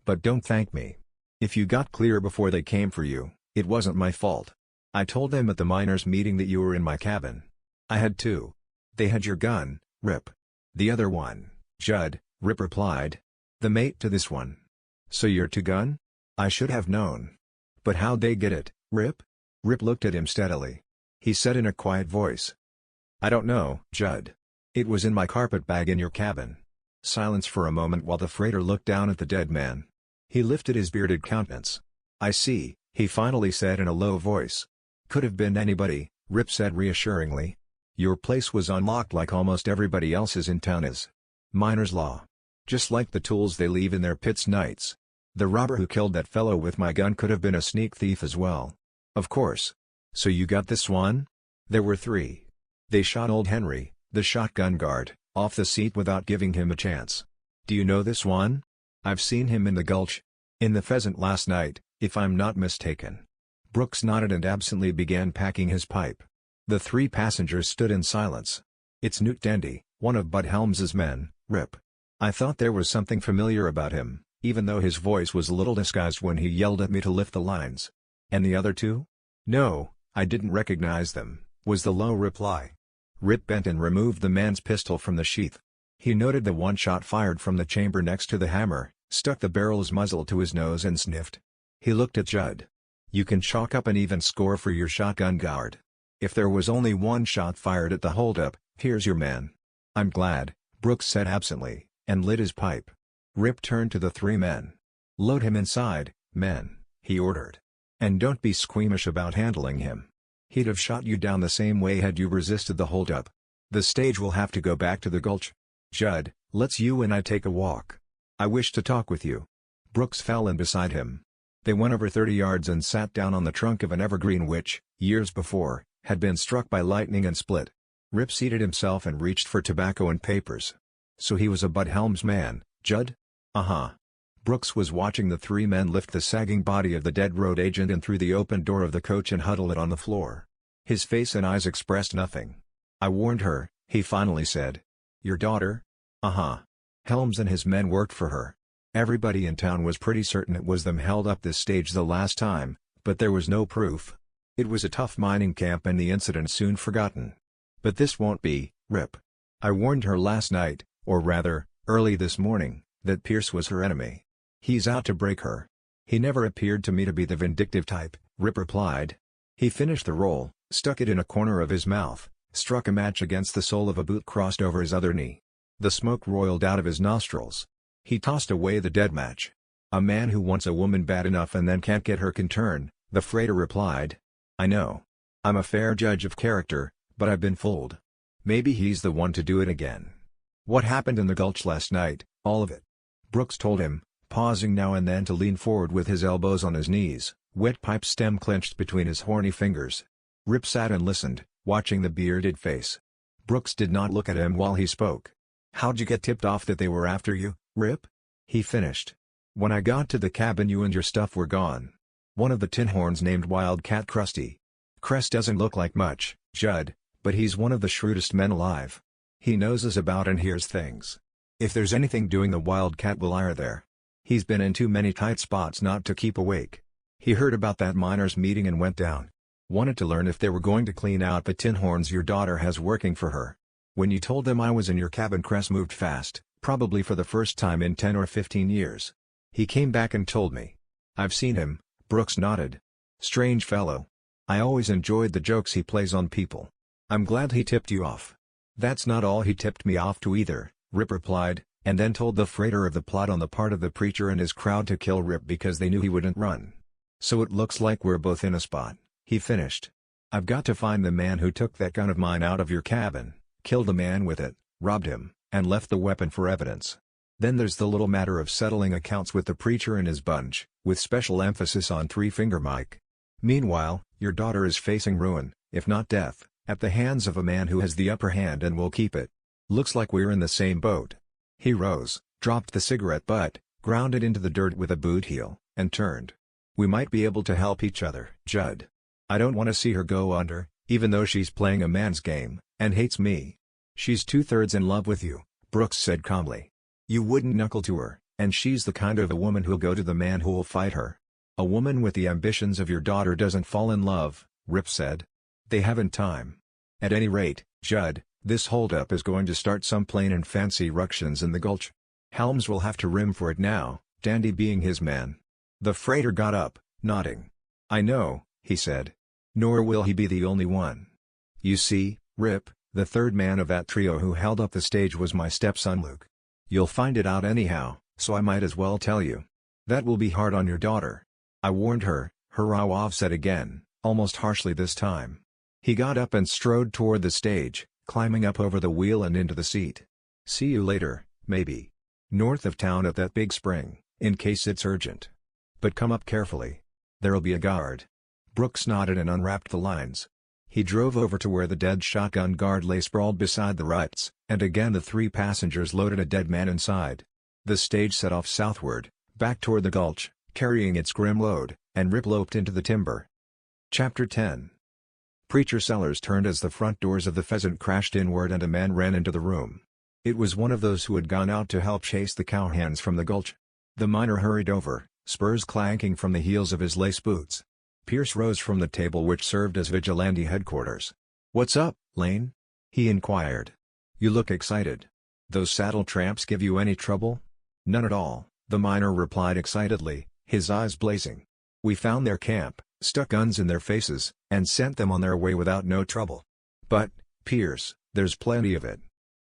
But don't thank me. If you got clear before they came for you, it wasn't my fault. I told them at the miners' meeting that you were in my cabin. I had to. They had your gun, Rip." "The other one, Judd," Rip replied. "The mate to this one." "So you're to gun? I should have known. But how'd they get it, Rip?" Rip looked at him steadily. He said in a quiet voice. "I don't know, Judd. It was in my carpet bag in your cabin." Silence for a moment while the freighter looked down at the dead man. He lifted his bearded countenance. "I see," he finally said in a low voice. "Could have been anybody," Rip said reassuringly. "Your place was unlocked like almost everybody else's in town is. Miner's law. Just like the tools they leave in their pits nights. The robber who killed that fellow with my gun could have been a sneak thief as well. Of course. So you got this one?" "There were 3. They shot old Henry, the shotgun guard, off the seat without giving him a chance." "Do you know this one?" "I've seen him in the Gulch. In the Pheasant last night, if I'm not mistaken." Brooks nodded and absently began packing his pipe. The 3 passengers stood in silence. "It's Newt Dendy, one of Bud Helms's men, Rip. I thought there was something familiar about him, even though his voice was a little disguised when he yelled at me to lift the lines." "And the other 2? "No, I didn't recognize them," was the low reply. Rip bent and removed the man's pistol from the sheath. He noted the one shot fired from the chamber next to the hammer, stuck the barrel's muzzle to his nose and sniffed. He looked at Judd. "You can chalk up an even score for your shotgun guard. If there was only 1 shot fired at the holdup, here's your man." "I'm glad," Brooks said absently, and lit his pipe. Rip turned to the 3 men. "Load him inside, men," he ordered. "And don't be squeamish about handling him. He'd have shot you down the same way had you resisted the holdup. The stage will have to go back to the Gulch. Judd, let's you and I take a walk. I wish to talk with you." Brooks fell in beside him. They went over 30 yards and sat down on the trunk of an evergreen which, years before, had been struck by lightning and split. Rip seated himself and reached for tobacco and papers. "So he was a Bud Helms man, Judd?" "Uh-huh." Brooks was watching the 3 men lift the sagging body of the dead road agent in through the open door of the coach and huddle it on the floor. His face and eyes expressed nothing. "I warned her," he finally said. "Your daughter?" "Uh-huh. Helms and his men worked for her. Everybody in town was pretty certain it was them held up this stage the last time, but there was no proof. It was a tough mining camp and the incident soon forgotten. But this won't be, Rip. I warned her last night, or rather, early this morning, that Pierce was her enemy. He's out to break her. He never appeared to me to be the vindictive type," Rip replied. He finished the roll, stuck it in a corner of his mouth, struck a match against the sole of a boot crossed over his other knee. The smoke roiled out of his nostrils. He tossed away the dead match. "A man who wants a woman bad enough and then can't get her can turn," the freighter replied. "I know. I'm a fair judge of character, but I've been fooled. Maybe he's the one to do it again." "What happened in the Gulch last night?" "All of it." Brooks told him, pausing now and then to lean forward with his elbows on his knees, wet pipe stem clenched between his horny fingers. Rip sat and listened, watching the bearded face. Brooks did not look at him while he spoke. "How'd you get tipped off that they were after you, Rip?" He finished. "When I got to the cabin you and your stuff were gone. One of the Tinhorns named Wildcat Krusty. Crest doesn't look like much, Judd, but he's one of the shrewdest men alive. He knows us about and hears things. If there's anything doing the Wildcat will ire there. He's been in too many tight spots not to keep awake. He heard about that miners' meeting and went down. Wanted to learn if they were going to clean out the Tinhorns your daughter has working for her. When you told them I was in your cabin Crest moved fast, probably for the first time in 10 or 15 years. He came back and told me. I've seen him." Brooks nodded. "Strange fellow. I always enjoyed the jokes he plays on people. I'm glad he tipped you off." "That's not all he tipped me off to either," Rip replied, and then told the freighter of the plot on the part of the preacher and his crowd to kill Rip because they knew he wouldn't run. "So it looks like we're both in a spot," he finished. "I've got to find the man who took that gun of mine out of your cabin, killed a man with it, robbed him, and left the weapon for evidence. Then there's the little matter of settling accounts with the preacher and his bunch, with special emphasis on Three Finger Mike. Meanwhile, your daughter is facing ruin, if not death, at the hands of a man who has the upper hand and will keep it. Looks like we're in the same boat." He rose, dropped the cigarette butt, ground it into the dirt with a boot heel, and turned. "We might be able to help each other, Judd. I don't want to see her go under, even though she's playing a man's game, and hates me." "She's 2/3 in love with you," Brooks said calmly. "You wouldn't knuckle to her, and she's the kind of a woman who'll go to the man who'll fight her." "A woman with the ambitions of your daughter doesn't fall in love," Rip said. "They haven't time. At any rate, Judd, this holdup is going to start some plain and fancy ructions in the Gulch. Helms will have to rim for it now, Dandy being his man." The freighter got up, nodding. "I know," he said. "Nor will he be the only one. You see, Rip, the third man of that trio who held up the stage was my stepson Luke. You'll find it out anyhow, so I might as well tell you. That will be hard on your daughter. I warned her," Hurrawov said again, almost harshly this time. He got up and strode toward the stage, climbing up over the wheel and into the seat. "See you later, maybe. North of town at that big spring, in case it's urgent. But come up carefully. There'll be a guard." Brooks nodded and unwrapped the lines. He drove over to where the dead shotgun guard lay sprawled beside the ruts, and again the three passengers loaded a dead man inside. The stage set off southward, back toward the Gulch, carrying its grim load, and Rip loped into the timber. Chapter 10. Preacher Sellers turned as the front doors of the Pheasant crashed inward and a man ran into the room. It was one of those who had gone out to help chase the cowhands from the Gulch. The miner hurried over, spurs clanking from the heels of his lace boots. Pierce rose from the table which served as Vigilante headquarters. "What's up, Lane?" he inquired. "You look excited. Those saddle tramps give you any trouble?" "None at all," the miner replied excitedly, his eyes blazing. "We found their camp, stuck guns in their faces, and sent them on their way without no trouble. But, Pierce, there's plenty of it.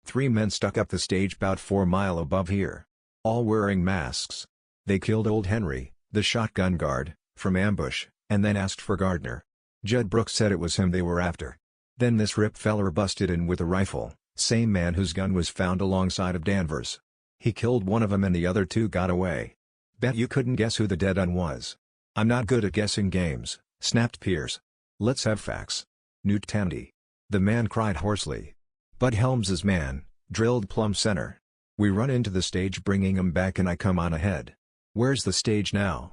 3 men stuck up the stage 'bout 4 mile above here. All wearing masks. They killed old Henry, the shotgun guard, from ambush, and then asked for Gardner. Judd Brooks said it was him they were after. Then this Rip feller busted in with a rifle, same man whose gun was found alongside of Danvers. He killed one of them and the other 2 got away. Bet you couldn't guess who the dead un was." "I'm not good at guessing games," snapped Pierce. "Let's have facts." "Newt Tandy," the man cried hoarsely. "Bud Helms's man, drilled plumb center. We run into the stage bringing 'em back and I come on ahead." "Where's the stage now?"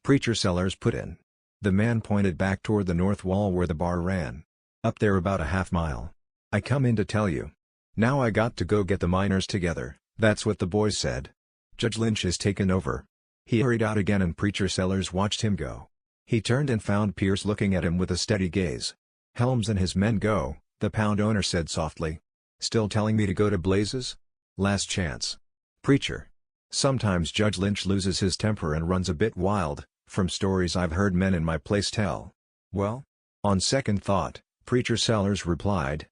Preacher Sellers put in. The man pointed back toward the north wall where the bar ran. "Up there about a half mile. I come in to tell you. Now I got to go get the miners together, that's what the boys said. Judge Lynch is taken over." He hurried out again and Preacher Sellers watched him go. He turned and found Pierce looking at him with a steady gaze. "Helms and his men go," the pound owner said softly. "Still telling me to go to blazes? Last chance." "Preacher. Sometimes Judge Lynch loses his temper and runs a bit wild, from stories I've heard men in my place tell." "Well?" "On second thought," Preacher Sellers replied,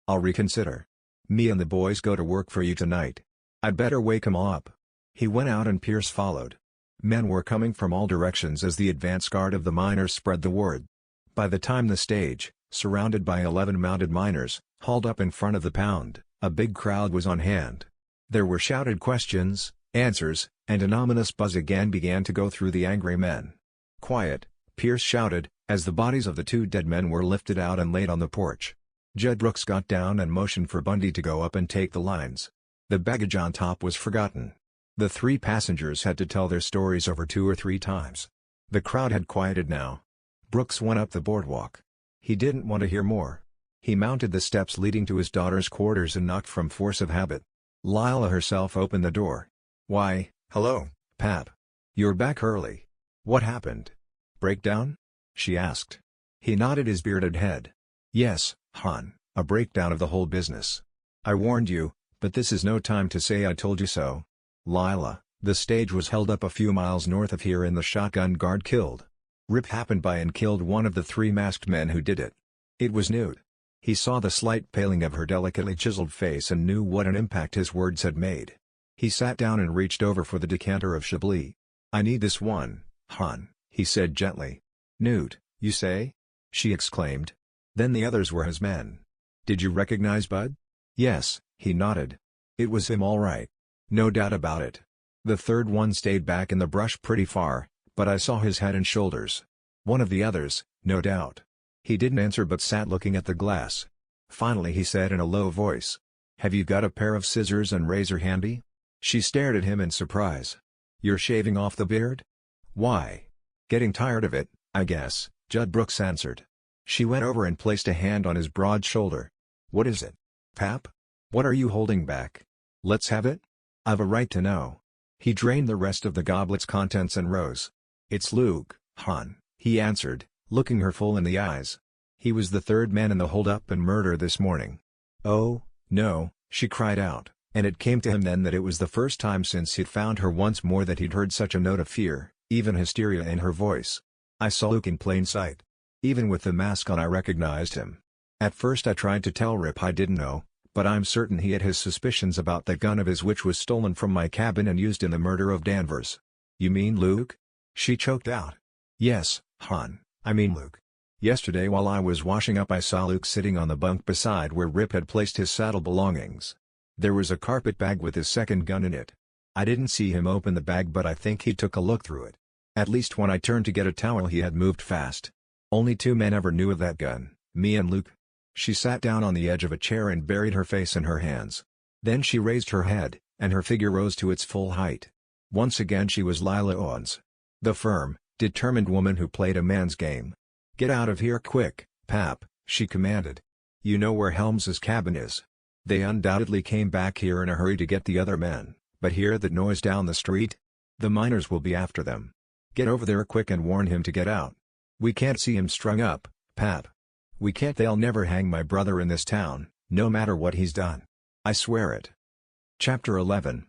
"I'll reconsider. Me and the boys go to work for you tonight. I'd better wake 'em up." He went out and Pierce followed. Men were coming from all directions as the advance guard of the miners spread the word. By the time the stage, surrounded by 11 mounted miners, hauled up in front of the pound, a big crowd was on hand. There were shouted questions, answers, and an ominous buzz again began to go through the angry men. "Quiet," Pierce shouted, as the bodies of the 2 dead men were lifted out and laid on the porch. Judd Brooks got down and motioned for Bundy to go up and take the lines. The baggage on top was forgotten. The 3 passengers had to tell their stories over 2 or 3 times. The crowd had quieted now. Brooks went up the boardwalk. He didn't want to hear more. He mounted the steps leading to his daughter's quarters and knocked from force of habit. Lila herself opened the door. "Why, hello, Pap. You're back early. What happened? Breakdown?" she asked. He nodded his bearded head. "Yes, hon, a breakdown of the whole business. I warned you, but this is no time to say I told you so. Lila, the stage was held up a few miles north of here and the shotgun guard killed. Rip happened by and killed one of the 3 masked men who did it. It was Newt." He saw the slight paling of her delicately chiseled face and knew what an impact his words had made. He sat down and reached over for the decanter of Chablis. "I need this one, hon," he said gently. "Newt, you say?" she exclaimed. "Then the others were his men. Did you recognize Bud?" "Yes," he nodded. "It was him all right. No doubt about it. The third one stayed back in the brush pretty far, but I saw his head and shoulders. One of the others, no doubt." He didn't answer but sat looking at the glass. Finally he said in a low voice, "Have you got a pair of scissors and razor handy?" She stared at him in surprise. "You're shaving off the beard?" "Why? Getting tired of it, I guess," Judd Brooks answered. She went over and placed a hand on his broad shoulder. "What is it, Pap? What are you holding back? Let's have it? I've a right to know." He drained the rest of the goblet's contents and rose. "It's Luke, hon," he answered, looking her full in the eyes. "He was the 3rd man in the hold-up and murder this morning." "Oh, no," she cried out, and it came to him then that it was the first time since he'd found her once more that he'd heard such a note of fear, even hysteria in her voice. "I saw Luke in plain sight. Even with the mask on I recognized him. At first I tried to tell Rip I didn't know, but I'm certain he had his suspicions about that gun of his which was stolen from my cabin and used in the murder of Danvers." "You mean Luke?" she choked out. "Yes, hon. I mean Luke. Yesterday while I was washing up I saw Luke sitting on the bunk beside where Rip had placed his saddle belongings. There was a carpet bag with his second gun in it. I didn't see him open the bag but I think he took a look through it. At least when I turned to get a towel he had moved fast. Only 2 men ever knew of that gun, me and Luke." She sat down on the edge of a chair and buried her face in her hands. Then she raised her head, and her figure rose to its full height. Once again she was Lila Owens. The firm, determined woman who played a man's game. "Get out of here quick, Pap," she commanded. "You know where Helms's cabin is. They undoubtedly came back here in a hurry to get the other men, but hear that noise down the street? The miners will be after them. Get over there quick and warn him to get out. We can't see him strung up, Pap. We can't. They'll never hang my brother in this town, no matter what he's done. I swear it." Chapter 11.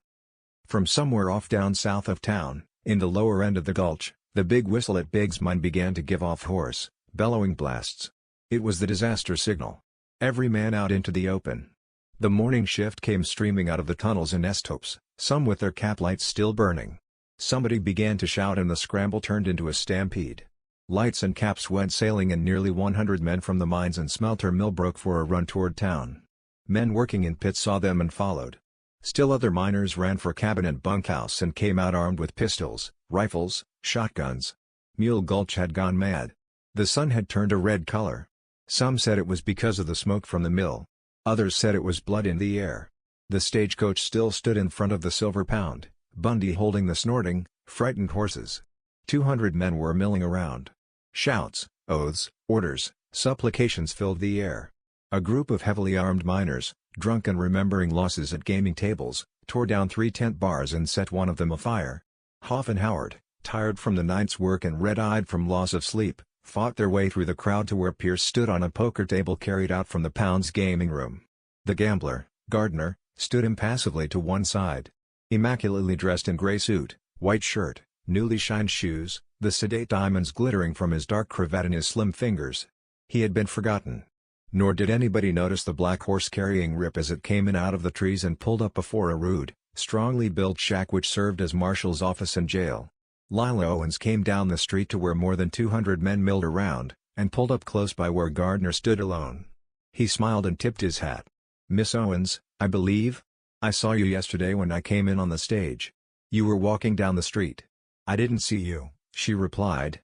From somewhere off down south of town, in the lower end of the Gulch, the big whistle at Biggs Mine began to give off hoarse, bellowing blasts. It was the disaster signal. Every man out into the open. The morning shift came streaming out of the tunnels and estopes, some with their cap lights still burning. Somebody began to shout and the scramble turned into a stampede. Lights and caps went sailing and nearly 100 men from the mines and smelter mill broke for a run toward town. Men working in pits saw them and followed. Still other miners ran for cabin and bunkhouse and came out armed with pistols, rifles, shotguns. Mule Gulch had gone mad. The sun had turned a red color. Some said it was because of the smoke from the mill. Others said it was blood in the air. The stagecoach still stood in front of the Silver Pound, Bundy holding the snorting, frightened horses. 200 men were milling around. Shouts, oaths, orders, supplications filled the air. A group of heavily armed miners, drunk and remembering losses at gaming tables, tore down 3 tent bars and set one of them afire. Hoff and Howard, tired from the night's work and red-eyed from loss of sleep, fought their way through the crowd to where Pierce stood on a poker table carried out from the Pound's gaming room. The gambler, Gardner, stood impassively to one side. Immaculately dressed in gray suit, white shirt, newly shined shoes, the sedate diamonds glittering from his dark cravat in his slim fingers. He had been forgotten. Nor did anybody notice the black horse carrying Rip as it came in out of the trees and pulled up before a rude, strongly built shack which served as marshal's office and jail. Lila Owens came down the street to where more than 200 men milled around, and pulled up close by where Gardner stood alone. He smiled and tipped his hat. "Miss Owens, I believe? I saw you yesterday when I came in on the stage. You were walking down the street." "I didn't see you," she replied.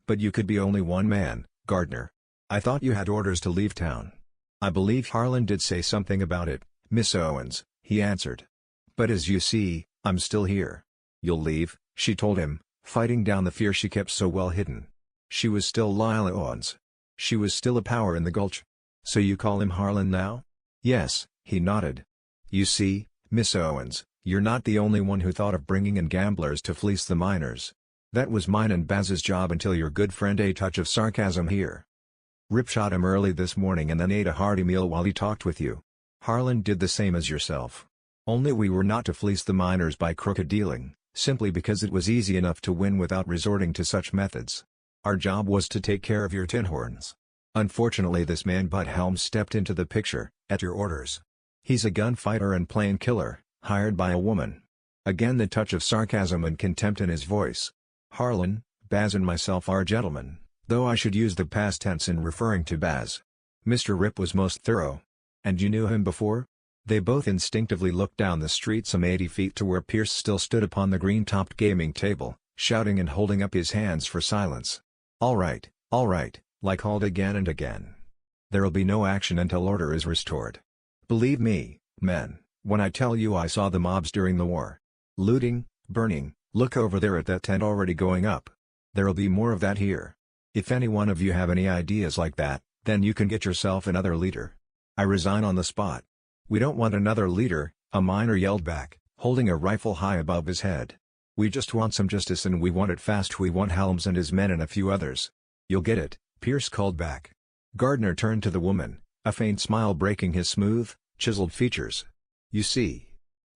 "But you could be only one man, Gardner. I thought you had orders to leave town." "I believe Harlan did say something about it, Miss Owens," he answered. "But as you see, I'm still here." "You'll leave," she told him, fighting down the fear she kept so well hidden. She was still Lila Owens. She was still a power in the Gulch. "So you call him Harlan now?" "Yes," he nodded. "You see, Miss Owens, you're not the only one who thought of bringing in gamblers to fleece the miners. That was mine and Baz's job until your good friend a touch of sarcasm here. Rip shot him early this morning and then ate a hearty meal while he talked with you. Harlan did the same as yourself. Only we were not to fleece the miners by crooked dealing, simply because it was easy enough to win without resorting to such methods. Our job was to take care of your Tinhorns. Unfortunately this man Bud Helms stepped into the picture, at your orders. He's a gunfighter and plain killer, hired by a woman." Again the touch of sarcasm and contempt in his voice. "Harlan, Baz and myself are gentlemen, though I should use the past tense in referring to Baz. Mr. Rip was most thorough. And you knew him before?" They both instinctively looked down the street some 80 feet to where Pierce still stood upon the green-topped gaming table, shouting and holding up his hands for silence. All right, like called again and again. There'll be no action until order is restored. Believe me, men, when I tell you I saw the mobs during the war. Looting, burning, look over there at that tent already going up. There'll be more of that here. If any one of you have any ideas like that, then you can get yourself another leader. I resign on the spot." "We don't want another leader," a miner yelled back, holding a rifle high above his head. "We just want some justice and we want it fast. We want Helms and his men and a few others." "You'll get it," Pierce called back. Gardner turned to the woman, a faint smile breaking his smooth, chiseled features. "You see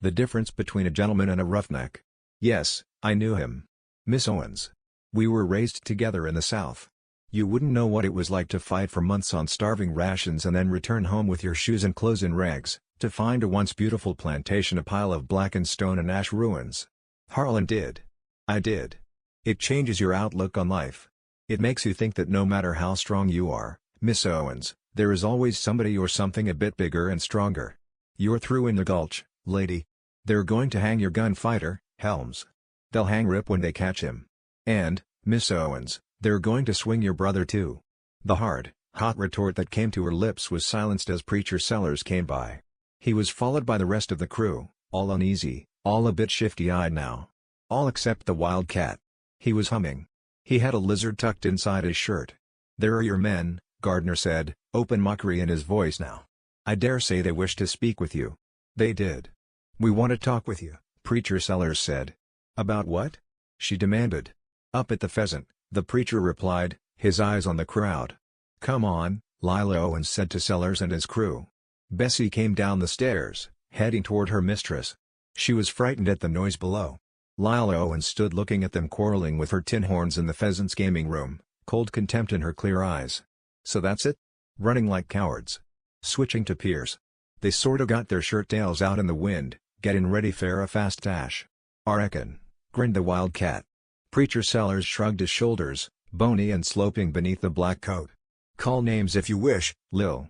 the difference between a gentleman and a roughneck?" "Yes, I knew him. Miss Owens. We were raised together in the South. You wouldn't know what it was like to fight for months on starving rations and then return home with your shoes and clothes in rags, to find a once beautiful plantation a pile of blackened stone and ash ruins. Harlan did. I did. It changes your outlook on life. It makes you think that no matter how strong you are, Miss Owens, there is always somebody or something a bit bigger and stronger. You're through in the Gulch, lady. They're going to hang your gunfighter, Helms. They'll hang Rip when they catch him. And, Miss Owens, they're going to swing your brother too." The hard, hot retort that came to her lips was silenced as Preacher Sellers came by. He was followed by the rest of the crew, all uneasy, all a bit shifty-eyed now. All except the wildcat. He was humming. He had a lizard tucked inside his shirt. "There are your men," Gardner said, open mockery in his voice now. "I dare say they wish to speak with you." "They did." "We want to talk with you," Preacher Sellers said. "About what?" she demanded. "Up at the Pheasant," the preacher replied, his eyes on the crowd. "Come on," Lila Owens said to Sellers and his crew. Bessie came down the stairs, heading toward her mistress. She was frightened at the noise below. Lila Owens stood looking at them quarreling with her Tinhorns in the Pheasant's gaming room, cold contempt in her clear eyes. "So that's it? Running like cowards." Switching to Pierce. "They sorta got their shirt tails out in the wind, getting ready for a fast dash. I reckon," grinned the wildcat. Preacher Sellers shrugged his shoulders, bony and sloping beneath the black coat. "Call names if you wish, Lil.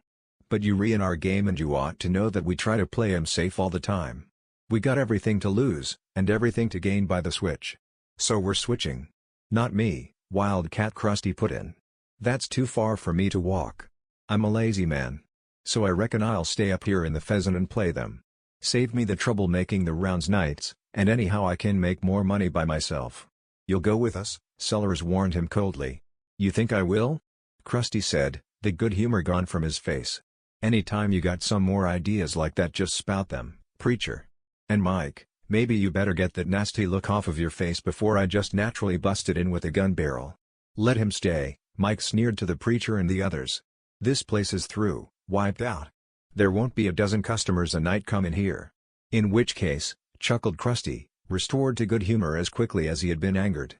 But you in our game and you ought to know that we try to play 'em safe all the time. We got everything to lose, and everything to gain by the switch. So we're switching." "Not me," Wildcat Krusty put in. "That's too far for me to walk. I'm a lazy man. So I reckon I'll stay up here in the Pheasant and play them. Save me the trouble making the rounds nights, and anyhow I can make more money by myself." "You'll go with us?" Sellers warned him coldly. "You think I will?" Krusty said, the good humor gone from his face. "Anytime you got some more ideas like that just spout them, preacher. And Mike, maybe you better get that nasty look off of your face before I just naturally bust it in with a gun barrel." "Let him stay," Mike sneered to the preacher and the others. "This place is through, wiped out. There won't be a dozen customers a night come in here." "In which case," chuckled Krusty, restored to good humor as quickly as he had been angered,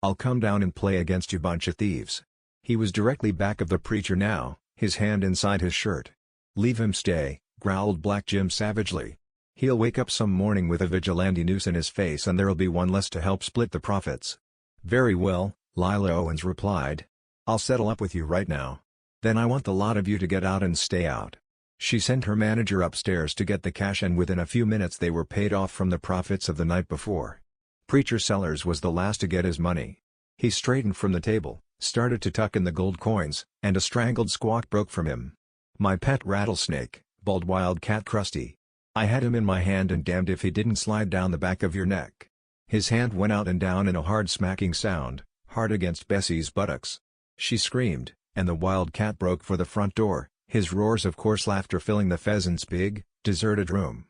"I'll come down and play against you bunch of thieves." He was directly back of the preacher now, his hand inside his shirt. "Leave him stay," growled Black Jim savagely. "He'll wake up some morning with a vigilante noose in his face and there'll be one less to help split the profits." "Very well," Lila Owens replied. "I'll settle up with you right now. Then I want the lot of you to get out and stay out." She sent her manager upstairs to get the cash and within a few minutes they were paid off from the profits of the night before. Preacher Sellers was the last to get his money. He straightened from the table, started to tuck in the gold coins, and a strangled squawk broke from him. My pet rattlesnake, bald wildcat Krusty. I had him in my hand and damned if he didn't slide down the back of your neck. His hand went out and down in a hard smacking sound, hard against Bessie's buttocks. She screamed, and the wildcat broke for the front door, his roars of coarse laughter filling the pheasant's big, deserted room.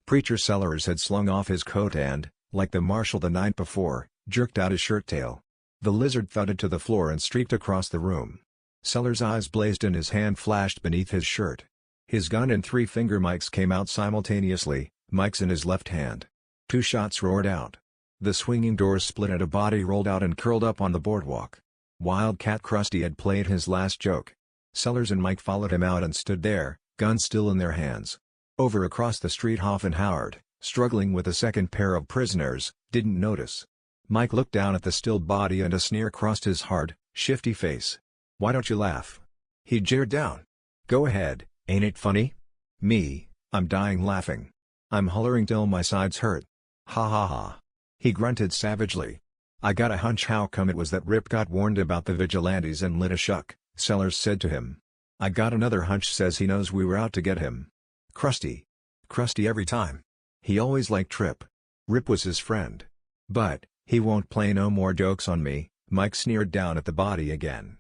Preacher Sellers had slung off his coat and, like the marshal the night before, jerked out his shirt tail. The lizard thudded to the floor and streaked across the room. Sellers' eyes blazed and his hand flashed beneath his shirt. His gun and three-finger Mike's came out simultaneously, Mike's in his left hand. 2 shots roared out. The swinging doors split and a body rolled out and curled up on the boardwalk. Wildcat Krusty had played his last joke. Sellers and Mike followed him out and stood there, guns still in their hands. Over across the street Hoff and Howard, struggling with a second pair of prisoners, didn't notice. Mike looked down at the still body and a sneer crossed his hard, shifty face. "Why don't you laugh?" he jeered down. "Go ahead, ain't it funny? Me, I'm dying laughing. I'm hollering till my sides hurt. Ha ha ha." He grunted savagely. "I got a hunch how come it was that Rip got warned about the vigilantes and lit a shuck," Sellers said to him. "I got another hunch says he knows we were out to get him. Krusty. Krusty every time. He always liked Trip. Rip was his friend. But, he won't play no more jokes on me," Mike sneered down at the body again.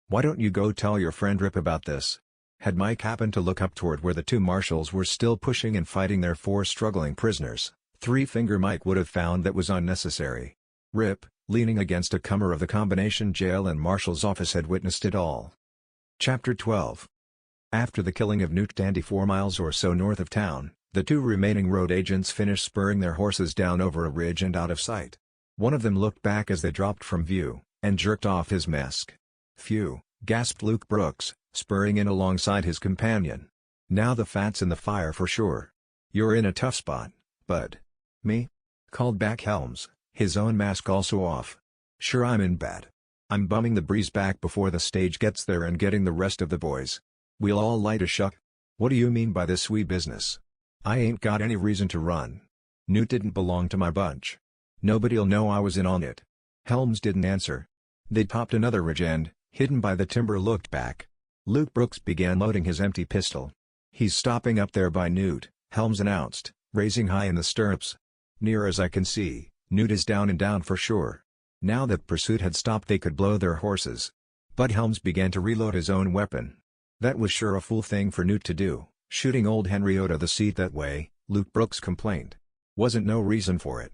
"Why don't you go tell your friend Rip about this?" Had Mike happened to look up toward where the 2 marshals were still pushing and fighting their 4 struggling prisoners, Three-Finger Mike would have found that was unnecessary. Rip, leaning against a comer of the combination jail and marshal's office, had witnessed it all. Chapter 12. After the killing of Newt Dandy 4 miles or so north of town, the 2 remaining road agents finished spurring their horses down over a ridge and out of sight. One of them looked back as they dropped from view, and jerked off his mask. "Phew," gasped Luke Brooks, spurring in alongside his companion. "Now the fat's in the fire for sure." "You're in a tough spot, bud." "Me?" called back Helms, his own mask also off. "Sure, I'm in bad. I'm bumming the breeze back before the stage gets there and getting the rest of the boys. We'll all light a shuck." "What do you mean by this wee business?" "I ain't got any reason to run. Newt didn't belong to my bunch. Nobody'll know I was in on it." Helms didn't answer. They topped another ridge and, hidden by the timber, looked back. Luke Brooks began loading his empty pistol. "He's stopping up there by Newt," Helms announced, raising high in the stirrups. "Near as I can see, Newt is down and down for sure." Now that pursuit had stopped they could blow their horses. But Helms began to reload his own weapon. "That was sure a fool thing for Newt to do, shooting old Henry out of the seat that way," Luke Brooks complained. "Wasn't no reason for it.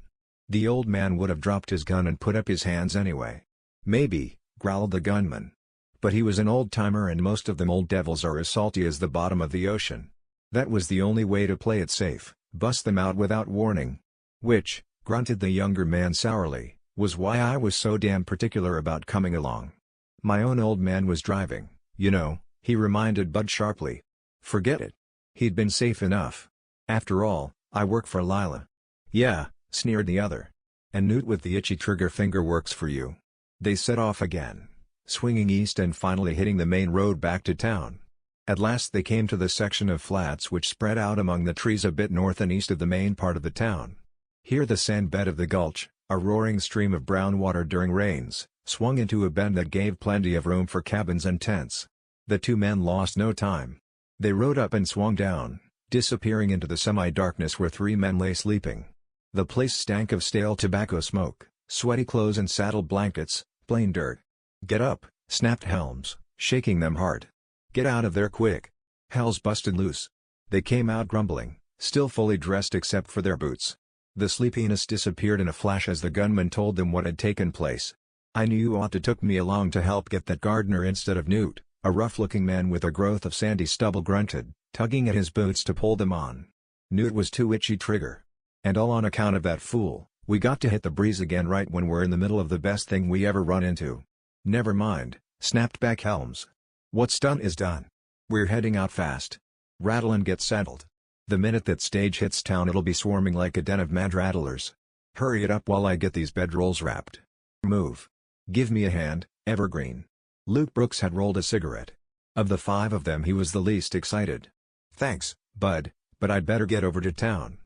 The old man would have dropped his gun and put up his hands anyway." "Maybe," growled the gunman. "But he was an old-timer and most of them old devils are as salty as the bottom of the ocean. That was the only way to play it safe, bust them out without warning. Which," grunted the younger man sourly, "was why I was so damn particular about coming along. My own old man was driving, you know," he reminded Bud sharply. "Forget it. He'd been safe enough. After all, I work for Lila." "Yeah," sneered the other. "And Newt with the itchy trigger finger works for you." They set off again, swinging east and finally hitting the main road back to town. At last they came to the section of flats which spread out among the trees a bit north and east of the main part of the town. Here the sand bed of the Gulch, a roaring stream of brown water during rains, swung into a bend that gave plenty of room for cabins and tents. The 2 men lost no time. They rode up and swung down, disappearing into the semi-darkness where 3 men lay sleeping. The place stank of stale tobacco smoke, sweaty clothes and saddle blankets, plain dirt. "Get up," snapped Helms, shaking them hard. "Get out of there quick." Hells busted loose. They came out grumbling, still fully dressed except for their boots. The sleepiness disappeared in a flash as the gunman told them what had taken place. "I knew you ought to took me along to help get that gardener instead of Newt," a rough-looking man with a growth of sandy stubble grunted, tugging at his boots to pull them on. "Newt was too itchy trigger. And all on account of that fool. We got to hit the breeze again right when we're in the middle of the best thing we ever run into." "Never mind," snapped back Helms. "What's done is done. We're heading out fast. Rattle and get saddled. The minute that stage hits town it'll be swarming like a den of mad rattlers. Hurry it up while I get these bedrolls wrapped. Move. Give me a hand, Evergreen." Luke Brooks had rolled a cigarette. Of the 5 of them he was the least excited. "Thanks, Bud, but I'd better get over to town.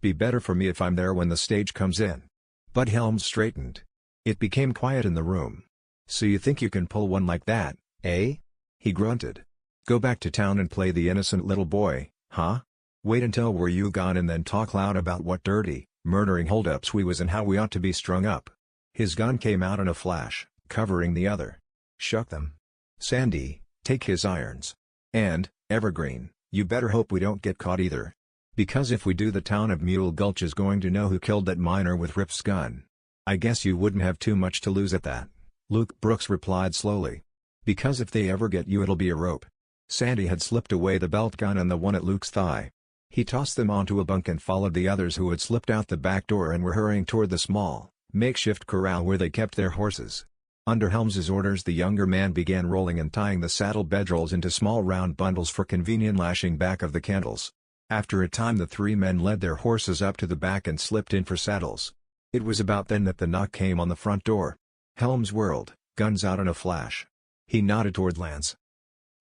Be better for me if I'm there when the stage comes in." Bud Helms straightened. It became quiet in the room. "So you think you can pull one like that, eh?" he grunted. Go back to town and play the innocent little boy, huh? Wait until we're gone and then talk loud about what dirty, murdering holdups we was and how we ought to be strung up. His gun came out in a flash, covering the other. Shuck them. Sandy, take his irons. And, Evergreen, you better hope we don't get caught either. Because if we do, the town of Mule Gulch is going to know who killed that miner with Rip's gun. I guess you wouldn't have too much to lose at that. Luke Brooks replied slowly. Because if they ever get you, it'll be a rope. Sandy had slipped away the belt gun and the one at Luke's thigh. He tossed them onto a bunk and followed the others who had slipped out the back door and were hurrying toward the small, makeshift corral where they kept their horses. Under Helms's orders, the younger man began rolling and tying the saddle bedrolls into small round bundles for convenient lashing back of the candles. After a time the three men led their horses up to the back and slipped in for saddles. It was about then that the knock came on the front door. Helms whirled, guns out in a flash. He nodded toward Lance.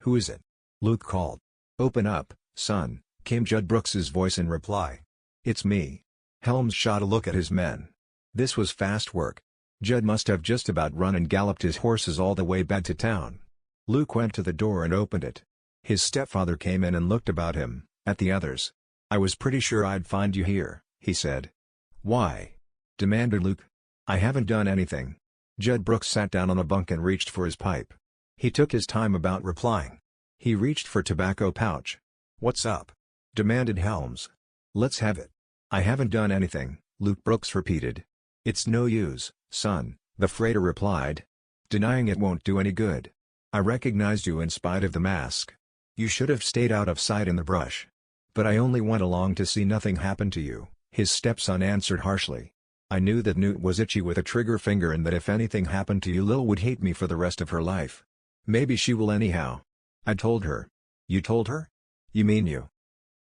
"Who is it?" Luke called. "Open up, son," came Judd Brooks's voice in reply. "It's me." Helms shot a look at his men. This was fast work. Judd must have just about run and galloped his horses all the way back to town. Luke went to the door and opened it. His stepfather came in and looked about him, at the others. "I was pretty sure I'd find you here," he said. "Why?" demanded Luke. "I haven't done anything." Judd Brooks sat down on a bunk and reached for his pipe. He took his time about replying. He reached for tobacco pouch. "What's up?" demanded Helms. "Let's have it." "I haven't done anything," Luke Brooks repeated. "It's no use, son," the freighter replied. "Denying it won't do any good. I recognized you in spite of the mask. You should have stayed out of sight in the brush. But I only went along to see nothing happen to you," his stepson answered harshly. "I knew that Newt was itchy with a trigger finger and that if anything happened to you, Lil would hate me for the rest of her life. Maybe she will anyhow. I told her." "You told her? You mean you?"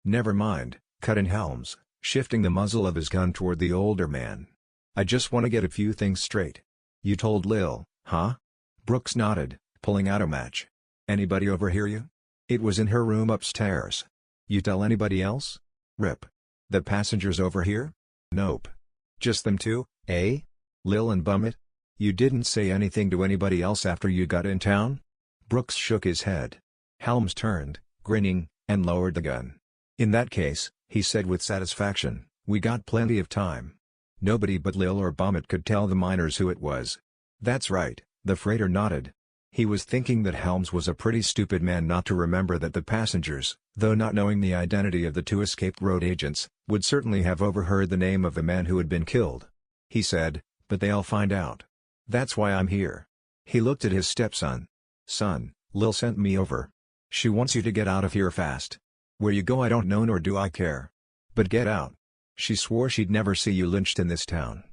"Never mind," cut in Helms, shifting the muzzle of his gun toward the older man. "I just want to get a few things straight. You told Lil, huh?" Brooks nodded, pulling out a match. "Anybody overhear you?" "It was in her room upstairs." "You tell anybody else?" "Rip. The passengers over here?" "Nope." "Just them two, eh? Lil and Bummit? You didn't say anything to anybody else after you got in town?" Brooks shook his head. Helms turned, grinning, and lowered the gun. "In that case," he said with satisfaction, "we got plenty of time. Nobody but Lil or Bummit could tell the miners who it was." "That's right," the freighter nodded. He was thinking that Helms was a pretty stupid man not to remember that the passengers, though not knowing the identity of the two escaped road agents, would certainly have overheard the name of the man who had been killed. He said, "But they'll find out. That's why I'm here." He looked at his stepson. "Son, Lil sent me over. She wants you to get out of here fast. Where you go I don't know nor do I care. But get out. She swore she'd never see you lynched in this town."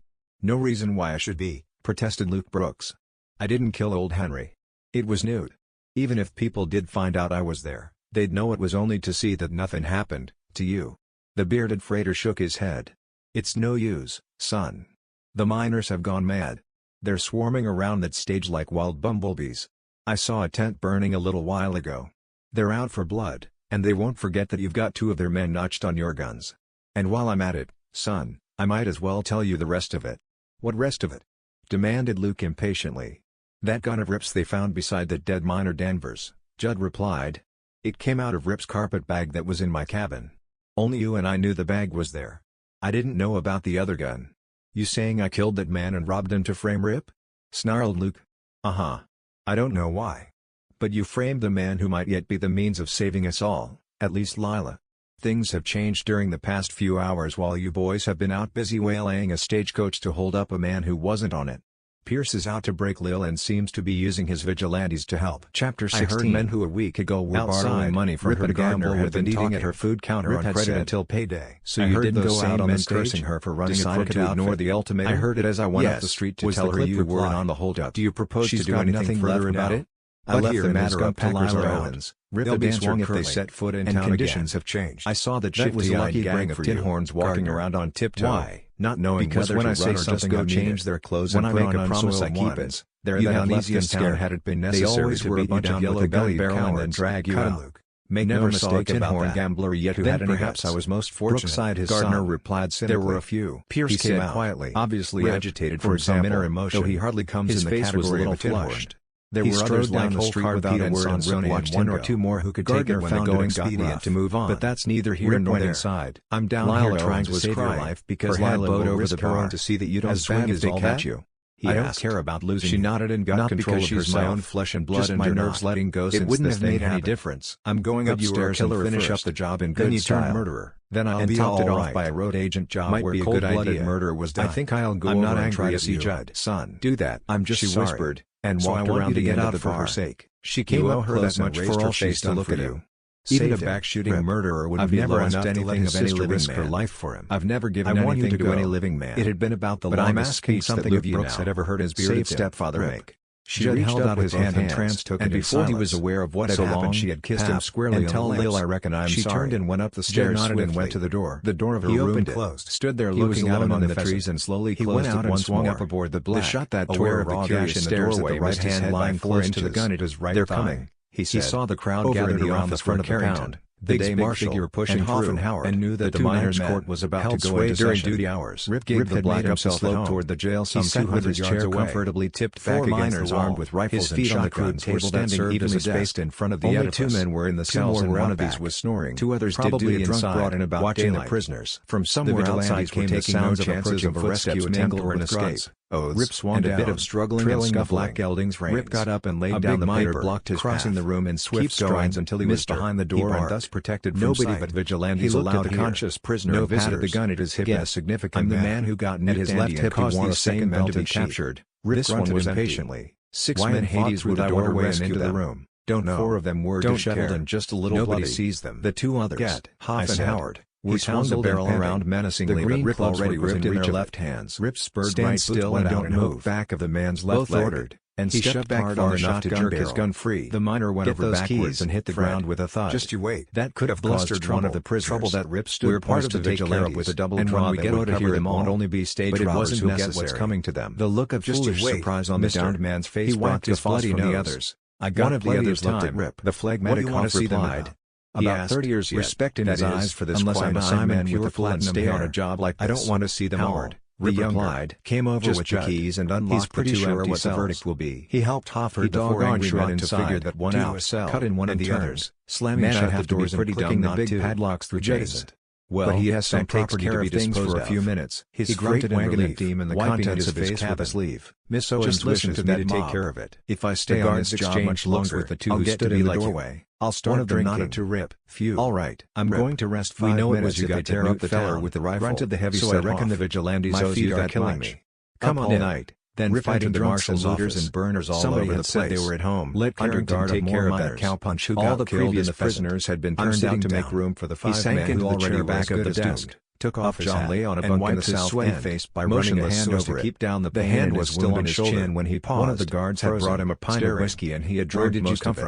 "No reason why I should be," protested Luke Brooks. "I didn't kill old Henry. It was Newt. Even if people did find out I was there, they'd know it was only to see that nothing happened to you." The bearded freighter shook his head. "It's no use, son. The miners have gone mad. They're swarming around that stage like wild bumblebees. I saw a tent burning a little while ago. They're out for blood, and they won't forget that you've got two of their men notched on your guns. And while I'm at it, son, I might as well tell you the rest of it." "What rest of it?" demanded Luke impatiently. "That gun of Rip's they found beside the dead miner Danvers," Judd replied. "It came out of Rip's carpet bag that was in my cabin. Only you and I knew the bag was there. I didn't know about the other gun." "You saying I killed that man and robbed him to frame Rip?" snarled Luke. "Uh-huh. I don't know why. But you framed the man who might yet be the means of saving us all, at least Lila. Things have changed during the past few hours while you boys have been out busy waylaying a stagecoach to hold up a man who wasn't on it. Pierce is out to break Lil and seems to be using his vigilantes to help." Chapter 16. I heard men who a week ago were borrowing money from her to gamble had been eating at her food counter on credit until payday. "So you didn't go out on the stage?" Cursing her for running a crooked outfit. "Ignore the ultimatum." "I heard it as I went up the street to tell her you weren't on the holdup." "Do you propose to do anything further about it?" "I left the matter up to Lila Owens. They'll be swung if they set foot in town again. Conditions have changed. I saw that shifty-eyed gang of Tinhorns walking around on tiptoe. Why? Not knowing whether to run or just go change their clothes and make a promise I keep it. They're that uneasy and scared had it been necessary to beat you down with a belly barrel and then drag you out. Make no mistake about that. Gambler yet who had any perhaps I was most fortunate." Brookside his Gardner son replied cynically. "There were a few." Pierce came out quietly, obviously agitated for some inner emotion, though he hardly comes in the category of a Tinhorn. There were others down the street without a word, and Rip watched one or two more who could take it when the going got rough. To move on. But that's neither here nor there. Inside. I'm down here trying to save your life because Lila bowed over the bar to see that you don't swing as they catch you. I don't care about losing. She nodded and got control of herself. My own flesh and blood and my nerves letting go. It wouldn't have made any difference. I'm going upstairs and finish up the job in good style. Then you turned murderer. Then I'll be topped it off by a road agent job where cold-blooded murder was done. I think I'll go over and try to see Judd. Son, do that. I'm just sorry. She whispered and walked around the end of the bar for her sake. She came up close and raised her face to look at you. Even a back-shooting murderer would never asked anything of any living man. Her life for him. I've never given anything to any living man. It had been about the longest speech that Luke Brooks had ever heard his bearded stepfather make. She held out his hand and Trance took it, and before he was aware of what had happened, she had kissed him squarely on the lips. Tell Lil I reckon I'm sorry. She turned and went up the stairs swiftly. And went to the door. The door of her room closed. Stood there looking out among the trees and slowly closed it once more. Swung up aboard the black. The shot that tore of the curious stares at the right hand lying close to the gun at his right thigh. They're coming, he said. He saw the crowd gathered around the front of the pound. The day marshal figure pushing through and knew that the miners' court was about to go into during duty hours. Rip gave the black up slope toward the jail some 200 yards away, comfortably tipped back against the wall. Armed with rifles and shotguns were standing evenly spaced in front of the edifice. Only 2 men were in the cells and one of these was snoring. 2 others did duty inside, watching the prisoners. From somewhere outside came the sounds of approaching footsteps tangled with escapes. Rip swung down, and a bit of struggling and scuffling. Black geldings reins. Rip got up and laid down the paper, blocked his crossing path. The room in swift strides until he was behind the door and thus protected from nobody sight. But vigilantes allowed the conscious prisoner. No visitor. The gun at his hip in a significant. I'm the man who got at his left hip. He wore the same belt to be captured. Rip grunted impatiently. 6 men fought through the doorway and into the room. Don't know. 4 of them were disheveled and just a little bloody. Nobody sees them. The 2 others, Hoff and Howard. He swung the barrel around menacingly, but Rip already was in their left hands. Rip spurred right still and don't move. Back of the man's left leg, ordered, and he stepped back far enough to jerk his gun free. The miner went over backwards and hit the ground with a thud. Just you wait. That could have blustered one of the prisoners. Trouble that Rip stood part of the vigilantes with a double and when we get out of here, them won't only be stage robbers who get what's coming to them. The look of foolish surprise on the downed man's face brought his bloody from the others. I got one of the others looked at Rip. The phlegmatic Hoff replied. About 30 years yet. Respect in his eyes for this unless I'm a Simon with a platinum stay on a job like this. I don't want to see them Howard. The replied, came over with the keys and unlocked the 2 empty what cells. The verdict will be. He helped Hoffer before angry men to figure that one out, cut in one and the others, slamming shut the doors and clicking the big padlocks through chains. Well, but he has some property to be disposed of. For a few minutes. His grunted in relief, and the contents of his face with a sleeve. Miss Owens wishes me to take care of it. If I stay on this job much longer with the 2 who stood in the doorway, I'll start drinking. To Rip. Phew. All right, I'm going to rest 5 minutes. We know it was you got tear up the feller with the rifle. Grunted the heavy so I reckon the vigilantes owes you that much. Come on tonight. Then Rip entered the marshal's looters and burners all over the place. Somebody had said they were at home. Let Carrington take care of that cowpunch who got killed and the prisoners had been turned out to make room for the 5 men who already back of the desk. Took off his hat and wiped his sweaty face by running a hand over to keep down the pain. The hand was still on his chin when he paused. One of the guards had brought him a pint of whiskey and he had drunk most of it.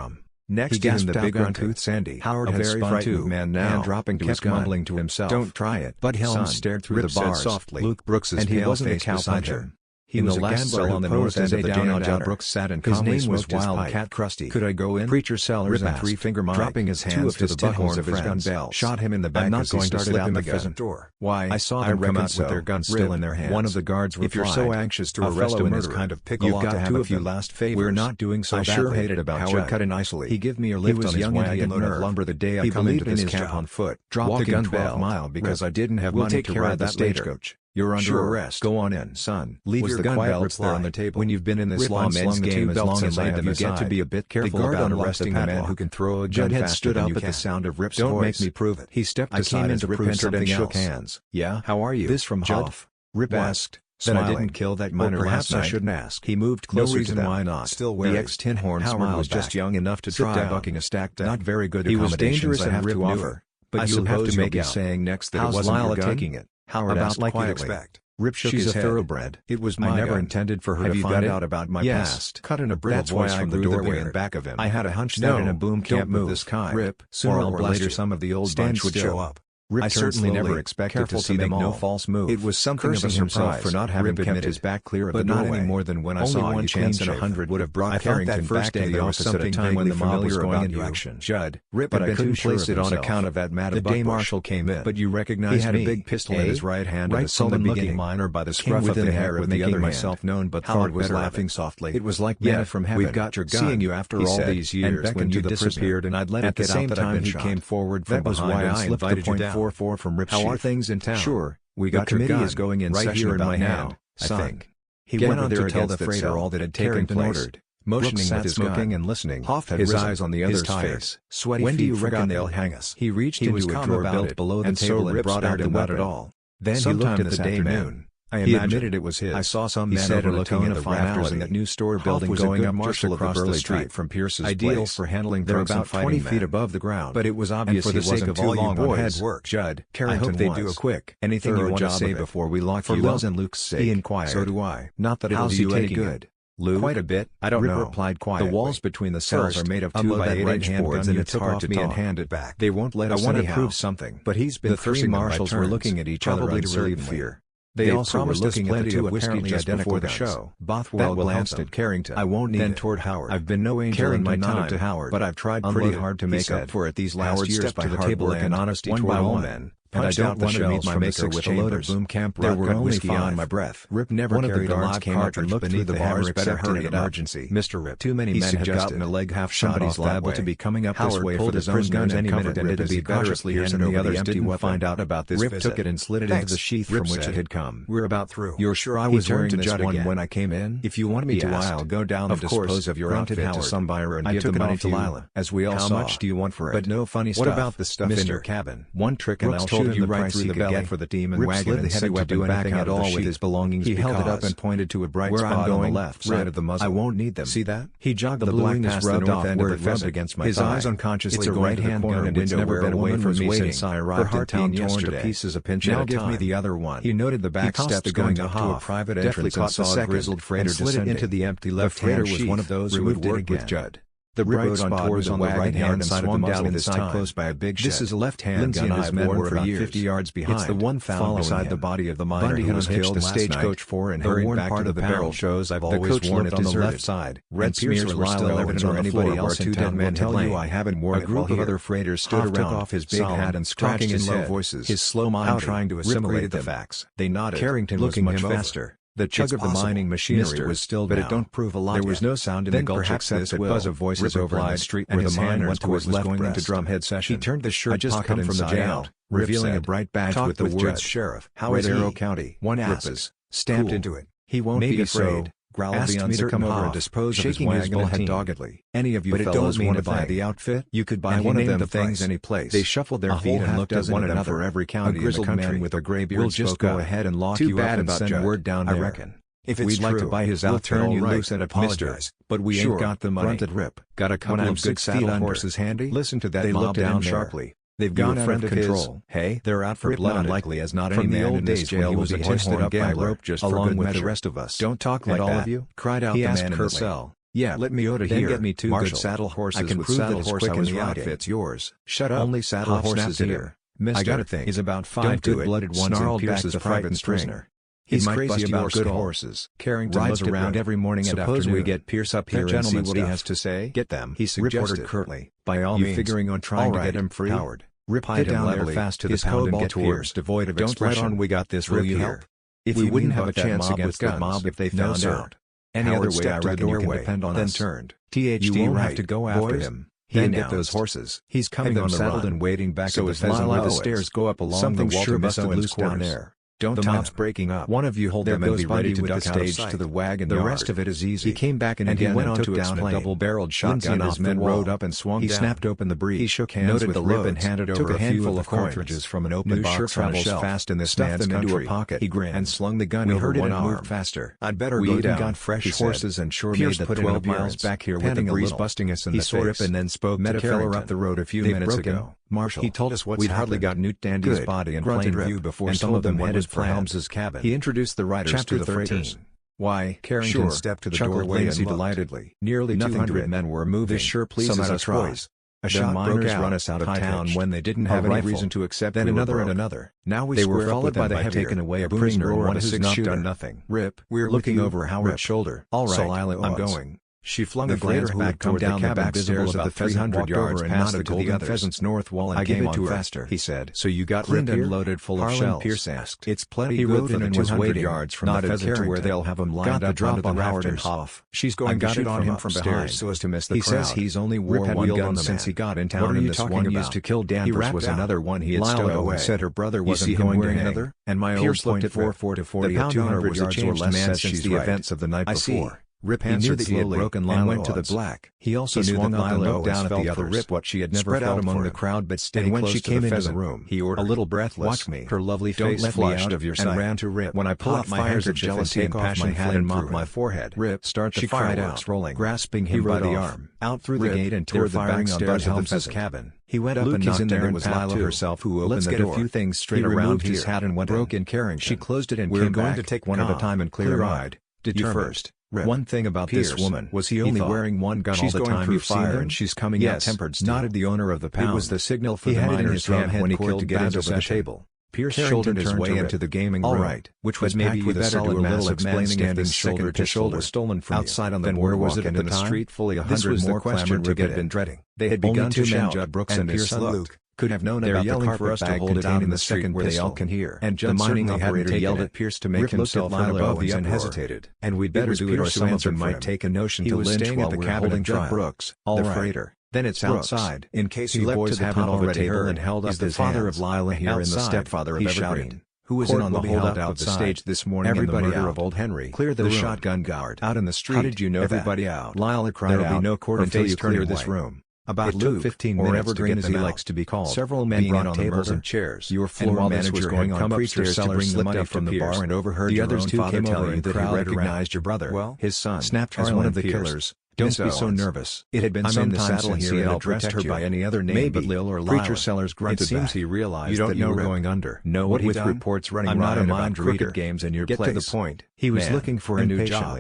Next to him the big uncouth Sandy. Howard had very frightened man now, dropping to his gun, mumbling to himself. Don't try it. Bud Helms stared through the bars softly. Luke Brooks's and he wasn't a cowpuncher. He was a gambler on the north end of the down. Brooks sat and his name was Wildcat Krusty. Could I go in? Preacher Sellers and 3-finger Mike, dropping his hands to the buttons of his gun belt, shot him in the back. I'm not going to slip him the pheasant door. Why? I saw them come out with their guns still in their hands. One of the guards replied, if you're so anxious to arrest him in this kind of pickle, you've got to have a few last favors. We're not doing so badly. I sure hated about Howard cut in icily. He give me a lift on his wagon load of lumber the day I come into this camp on foot. Dropped the gun 12 mile because I didn't have money to ride the stagecoach. You're under arrest. Go on in, son. Leave your gun belts there on the table. When you've been in this long men's game as long as I have, you get to be a bit careful about arresting the man who can throw a gun faster stood up at the sound of Rip's voice. Don't make me prove it. He stepped aside as Rip entered and shook hands. Yeah, how are you? This from Hoff. Rip asked. Then I didn't kill that miner last night. I shouldn't ask. He moved closer to them. Why not? Still wary. The ex-Tinhorn Howard was just young enough to try bucking a stacked deck. Not very good accommodations I have to offer. But you'll have to make it saying next that it wasn't your gun. Taking it? Howard asked like you'd expect. Rip shook his head. She's a thoroughbred. It was my gun. I never intended for her to find out about my past. Cut in a brittle voice from the doorway in back of him. I had a hunch that in a boom camp of this kind, Rip, sooner or later some of the old bunch would show up. Rip I certainly slowly, never expected careful to see make them no all. false move. It was something Cursing of a himself surprise for not having Rip kept kept his back clear of but the not doorway. any more than when I Only saw one you chance in clean-shave. 100 would have brought I thought that Carrington first back day to the there was office at a something time when the vaguely mob was familiar going about into you, action. Judd. Rip But had I been couldn't too sure place of it on himself. account of that mat The of day buckbush. marshal came in. But you recognized He had me. a big pistol in his right hand Right and a sullen-looking miner by the scruff of the hair with making myself known, but Howard was laughing softly. It was like manna from heaven. We've got your gun, seeing you after all these years when you disappeared, and I'd let it get out that I'd been shot. Came forward from behind and slipped the .44 from Rip's sheath. How are things in town? Sure, we got your gun. The committee is going in session right here in my hand, I think. He went on to tell the freighter all that had taken place. Motioning with his smoking and listening, Hoff had his eyes on the other's face. Sweaty when do you reckon they'll hang us? He reached into a drawer built below the table and brought out the weapon. It all. Then he looked at the day man. He admitted it was his. I saw some men overlooking at the rafters in that new store building going up just across the street from Pierce's place. Ideal for handling drunks and fighting men. They're about 20 feet above the ground. But it was obvious he wasn't too long on head work. Judd, I hope they do a quick, anything you want to say before we lock you up. For Wells and Luke's sake, he inquired. So do I. Not that it'll do you any good. Lou? Quite a bit. I don't know. Replied quietly. The walls between the cells are made of 2 by 8 inch boards, and you took off me and hand it back. They won't let us anyhow. I want to prove something. But he's been the 3 marshals were looking at each other uncertainly. Fear. They also promised us plenty of whiskey just before the show. Bothwell glanced at Carrington. I won't need then toward Howard. I've been no angel in my time to Howard, but I've tried pretty hard to make up for it these last years by hard work and honesty toward all men. And I don't want to meet my maker with a load of boom camp. There were only 5 on my breath. Rip never carried a large cartridge beneath the bars except in an emergency. Mr. Rip, too many men have gotten a leg half shot off liable to be coming up this way for his own gun any minute, and it'd be cautiously handed over the others didn't find out about this. Rip took it and slid it into the sheath from which it had come. We're about through. You're sure I was wearing this one when I came in? If you want me to, I'll go down and dispose of your outfit to some buyer and give the money to Lila, as we all saw. How much do you want for it? But no funny stuff. What about the stuff in your cabin? One trick and I'll show you right through the belly for the demon wagon and heavy weapon back at all with his belongings. He held it up and pointed to a bright spot on the left side of the muzzle. I won't need them. See that? He jogged the black past the north end of the pheasant against my thigh. His eyes unconsciously going to the corner and it's never been away from me since I arrived in town torn to pieces a pinch at a time. Now give me the other one. He noted the back steps going up to a private entrance and saw a grizzled freighter slid it into the empty left-hand sheath. Was one of those who would work with Judd. The bright spot was on the right-hand side of the muzzle inside close by a big shed. This is a left-hand gun I've worn for years. 50 yards behind. It's the one found beside the body of the miner who was killed the Stagecoach for and hurried back to the barrel shows I've always worn it on the left side. Red smears were still evident on anybody else who did men tell you I haven't worn it. A group of other freighters stood around. Took off his big hat and scratched in low voices. His slow mind trying to assimilate the facts. They nodded. Carrington looking much faster. The chug of the mining machinery was still but it don't prove a lot. There was no sound in the Gulch except the buzz of voices over the street where the miner went to his left going into drumhead session. He turned the shirt pocket from the jail, revealing a bright badge with the words "Sheriff." How is Arrow County? One asked. Stamped into it. He won't be afraid. Growled the uncertain to come over and dispose of his wagon head doggedly. Any of you fellows want to buy the outfit? You could buy one of them things any place. They shuffled their feet and looked at one another for every county in the country. Man with a gray beard spoke up. We'll just go ahead and lock you up and send word down there. I reckon. If it's like to buy his outfit, we'll turn you loose and apologize. But we ain't got the money. Grunted Rip. Got a couple of good saddle horses handy? Listen to that. They looked at him sharply. They've gone out of control. Hey, they're out for blood. Unlikely as not any man in this jail was hoisted up by rope just along with the rest of us. Don't talk like that. All of you? Cried out the man in the cell. Yeah, let me out of here. Then get me 2 good saddle horses. I can prove that horse and the outfit's yours. Shut up. Only saddle horses here. Mister, I got a thing. He's about 5 good-blooded ones in Pierce's private prisoner. He's crazy about good horses. Carrington rides around every morning and afternoon. Suppose we get Pierce up here and see what he has to say. Get them, he suggested curtly. By all means. You figuring on trying to get him free? Howard. Rip him down fast to the pound and get Pierce devoid of expression. Don't let on we got this. Will you help? If we wouldn't have a chance against that mob if they found out. Any other way I reckon you can depend on us. Then turned. THD you won't have to go after him. Then get those horses. He's coming on the saddled and waiting back at the pheasant while the stairs go up along the Walter Misso loose down there. Don't the mob's breaking up. One of you hold them and be ready to duck stage to the wagon. The rest of it is easy. He came back and again went on to down a double-barreled shotgun. His men rode up and swung down. He snapped open the breech. He shook hands with Rip and handed over a handful of cartridges from an open box on a shelf. Fast in this man's country. Into a pocket. He grinned and slung the gun over one arm. Moved faster. I'd better go down. We got fresh horses and sure made the 12 miles back here with the breeze busting us in the face. He saw Rip and then spoke to Carrington up the road a few minutes ago. Marshal, he told us what's we'd hardly got Newt Dandy's body in plain view before some of them headed for Helms's cabin. He introduced the writers to the freighters. Why, Carrington stepped to the doorway and delightedly. Nearly 200 men were moving. This sure pleases us boys. A shot broke out, run us out of town when they didn't have any reason to accept. Then another and another. Now they were followed by the heavier, taken away a prisoner and one who's not done nothing. Rip, we're looking over Howard's shoulder. All right, so I'm going. She flung a glance back toward the cabin stairs of the 300 yards past the Golden Pheasant's north wall and came on faster. He said, "So you got Rip and loaded full of shells?" Pierce asked. "It's plenty good for the 200 yards from the Pheasant to where they'll have him lined up under the rafters. She's going to shoot on him from behind so as to miss the crowd." He says he's only wore one gun since he got in town, and this one used to kill Danvers was another one he had stowed away. Said her brother wasn't going to another, and my old point at 440 to 200 yards or less since the events of the night before. Rip answered slowly and went to the black. He also knew that Lila looked down at the others. Rip what she had never felt among the crowd, but staying close to the Pheasant room. He ordered, a little breathless, "Watch me." Her lovely face flushed of your sight, and ran to Rip. When I pull out my handkerchief and take off my hat and mop my forehead. Rip, start the fireworks rolling, grasping him by the arm. Out through the gate and toward the back stairs of the cabin. He went up and knocked, and it was Lila herself who opened the door. Let's get a few things straight around his hat and went broke in carrying. She closed it and came back. We're going to take one at a time and clear-eyed. You first. Rip. One thing about this woman was he only wearing one gun all the time. You fire and she's coming out tempered. Nodded the owner of the pound. It was the signal for the miners when he killed Gadd's over the table. Pierce shouldered his way into the gaming room, which was maybe with a solid mass explaining if this shoulder to shoulder was stolen from outside on the boardwalk and in the street fully 100 more question Rip had been dreading. They had begun to shout. Judd Brooks and his son Luke could have known about the carpet bag for us to hold it in the second where they all can hear. And Judd, the mining operator, yelled at Pierce to make himself heard above the uproar. Hesitated. And we'd better do it or some of them might take a notion to lynch while we're holding Judd Brooks, the freighter. Then it's outside. In case you boys haven't already heard, and held up his father of Lila here and the stepfather of Evergreen, who was in on the holdup of the stage this morning. Everybody out of old Henry. Clear the shotgun guard. Out in the street. How did you know everybody out? Lila cried out. There'll be no court until you clear this room. About it took 15 minutes Evergreen, as he likes to be called. Several men brought tables and chairs. Your floor manager going on upstairs to bring the money from the bar and overheard the others too came over and that he recognized your brother. Well, his son snapped as one of the killers. Don't be so nervous. It had been some time since he had addressed her by any other name but Lil or Lila. Preacher Sellers grunted. It seems he realized that you were going under. Know what with reports running riot about cricket games in your place. Get to the point. He was looking for a new job.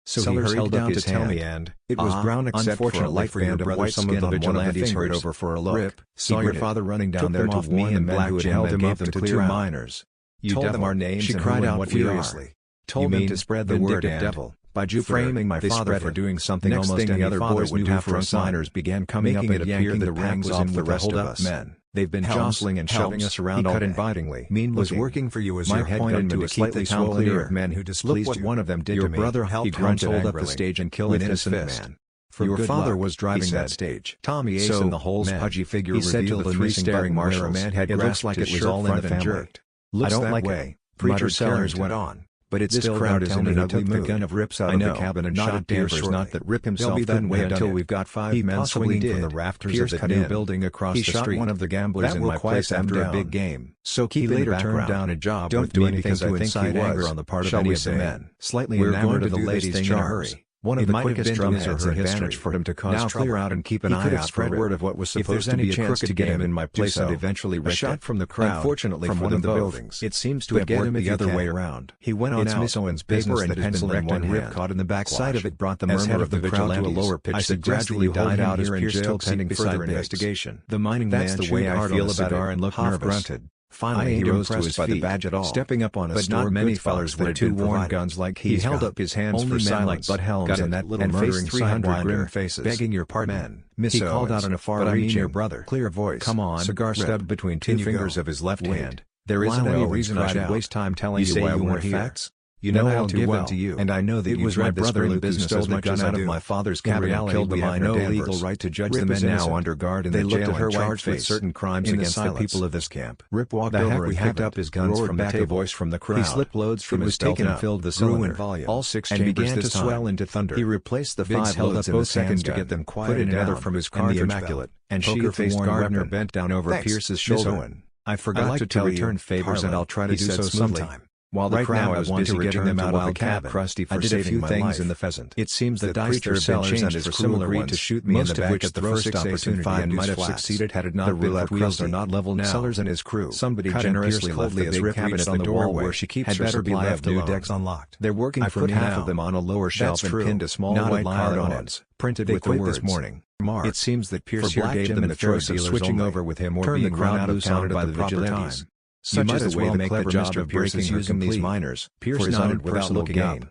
So Sellers held down to tell me, and it was brown except for a light band of white skin on Vigilante's hurried over for a look. Rip, saw your father running down there to warn the men who had held him up to two miners. You told them our names. She cried out furiously. Told them to spread the word, and devil. By Jupiter, framing my father for doing something almost any other boys knew after us miners began coming up and yanking the rings off the rest of us men. They've been jostling and shoving us around all day. Invitingly. Mean was working for you as your head gunman to keep the town clear of men who displeased you. Look what one of them did to me. Your brother helped hold up the stage and kill an innocent man. Your father was driving that stage. Tommy Ace in the hole's pudgy figure revealed the three staring marshals. Man had grasped like it was all in the family. I don't like it. Preacher Sellers went on. But it's this crowd is in an ugly mood. The gun of Rip's out of the cabin and shot Danvers. Not that Rip himself couldn't wait until we've got 5 men swinging from the rafters of the new building across the street. He shot one of the gamblers in my place after a big game. So he later turned down a job. Don't do anything to incite anger on the part of any of the men. Slightly enamored of the ladies' charms. One of the quickest drumheads or advantage for him to cause trouble. Now clear out and keep an eye out for word of what was supposed to be a crooked game in my place and eventually wrecked it. A shot from the crowd, unfortunately from one of the buildings. It seems to have worked the other way around. He went on out. It's Miss Owen's business and pencil in one Rip caught in the back side of it brought the murmur of the crowd to a lower pitch that gradually died out as Pierce still pending further investigation. The mining man chewed hard on the cigar and looked nervous. Finally, he rose to his feet, stepping up on a store. But not many fellers with two worn guns like he held up his hands for silence, like Bud Helms and that little murdering 300 grim faces, begging your pardon. He called out in a far-reaching, your brother, clear voice. Come on, cigar stubbed between two fingers of his left hand. There isn't any reason I should waste time telling you why we're here. You know I'll give them to you, and I know that it was my brother in the business as much as out of my father's cabin and killed the mine. No legal right to judge the men now under guard in the jail and charged with certain crimes against the people of this camp. Rip walked over and picked up his guns from the table. Voice from the crowd. He slipped loads from his belt and filled the cylinder. All 6 chambers and began to swell into thunder. He replaced the 5 loads in seconds to get them quieted down from his cartridge belt. And poker-faced Gardner bent down over Pierce's shoulder. I forgot to return favors, and I'll try to do so sometime. While the crowd was busy getting them out of the cabin, Krusty for saving my life. In the Pheasant. It seems the dice there have been changed for similar ones, to shoot me in the back at the first opportunity and might have succeeded had it not been for wheels are not level now. Sellers and his crew. Somebody generously left the big cabinet on the wall where she keeps her supply of new decks unlocked. They're working for me now. I put half of them on a lower shelf and pinned a small white card on it, printed with the word this morning. mark. It seems that Pierce here gave them the choice of switching over with him or Turn being the run crowd out of loose town on by the vigilantes. Such is the way the clever Mr. Pierce is using these miners. Pierce nodded without looking up.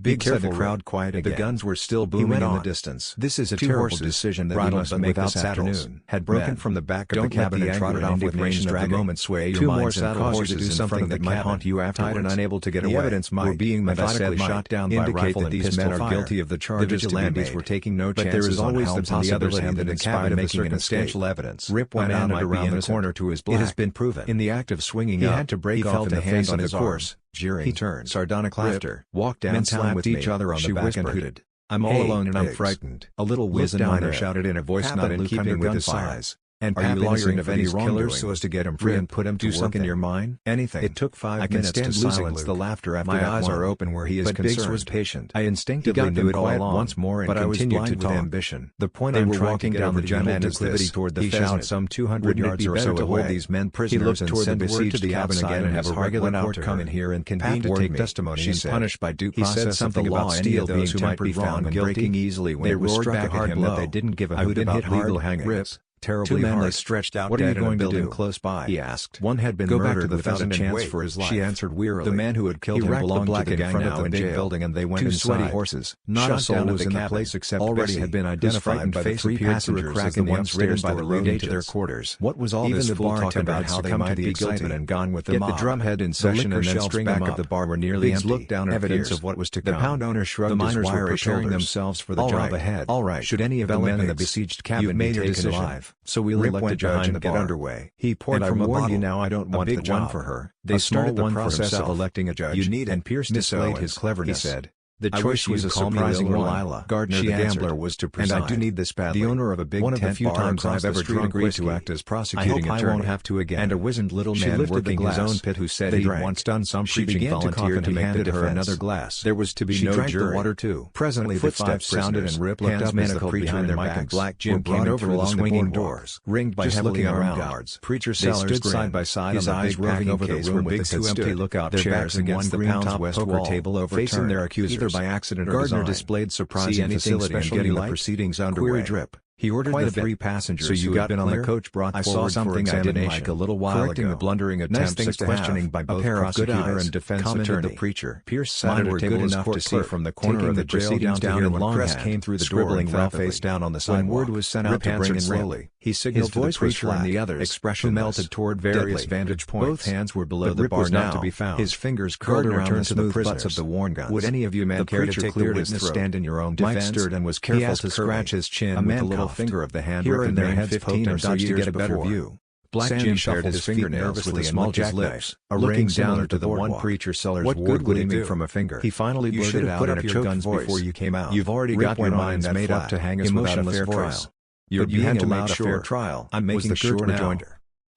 Big said the crowd quiet again. The guns were still booming in the distance. This is a terrible decision that we must make this afternoon. Had broken from the back of the cabin and trotted off with range of the moment sway your minds and cause you to do something that might haunt you afterwards. Tied and unable to get away. The evidence might, being methodically shot down by rifle and these men are guilty of the charges. The vigilantes were taking no chances. But there is always the possibility that in cabin making circumstantial evidence. Rip went out around the corner to his black. It has been proven. In the act of swinging up, he had to break off in the hand on his course. Jeering, he turned, sardonic laughter, walked down and slapped each other on the back and hooted. I'm all alone and I'm frightened. A little wizened miner shouted in a voice not in keeping with his size. And are you lawyering of any wrongdoing so as to get him free and put him to work in your mine? Anything. It took 5 minutes to silence the laughter after that. My eyes are open where he is concerned. But Biggs was patient. I instinctively knew it all along, once more, and continued to talk. Ambition. The point I'm trying to get over the gentle declivity toward the pheasant, some 200 yards or so to hold these men prisoners and send word to the cabin again and have a regular court come in here and convene to take testimony and punished by due process. He said something about steel being who might be found guilty easily when it was struck at him that they didn't give a hoot about legal hangings. Terribly hard. 2 men stretched out. What are you going to do? Close by? He asked. One had been murdered without a chance for his life. She answered wearily. The man who had killed him belonged to the gang now in big building, and they went inside. 2 sweaty horses. Not a soul was in the place except already had been identified by the 3 passengers as the ones ridden by the road to their quarters. What was all this fool talk about how they might be guilty and gone with the mob? Get the drumhead in session and then string back of the bar were nearly empty. Looked down evidence of what was to come. The pound owner shrugged his wiry shoulders. The miners were preparing themselves for the job ahead. All right. Should any of the men in the besieged cabin be taken alive? So we let the judge and get underway. He poured from a bottle. Now I don't want the job for her. They started the process of electing a judge. You need it. And Pierce displayed his cleverness. He said. The choice was a surprising one. Gardner the gambler was to preside. And I do need this badly. The owner of a big tent bar. One of the few times I've ever drunk whiskey to act as prosecuting attorney. I hope I won't have to again. And a wizened little man working his own pit who said he'd once done some preaching volunteered to handed her another glass. There was to be no jury. She drank the water too. Presently the footsteps sounded and Rip looked up manacled behind their backs. Black Jim came over along the swinging doors, ringed by heavily armed guards. Preacher Sellers stood side by side, his eyes roving over the room with the 2 empty lookout chairs against the pound west wall, table overturned, facing their accusers either by accident or Gardner displayed surprising facility in getting the proceedings underway. Drip. He ordered the 3 passengers who had been on the coach brought forward for examination a little while ago. The blundering attempts at questioning by both prosecutor and defense attorney. The preacher. Pierce sat at a table enough to see from the corner of the jail down and long press came through the door and fell face down on the sidewalk. When word was sent out to bring in slowly, he signaled to the preacher and the others, expression melted toward various vantage points. Both hands were below the bar now. His fingers curled around the smooth butts of the worn guns. Would any of you men care to take the witness stand in your own defense? Mike stirred and was careful to scratch his chin with a little finger of the hand Rip and their heads 15 or so years to get a better view. Black Jim shuffled his fingernails with a small jackknife, looking down to the one preacher Sellers ward gleaming from a finger. He finally blurted out in a choked voice, before you came out. You've already got your minds made up to hang us without a fair trial. You're being allowed a fair trial. I'm making sure now.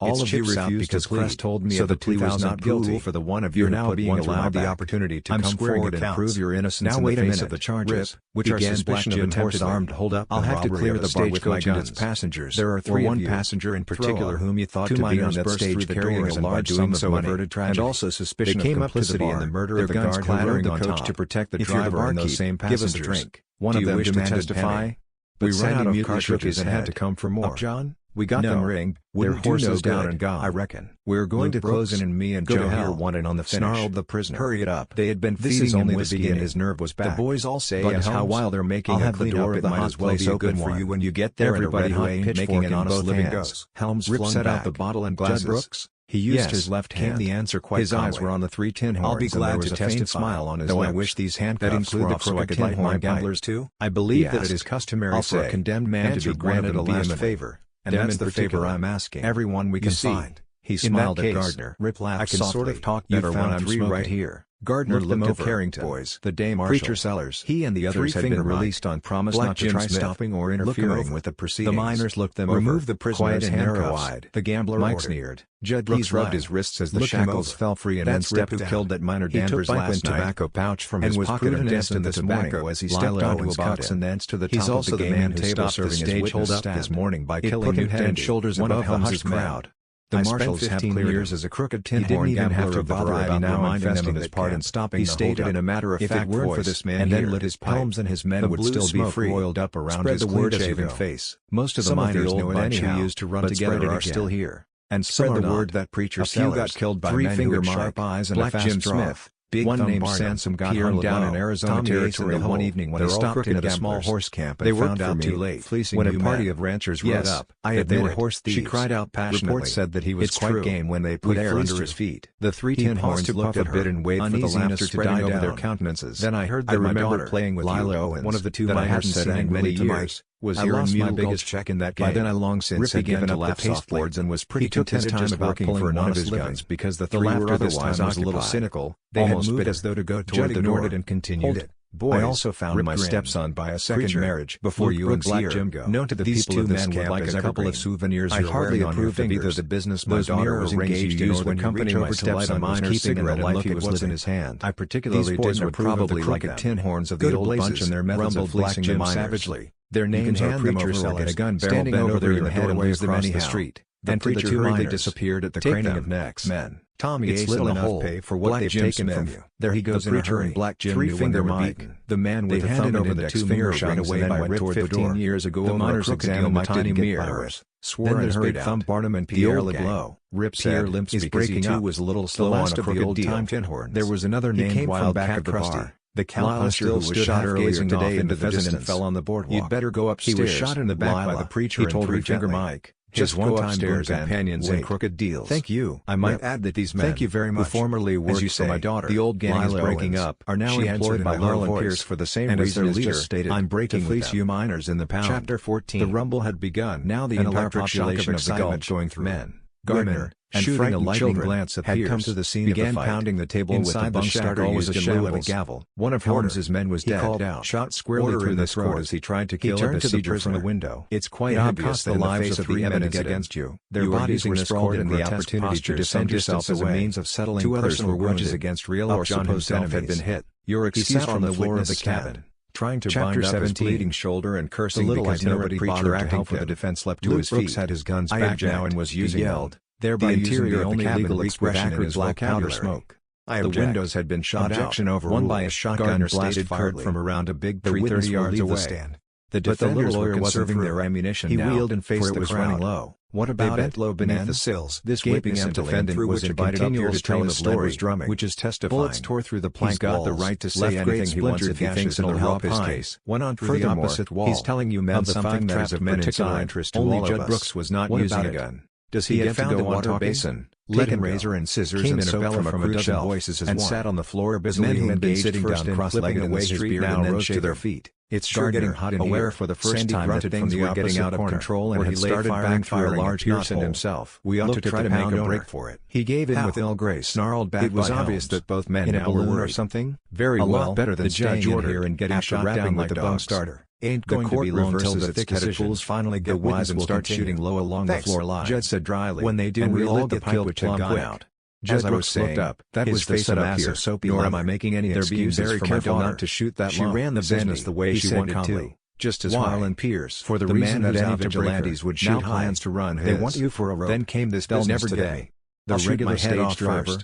All of you refused because Crest told me so the plea was not guilty for the one of you now being allowed the opportunity to come forward and prove your innocence in the face of the charges, which are suspicion of attempted armed holdup. I'll have to clear the Stagecoach and its passengers. There are 3 one passenger in particular whom you thought to be on that stage carrying a large sum of money, and also suspicion of complicity in the murder of the guard clattering the coach to protect the driver and those same passengers. Give us a drink. One of them demanded to testify. But ran out of cartridges and had to come for more. John? We got them ringed, their horses down and gone. I reckon. We're going to close in and me and Joe here wanted on the finish. Snarled the prisoner. Hurry it up. They had been feeding him whiskey and his nerve was back. The boys all say as how while they're making a clean up it might as well be open for you when you get there. Everybody who ain't making an honest living goes. Helms Rip set out the bottle and glasses. Brooks? He used his left hand. The answer quite his eyes were on the 3 Tinhorns. I'll be glad to testify. A smile on his lips. I wish these handcuffs were off so I could light my gamblers too. I believe that it is customary for a condemned man to be granted a last favor. And that's the favor I'm asking. Everyone we can find. He smiled at Gardner. Rip laughed I can softly. Sort of talk better when I'm smoking. Right here. Gardner looked over. Carrington. Boys. The day marshal. Preacher Sellers. He and the others had been released on promise not to try stopping or interfering with the proceedings. The miners looked them over. Remove the prisoners and narrow-eyed. The gambler Mike sneered. Judd Brooks rubbed his wrists as the shackles fell free and then stepped who killed that miner Danvers last night. Tobacco pouch from his pocket and danced in the tobacco as he stepped onto his box and thence to the top of the gaming table serving his witness stand this morning by killing Newton and shoulders above Helms's crowd. The marshals have 15 years as a crooked Tinhorn gambler of the variety now reminding them of his part in stopping the holdup. In a matter-of-fact voice, for this man and then lit his pipe. Holmes and his men would still be free. Roiled up around his clean-shaven face. Most of the miners know it anyhow, used to run together are still here. And spread the word that preacher Sellers got killed by three-finger sharp eyes and Black Jim Smith. One named Sansom got hung down in Arizona territory one evening when he stopped in at a small horse camp and found out too late, when a party of ranchers rode up. I admit it, horse thieves. She cried out passionately. Reports said that he was quite game when they put air under his feet. The three Tinhorns looked a bit and waited for the laughter to die over their countenances. Then I heard that my daughter playing with Lila Owens, one of the two that I hadn't seen in many years. I lost my biggest check in that game. By then I long since had given up the pasteboards and was pretty contented just working for one of his guns because the three were otherwise was a little cynical. They almost bit as though to go toward the door and continued it. Boys, I also found my stepson by a second marriage before you and Black Jim go. Known to the people of this camp as a couple of souvenirs I hardly approved of either the business my daughter was engaged in or the company my stepson was keeping in the life he was living in his hand. I particularly didn't approve of the crooked Tinhorns of the old bunch and their methods of fleecing the miners. Savagely. Their names are preacher sellers, a gun barrel bent over your head and lose them anyhow. Then to the two hurriedly disappeared at the craning of necks. Men. Tommy it's little enough pay for what they've taken from you. There he goes in a hurry. Black Jim three-finger Mike. The man with the thumb and index finger shot away by Rip 15 years ago. The miners examined the tiny mirrors. Swore in his big thumb Barnum and Pierre LeBlanc. Rip said his breaking up was a little slow on a crooked time Tinhorn. There was another name wild back of the bar. The cowpuncher who was shot earlier today into the distance and fell on the boardwalk. You'd better go upstairs. He was shot in the back by the preacher and three-finger Mike. Just one time stairs companions in crooked deals. Thank you. I might add that these men, thank you very much, who formerly worked for my daughter, the old gang is breaking up, are now employed by Harlan Pierce for the same reason as just stated. I'm breaking fleece you miners in the pound. Chapter 14. The rumble had begun. Now the entire population of the Gulch going through men, women, and shooting a lightning glance at Pierce, had come to the scene began of the fight. Pounding the table inside with the bunk starter used a shoe and a gavel. One of Holmes's men was dead. He called out, shot squarely through the throat as he tried to kill a besieger from the window. It's quite obvious that the lives of the evidence against you. Their bodies were sprawled in the opportunity to defend yourself as a means of settling two personal grudges against real or supposed enemies had been hit. Your excuse on the floor of the cabin, trying to bind up his bleeding shoulder and cursing because nobody bothered to help with the defense leapt to his feet. Brooks had his guns back now and was using yelled. Thereby the interior of the cabin leaked with acrid black powder smoke. The windows had been shot out, one by a shotgun blasted fired from around a big tree 30 yards away. The defenders were conserving their ammunition now, he wheeled and faced the crowd. Running low. What about it? Low beneath the sills. This whipping and defending was invited up here to tell the story, which is testifying. Bullets tore through the plank walls. He's got the right to say anything he wants if he thinks it'll help his case. Went on through the opposite wall. He's telling you men something that is of particular interest to all of us. Only Judd Brooks was not using a gun. Does he get found the water basin? Taken razor and scissors and soap from a dozen voices and sat on the floor busily engaged first in clipping away his beard and then to their feet. It's sure getting hot in here. Aware for the first time that things were getting out of control and had started backfiring large Pearson himself. We ought to try to make a break for it. He gave in with ill grace, snarled back. It was obvious that both men now were worried or something. Very well, a lot better than staying in here and getting shot down like the bunk starter. Ain't going to be long till the thick-headed fools finally get wise and start shooting low along the floor line. Judd said dryly. When they do, we'll all get killed which had gone out. Judd Brooks looked up. That was the setup here. Nor am I making any excuses for my daughter not to shoot that long. She ran the business the way she wanted to. Just as Harlan Pierce, for the reason that any vigilantes would shoot plans to run his. They want you for a rope. Then came this business today. The regular stage driver,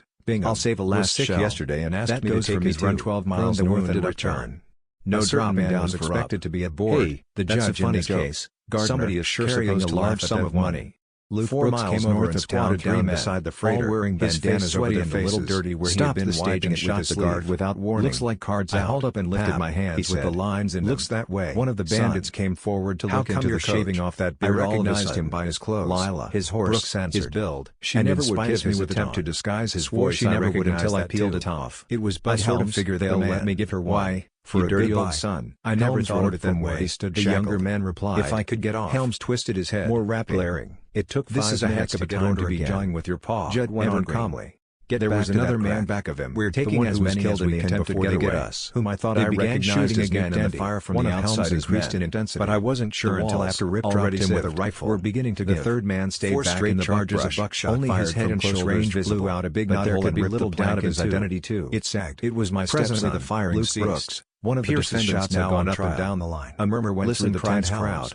I'll save a last sick yesterday and asked me to take his run 12 miles north and return. No dropping down was expected to be aboard. Hey, the judge in this case, somebody is sure carrying a large sum of money. Luke 4 Brooks came over and squatted down beside the freighter, all wearing bandanas over their faces, a little dirty where he had been wiping it with his guard without warning. Looks like cards out. I held up and lifted my hands with the lines in. Looks that way. One of the bandits came forward to look into the coach. Shaving off that beard. I recognized him by his clothes. Lila, his horse, Brooks answered. His build. She never would kiss me with attempt to disguise his voice. She never would until I peeled it off. It was but Helms. Figure they'll let me give her why. For a dirty old son. I never thought it that way. The younger man replied. If I could get off. Helms twisted his head. More rapidly. It took 5 minutes. This is a heck of a time to be jawing with your paw. Judd went on calmly. There was another man back of him. We're taking as many as we can before they get us. Whom I thought I recognized shooting again, and the fire from the outside increased in intensity. But I wasn't sure until after Rip dropped him with a rifle. We're beginning to give. The third man stayed back in the charges of buckshot. Only his head and close range blew out a big knot hole and ripped the plank of his identity too. It sagged. It was my stepson, the firing ceased. One of the defendants now gone up and down the line. A murmur went through the tense crowd.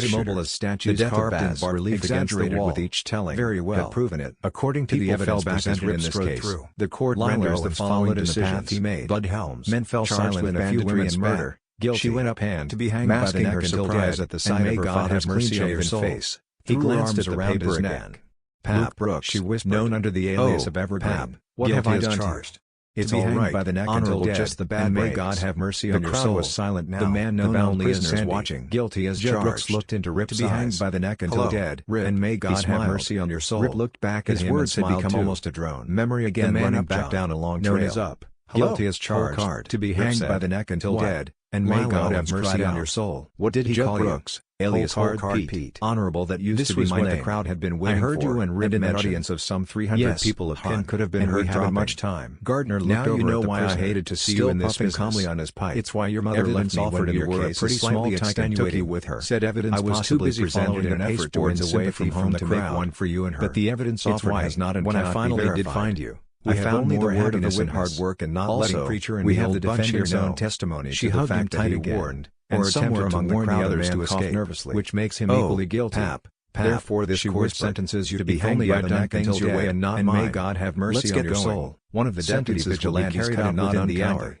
stood immobile as statues carved in bas-relief against the wall, with each telling, very well, had proven it. According to the evidence presented in this case, the court renders the following decisions he made. Bud Helms, men fell silent with a few women's murder. Guilty. She went up hand to be hanged by the neck until dead, at the sight of her father's clean-shaven face. He glanced at the paper his neck. Pap Brooks, she whispered, known under the alias of Evergreen. Pap, what have I done charged? It's all right, by the neck until dead, just the bad and may God have mercy on your soul. The crowd was silent now. The man known only as Sandy, watching, guilty as charged. Brooks looked into Rip's eyes. To be hanged by the neck until dead, Rip, and may God have mercy on your soul. Rip looked back at him. His words had become almost a drone. Memory again running back down a long trail. Known as up. Guilty as charged, to be hanged by the neck until dead, and may God have mercy on your soul. What did he call Brooks? Alias Hard Pete. Honorable, that used to be my name. The crowd had been waiting for. I heard you and Rip in an audience of some 300 people. A pin could have been heard dropping. Much time. Gardner looked over. Now you know why I hated to see you in this business. Calmly on his pipe. It's why your mother left me when you were a pretty small extenuating with her. Said evidence I was too busy following an effort to win sympathy from the crowd. One for you and her. But the evidence offered has not and cannot be verified. When I finally did find you, I found only the word of the witness, hard work and not letting preacher and we have the defender's own testimony. She hugged him tight and warned, and somewhere among the crowd the others to escape nervously, which makes him equally guilty. Therefore this court sentences you to be hanged by the neck until your way and not mine. May God have mercy on your soul. One of the deputy vigilante carried out within the hour.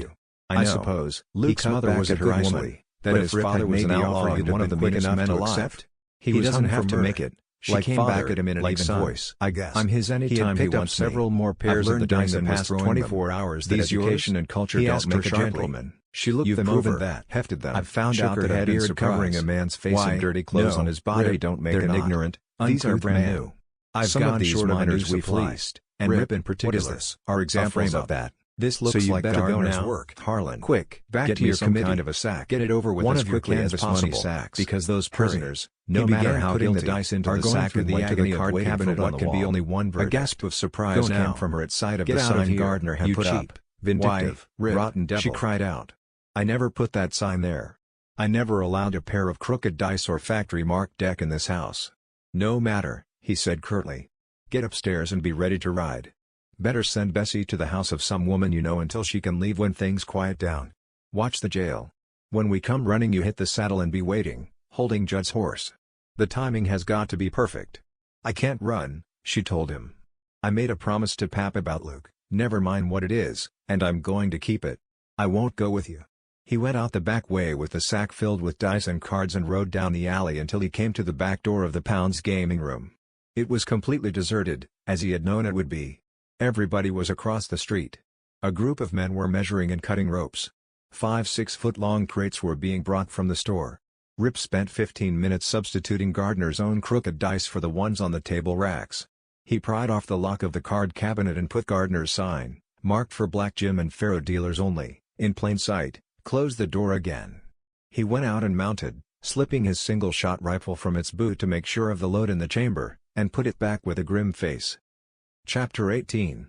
you. I suppose, Luke's mother was a good woman, that if Rip had made the offer he'd one of the meanest men alive. He doesn't have to make it. She came back at him in an even voice. I guess. I'm his anytime he wants me. Several more pairs of the dice in the past 24 hours that education and culture don't make a gentleman. She looked them over, hefted them. I've found out that a beard covering a man's face and dirty clothes on his body don't make an ignorant, these are brand new. I've gone short of news we fleeced, and Rip in particular are examples of that. This looks like darn work. Harlan, quick, back to your committee. Kind of a sack. Get it over with as quickly as possible, because those prisoners, no matter how putting the dice into the sack and the agony of waiting for what can be only one verdict. A gasp of surprise came from her at sight of the sign Gardner had put up. Vindictive, rotten devil, she cried out. I never put that sign there. I never allowed a pair of crooked dice or factory-marked deck in this house. No matter, he said curtly. Get upstairs and be ready to ride. Better send Bessie to the house of some woman you know until she can leave when things quiet down. Watch the jail. When we come running you hit the saddle and be waiting, holding Judd's horse. The timing has got to be perfect. I can't run, she told him. I made a promise to Pap about Luke, never mind what it is, and I'm going to keep it. I won't go with you. He went out the back way with the sack filled with dice and cards and rode down the alley until he came to the back door of the Pound's gaming room. It was completely deserted, as he had known it would be. Everybody was across the street. A group of men were measuring and cutting ropes. 5 6-foot-long crates were being brought from the store. Rip spent 15 minutes substituting Gardner's own crooked dice for the ones on the table racks. He pried off the lock of the card cabinet and put Gardner's sign, marked for Black Jim and Faro dealers only, in plain sight, closed the door again. He went out and mounted, slipping his single-shot rifle from its boot to make sure of the load in the chamber, and put it back with a grim face. Chapter 18.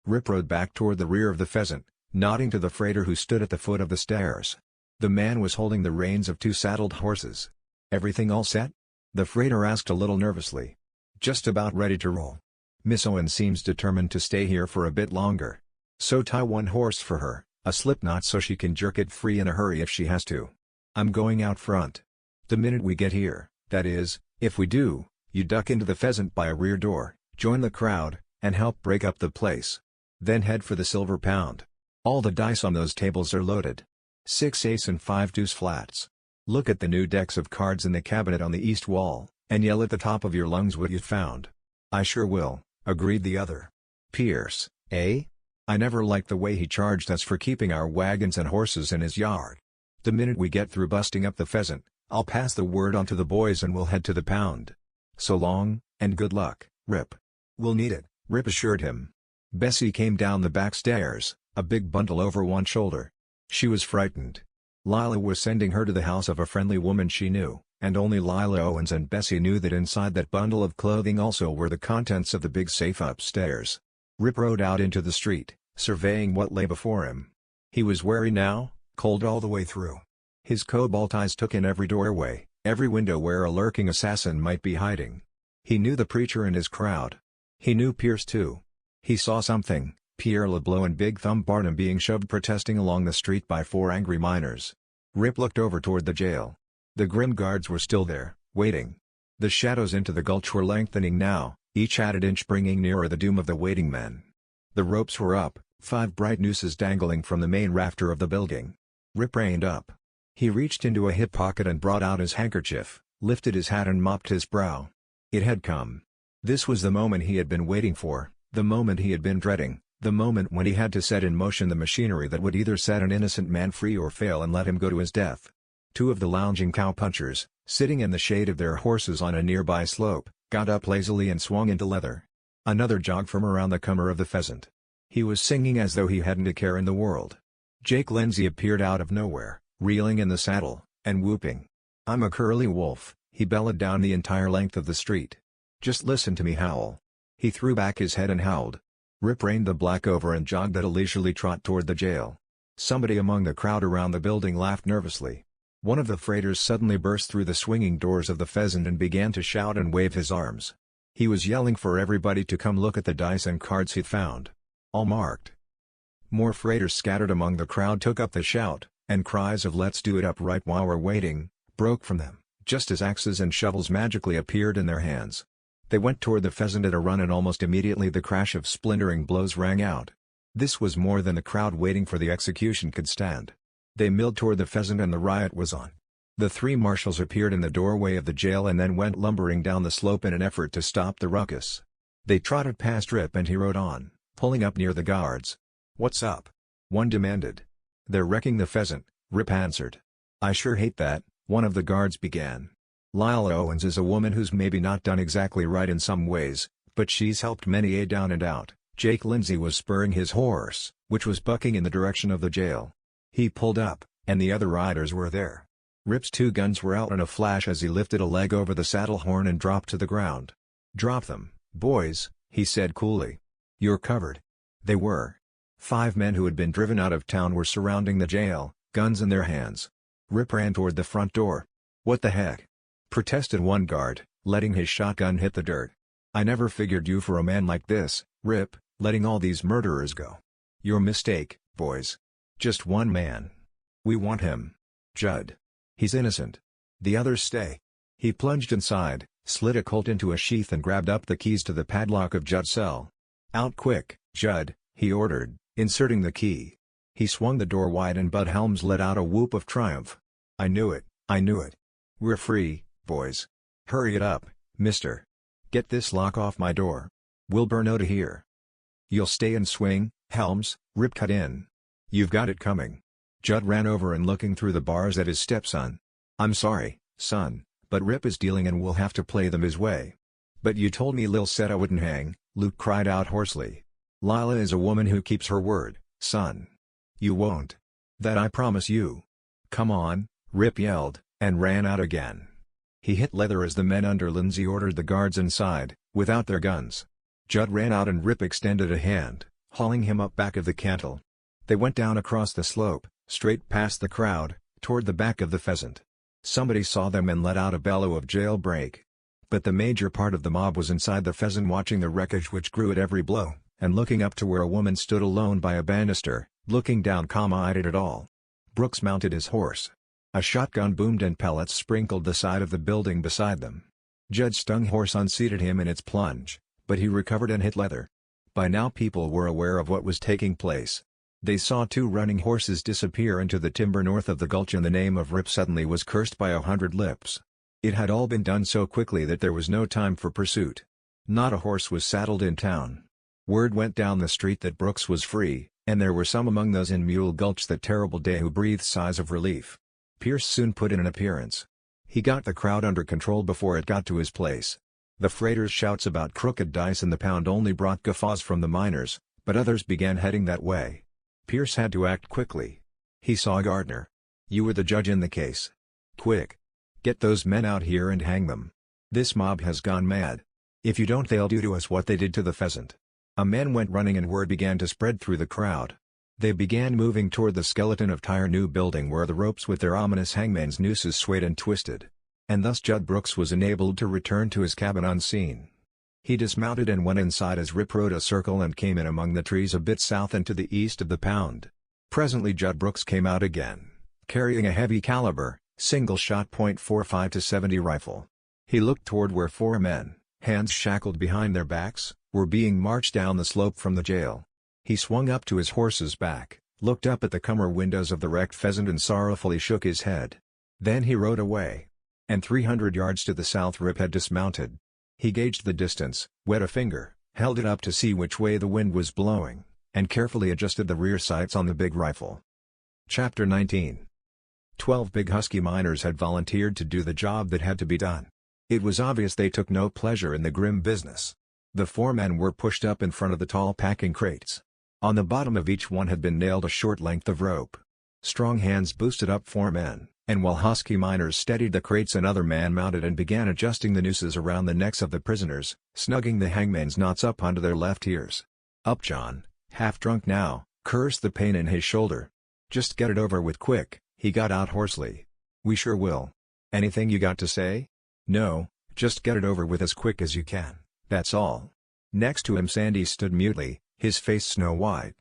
Rip rode back toward the rear of the Pheasant, nodding to the freighter who stood at the foot of the stairs. The man was holding the reins of 2 saddled horses. "Everything all set?" the freighter asked a little nervously. "Just about ready to roll. Miss Owen seems determined to stay here for a bit longer. So tie one horse for her, a slip knot so she can jerk it free in a hurry if she has to. I'm going out front. The minute we get here, that is, if we do, you duck into the Pheasant by a rear door, join the crowd, and help break up the place. Then head for the Silver Pound. All the dice on those tables are loaded. 6 ace and 5 deuce flats. Look at the new decks of cards in the cabinet on the east wall, and yell at the top of your lungs what you found." "I sure will," agreed the other. "Pierce, eh? I never liked the way he charged us for keeping our wagons and horses in his yard. The minute we get through busting up the Pheasant, I'll pass the word on to the boys and we'll head to the pound. So long, and good luck, Rip." "We'll need it," Rip assured him. Bessie came down the back stairs, a big bundle over one shoulder. She was frightened. Lila was sending her to the house of a friendly woman she knew, and only Lila Owens and Bessie knew that inside that bundle of clothing also were the contents of the big safe upstairs. Rip rode out into the street, surveying what lay before him. He was wary now, cold all the way through. His cobalt eyes took in every doorway, every window where a lurking assassin might be hiding. He knew the preacher and his crowd. He knew Pierce too. He saw something. Pierre LeBlanc and Big Thumb Barnum being shoved protesting along the street by 4 angry miners. Rip looked over toward the jail. The grim guards were still there, waiting. The shadows into the gulch were lengthening now, each added inch bringing nearer the doom of the waiting men. The ropes were up, 5 bright nooses dangling from the main rafter of the building. Rip reined up. He reached into a hip pocket and brought out his handkerchief, lifted his hat and mopped his brow. It had come. This was the moment he had been waiting for, the moment he had been dreading. The moment when he had to set in motion the machinery that would either set an innocent man free or fail and let him go to his death. 2 of the lounging cowpunchers, sitting in the shade of their horses on a nearby slope, got up lazily and swung into leather. Another jogged from around the comer of the Pheasant. He was singing as though he hadn't a care in the world. Jake Lindsay appeared out of nowhere, reeling in the saddle, and whooping. "I'm a curly wolf," he bellowed down the entire length of the street. "Just listen to me howl." He threw back his head and howled. Rip reined the black over and jogged at a leisurely trot toward the jail. Somebody among the crowd around the building laughed nervously. One of the freighters suddenly burst through the swinging doors of the Pheasant and began to shout and wave his arms. He was yelling for everybody to come look at the dice and cards he'd found. All marked. More freighters scattered among the crowd took up the shout, and cries of "let's do it up right while we're waiting," broke from them, just as axes and shovels magically appeared in their hands. They went toward the Pheasant at a run and almost immediately the crash of splintering blows rang out. This was more than the crowd waiting for the execution could stand. They milled toward the Pheasant and the riot was on. The 3 marshals appeared in the doorway of the jail and then went lumbering down the slope in an effort to stop the ruckus. They trotted past Rip and he rode on, pulling up near the guards. "What's up?" one demanded. "They're wrecking the Pheasant," Rip answered. "I sure hate that," one of the guards began. "Lila Owens is a woman who's maybe not done exactly right in some ways, but she's helped many a down and out." Jake Lindsay was spurring his horse, which was bucking in the direction of the jail. He pulled up, and the other riders were there. Rip's 2 guns were out in a flash as he lifted a leg over the saddle horn and dropped to the ground. "Drop them, boys," he said coolly. "You're covered." They were. 5 men who had been driven out of town were surrounding the jail, guns in their hands. Rip ran toward the front door. "What the heck?" protested one guard, letting his shotgun hit the dirt. "I never figured you for a man like this, Rip, letting all these murderers go." "Your mistake, boys. Just one man. We want him. Judd. He's innocent. The others stay." He plunged inside, slid a Colt into a sheath and grabbed up the keys to the padlock of Judd's cell. "Out quick, Judd," he ordered, inserting the key. He swung the door wide and Bud Helms let out a whoop of triumph. "I knew it, I knew it. We're free, boys. Hurry it up, mister. Get this lock off my door. Wilbur no to here." "You'll stay and swing, Helms," Rip cut in. "You've got it coming. Judd ran over and looking through the bars at his stepson. "I'm sorry, son, but Rip is dealing and we'll have to play them his way." "But you told me Lil said I wouldn't hang," Luke cried out hoarsely. "Lila is a woman who keeps her word, son. You won't. That I promise you." "Come on," Rip yelled, and ran out again. He hit leather as the men under Lindsay ordered the guards inside, without their guns. Judd ran out and Rip extended a hand, hauling him up back of the cantle. They went down across the slope, straight past the crowd, toward the back of the Pheasant. Somebody saw them and let out a bellow of jailbreak. But the major part of the mob was inside the Pheasant watching the wreckage which grew at every blow, and looking up to where a woman stood alone by a banister, looking down calm-eyed at it all. Brooks mounted his horse. A shotgun boomed and pellets sprinkled the side of the building beside them. Judd's stung horse unseated him in its plunge, but he recovered and hit leather. By now people were aware of what was taking place. They saw two running horses disappear into the timber north of the Gulch and the name of Rip suddenly was cursed by 100 lips. It had all been done so quickly that there was no time for pursuit. Not a horse was saddled in town. Word went down the street that Brooks was free, and there were some among those in Mule Gulch that terrible day who breathed sighs of relief. Pierce soon put in an appearance. He got the crowd under control before it got to his place. The freighter's shouts about crooked dice and the pound only brought guffaws from the miners, but others began heading that way. Pierce had to act quickly. He saw Gardner. "You were the judge in the case. Quick! Get those men out here and hang them. This mob has gone mad. If you don't they'll do to us what they did to the Pheasant." A man went running and word began to spread through the crowd. They began moving toward the skeleton of Tyre New building where the ropes with their ominous hangman's nooses swayed and twisted. And thus Judd Brooks was enabled to return to his cabin unseen. He dismounted and went inside as Rip rode a circle and came in among the trees a bit south and to the east of the pound. Presently Judd Brooks came out again, carrying a heavy caliber, single-shot .45 to 70 rifle. He looked toward where four men, hands shackled behind their backs, were being marched down the slope from the jail. He swung up to his horse's back, looked up at the comer windows of the wrecked Pheasant and sorrowfully shook his head. Then he rode away. And 300 yards to the south Rip had dismounted. He gauged the distance, wet a finger, held it up to see which way the wind was blowing, and carefully adjusted the rear sights on the big rifle. Chapter 19. 12 big husky miners had volunteered to do the job that had to be done. It was obvious they took no pleasure in the grim business. The four men were pushed up in front of the tall packing crates. On the bottom of each one had been nailed a short length of rope. Strong hands boosted up four men, and while husky miners steadied the crates another man mounted and began adjusting the nooses around the necks of the prisoners, snugging the hangman's knots up onto their left ears. Upjohn, half drunk now, cursed the pain in his shoulder. "Just get it over with quick," he got out hoarsely. "We sure will. Anything you got to say?" "No, just get it over with as quick as you can, that's all." Next to him Sandy stood mutely, his face snow-white.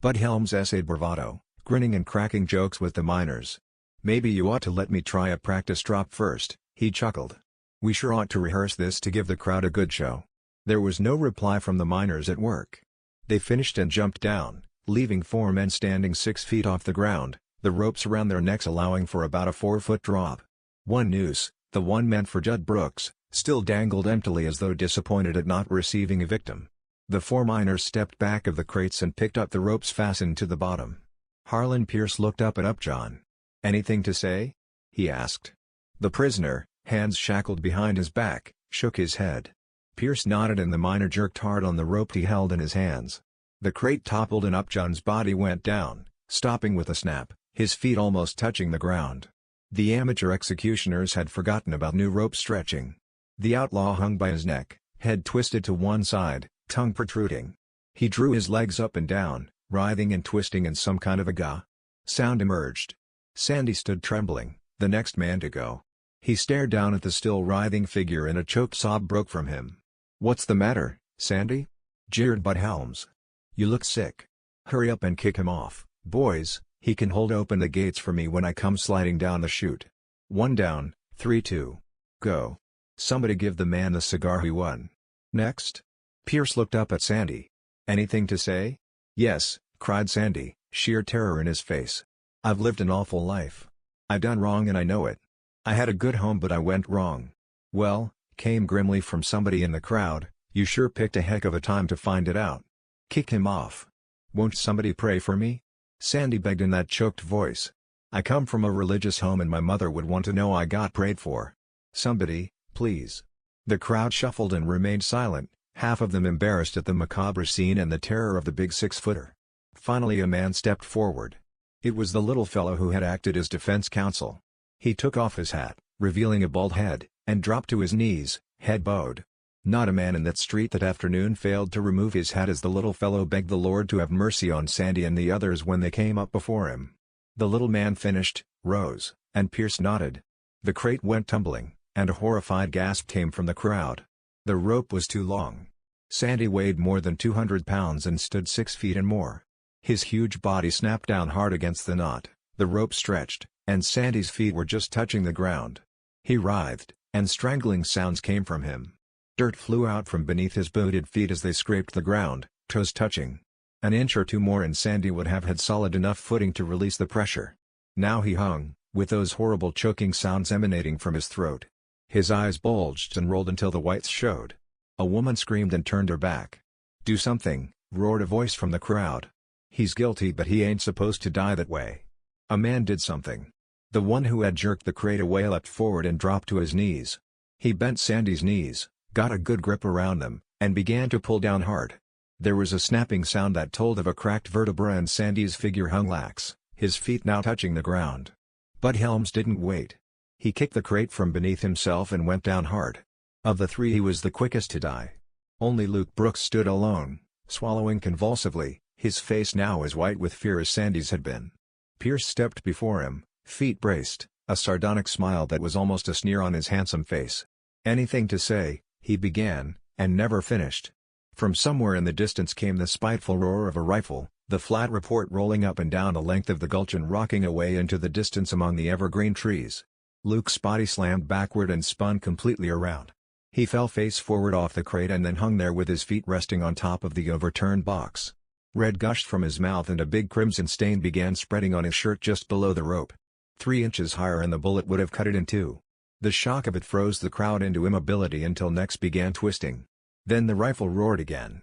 Bud Helms essayed bravado, grinning and cracking jokes with the miners. "Maybe you ought to let me try a practice drop first," he chuckled. "We sure ought to rehearse this to give the crowd a good show." There was no reply from the miners at work. They finished and jumped down, leaving four men standing 6 feet off the ground, the ropes around their necks allowing for about a 4-foot drop. One noose, the one meant for Judd Brooks, still dangled emptily as though disappointed at not receiving a victim. The four miners stepped back of the crates and picked up the ropes fastened to the bottom. Harlan Pierce looked up at Upjohn. "Anything to say?" he asked. The prisoner, hands shackled behind his back, shook his head. Pierce nodded and the miner jerked hard on the rope he held in his hands. The crate toppled and Upjohn's body went down, stopping with a snap, his feet almost touching the ground. The amateur executioners had forgotten about new rope stretching. The outlaw hung by his neck, head twisted to one side, tongue protruding. He drew his legs up and down, writhing and twisting in some kind of a gah. Sound emerged. Sandy stood trembling, the next man to go. He stared down at the still writhing figure and a choked sob broke from him. "What's the matter, Sandy?" jeered Bud Helms. "You look sick. Hurry up and kick him off, boys. He can hold open the gates for me when I come sliding down the chute. 1 down, 3-2. Go. Somebody give the man the cigar he won. Next." Pierce looked up at Sandy. "Anything to say?" "Yes," cried Sandy, sheer terror in his face. "I've lived an awful life. I done wrong and I know it. I had a good home but I went wrong." "Well," came grimly from somebody in the crowd, "you sure picked a heck of a time to find it out. Kick him off. Won't somebody pray for me?" Sandy begged in that choked voice. "I come from a religious home and my mother would want to know I got prayed for. Somebody, please." The crowd shuffled and remained silent, half of them embarrassed at the macabre scene and the terror of the big 6-footer. Finally a man stepped forward. It was the little fellow who had acted as defense counsel. He took off his hat, revealing a bald head, and dropped to his knees, head bowed. Not a man in that street that afternoon failed to remove his hat as the little fellow begged the Lord to have mercy on Sandy and the others when they came up before him. The little man finished, rose, and Pierce nodded. The crate went tumbling, and a horrified gasp came from the crowd. The rope was too long. Sandy weighed more than 200 pounds and stood 6 feet and more. His huge body snapped down hard against the knot, the rope stretched, and Sandy's feet were just touching the ground. He writhed, and strangling sounds came from him. Dirt flew out from beneath his booted feet as they scraped the ground, toes touching. An inch or two more and Sandy would have had solid enough footing to release the pressure. Now he hung, with those horrible choking sounds emanating from his throat. His eyes bulged and rolled until the whites showed. A woman screamed and turned her back. "Do something," roared a voice from the crowd. "He's guilty but he ain't supposed to die that way." A man did something. The one who had jerked the crate away leapt forward and dropped to his knees. He bent Sandy's knees, got a good grip around them, and began to pull down hard. There was a snapping sound that told of a cracked vertebra and Sandy's figure hung lax, his feet now touching the ground. But Helms didn't wait. He kicked the crate from beneath himself and went down hard. Of the three he was the quickest to die. Only Luke Brooks stood alone, swallowing convulsively, his face now as white with fear as Sandy's had been. Pierce stepped before him, feet braced, a sardonic smile that was almost a sneer on his handsome face. "Anything to say," he began, and never finished. From somewhere in the distance came the spiteful roar of a rifle, the flat report rolling up and down the length of the gulch and rocking away into the distance among the evergreen trees. Luke's body slammed backward and spun completely around. He fell face forward off the crate and then hung there with his feet resting on top of the overturned box. Red gushed from his mouth and a big crimson stain began spreading on his shirt just below the rope. 3 inches higher and the bullet would have cut it in two. The shock of it froze the crowd into immobility until necks began twisting. Then the rifle roared again.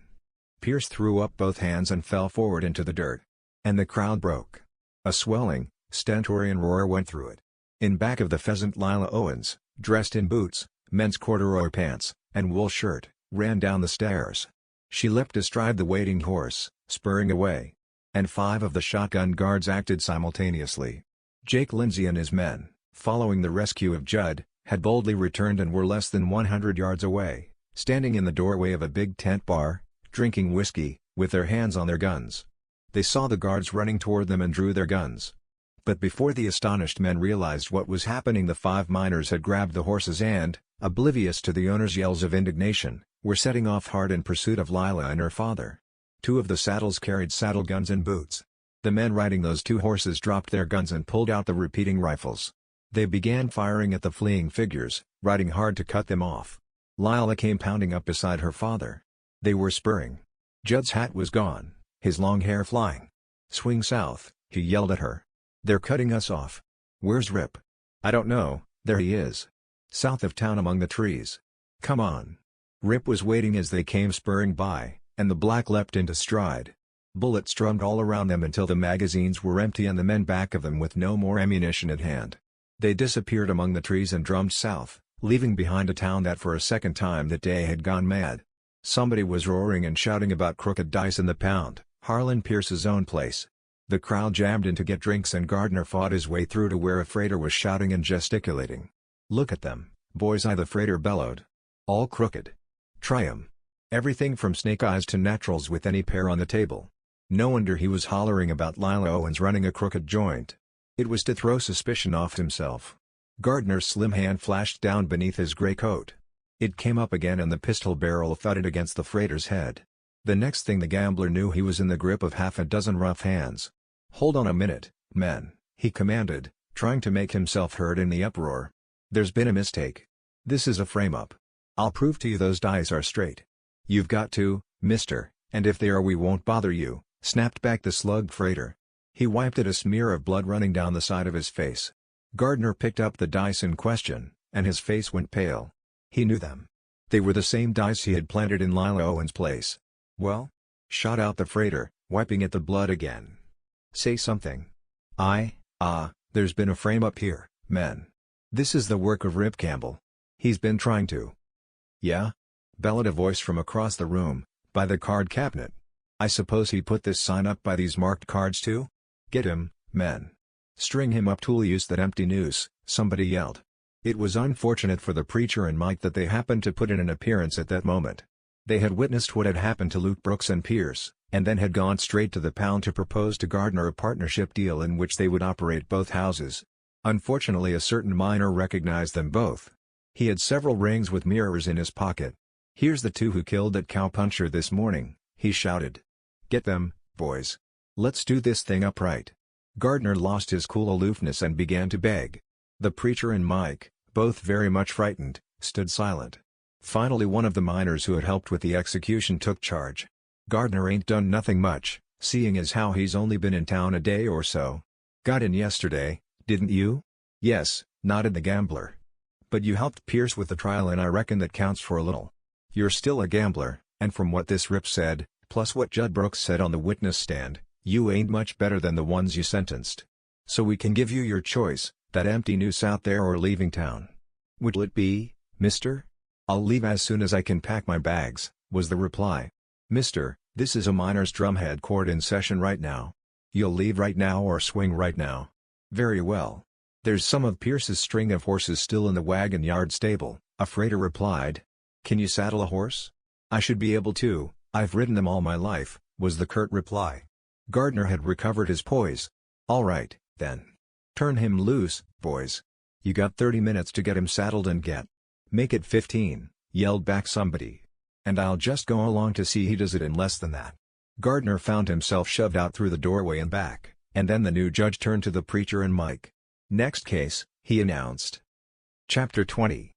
Pierce threw up both hands and fell forward into the dirt. And the crowd broke. A swelling, stentorian roar went through it. In back of the pheasant Lila Owens, dressed in boots, men's corduroy pants, and wool shirt, ran down the stairs. She leapt astride the waiting horse, spurring away. And 5 of the shotgun guards acted simultaneously. Jake Lindsay and his men, following the rescue of Judd, had boldly returned and were less than 100 yards away, standing in the doorway of a big tent bar, drinking whiskey, with their hands on their guns. They saw the guards running toward them and drew their guns. But before the astonished men realized what was happening, the 5 miners had grabbed the horses and, oblivious to the owner's yells of indignation, were setting off hard in pursuit of Lila and her father. 2 of the saddles carried saddle guns and boots. The men riding those 2 horses dropped their guns and pulled out the repeating rifles. They began firing at the fleeing figures, riding hard to cut them off. Lila came pounding up beside her father. They were spurring. Judd's hat was gone, his long hair flying. "Swing south," he yelled at her. "They're cutting us off." "Where's Rip?" "I don't know, there he is. South of town among the trees." "Come on." Rip was waiting as they came spurring by, and the black leapt into stride. Bullets drummed all around them until the magazines were empty and the men back of them with no more ammunition at hand. They disappeared among the trees and drummed south, leaving behind a town that for a second time that day had gone mad. Somebody was roaring and shouting about crooked dice in the pound, Harlan Pierce's own place. The crowd jammed in to get drinks and Gardner fought his way through to where a freighter was shouting and gesticulating. "Look at them, boys," the freighter bellowed. "All crooked. Try 'em. Everything from snake eyes to naturals with any pair on the table." No wonder he was hollering about Lila Owens running a crooked joint. It was to throw suspicion off himself. Gardner's slim hand flashed down beneath his gray coat. It came up again and the pistol barrel thudded against the freighter's head. The next thing the gambler knew, he was in the grip of half a dozen rough hands. "Hold on a minute, men," he commanded, trying to make himself heard in the uproar. "There's been a mistake. This is a frame-up. I'll prove to you those dice are straight. You've got to, mister, and if they are we won't bother you," snapped back the slugged freighter. He wiped at a smear of blood running down the side of his face. Gardner picked up the dice in question, and his face went pale. He knew them. They were the same dice he had planted in Lila Owens' place. "Well?" shot out the freighter, wiping at the blood again. Say something. There's been a frame up here, men. This is the work of Rip Campbell. He's been trying to. Yeah? Bellowed a voice from across the room, by the card cabinet. I suppose he put this sign up by these marked cards too? Get him, men. String him up tool use that empty noose, somebody yelled. It was unfortunate for the preacher and Mike that they happened to put in an appearance at that moment. They had witnessed what had happened to Luke Brooks and Pierce, and then had gone straight to the pound to propose to Gardner a partnership deal in which they would operate both houses. Unfortunately, a certain miner recognized them both. He had several rings with mirrors in his pocket. Here's the two who killed that cowpuncher this morning, he shouted. Get them, boys. Let's do this thing up right. Gardner lost his cool aloofness and began to beg. The preacher and Mike, both very much frightened, stood silent. Finally, one of the miners who had helped with the execution took charge. Gardner ain't done nothing much, seeing as how he's only been in town a day or so. Got in yesterday, didn't you? Yes, nodded the gambler. But you helped Pierce with the trial and I reckon that counts for a little. You're still a gambler, and from what this Rip said, plus what Judd Brooks said on the witness stand, you ain't much better than the ones you sentenced. So we can give you your choice, that empty noose out there or leaving town. What'll it be, mister? I'll leave as soon as I can pack my bags, was the reply. Mister, this is a miner's drumhead court in session right now. You'll leave right now or swing right now. Very well. There's some of Pierce's string of horses still in the wagon yard stable, a freighter replied. Can you saddle a horse? I should be able to, I've ridden them all my life, was the curt reply. Gardner had recovered his poise. All right, then. Turn him loose, boys. You got 30 minutes to get him saddled and get. Make it 15, yelled back somebody. And I'll just go along to see he does it in less than that. Gardner found himself shoved out through the doorway and back, and then the new judge turned to the preacher and Mike. Next case, he announced. Chapter 20.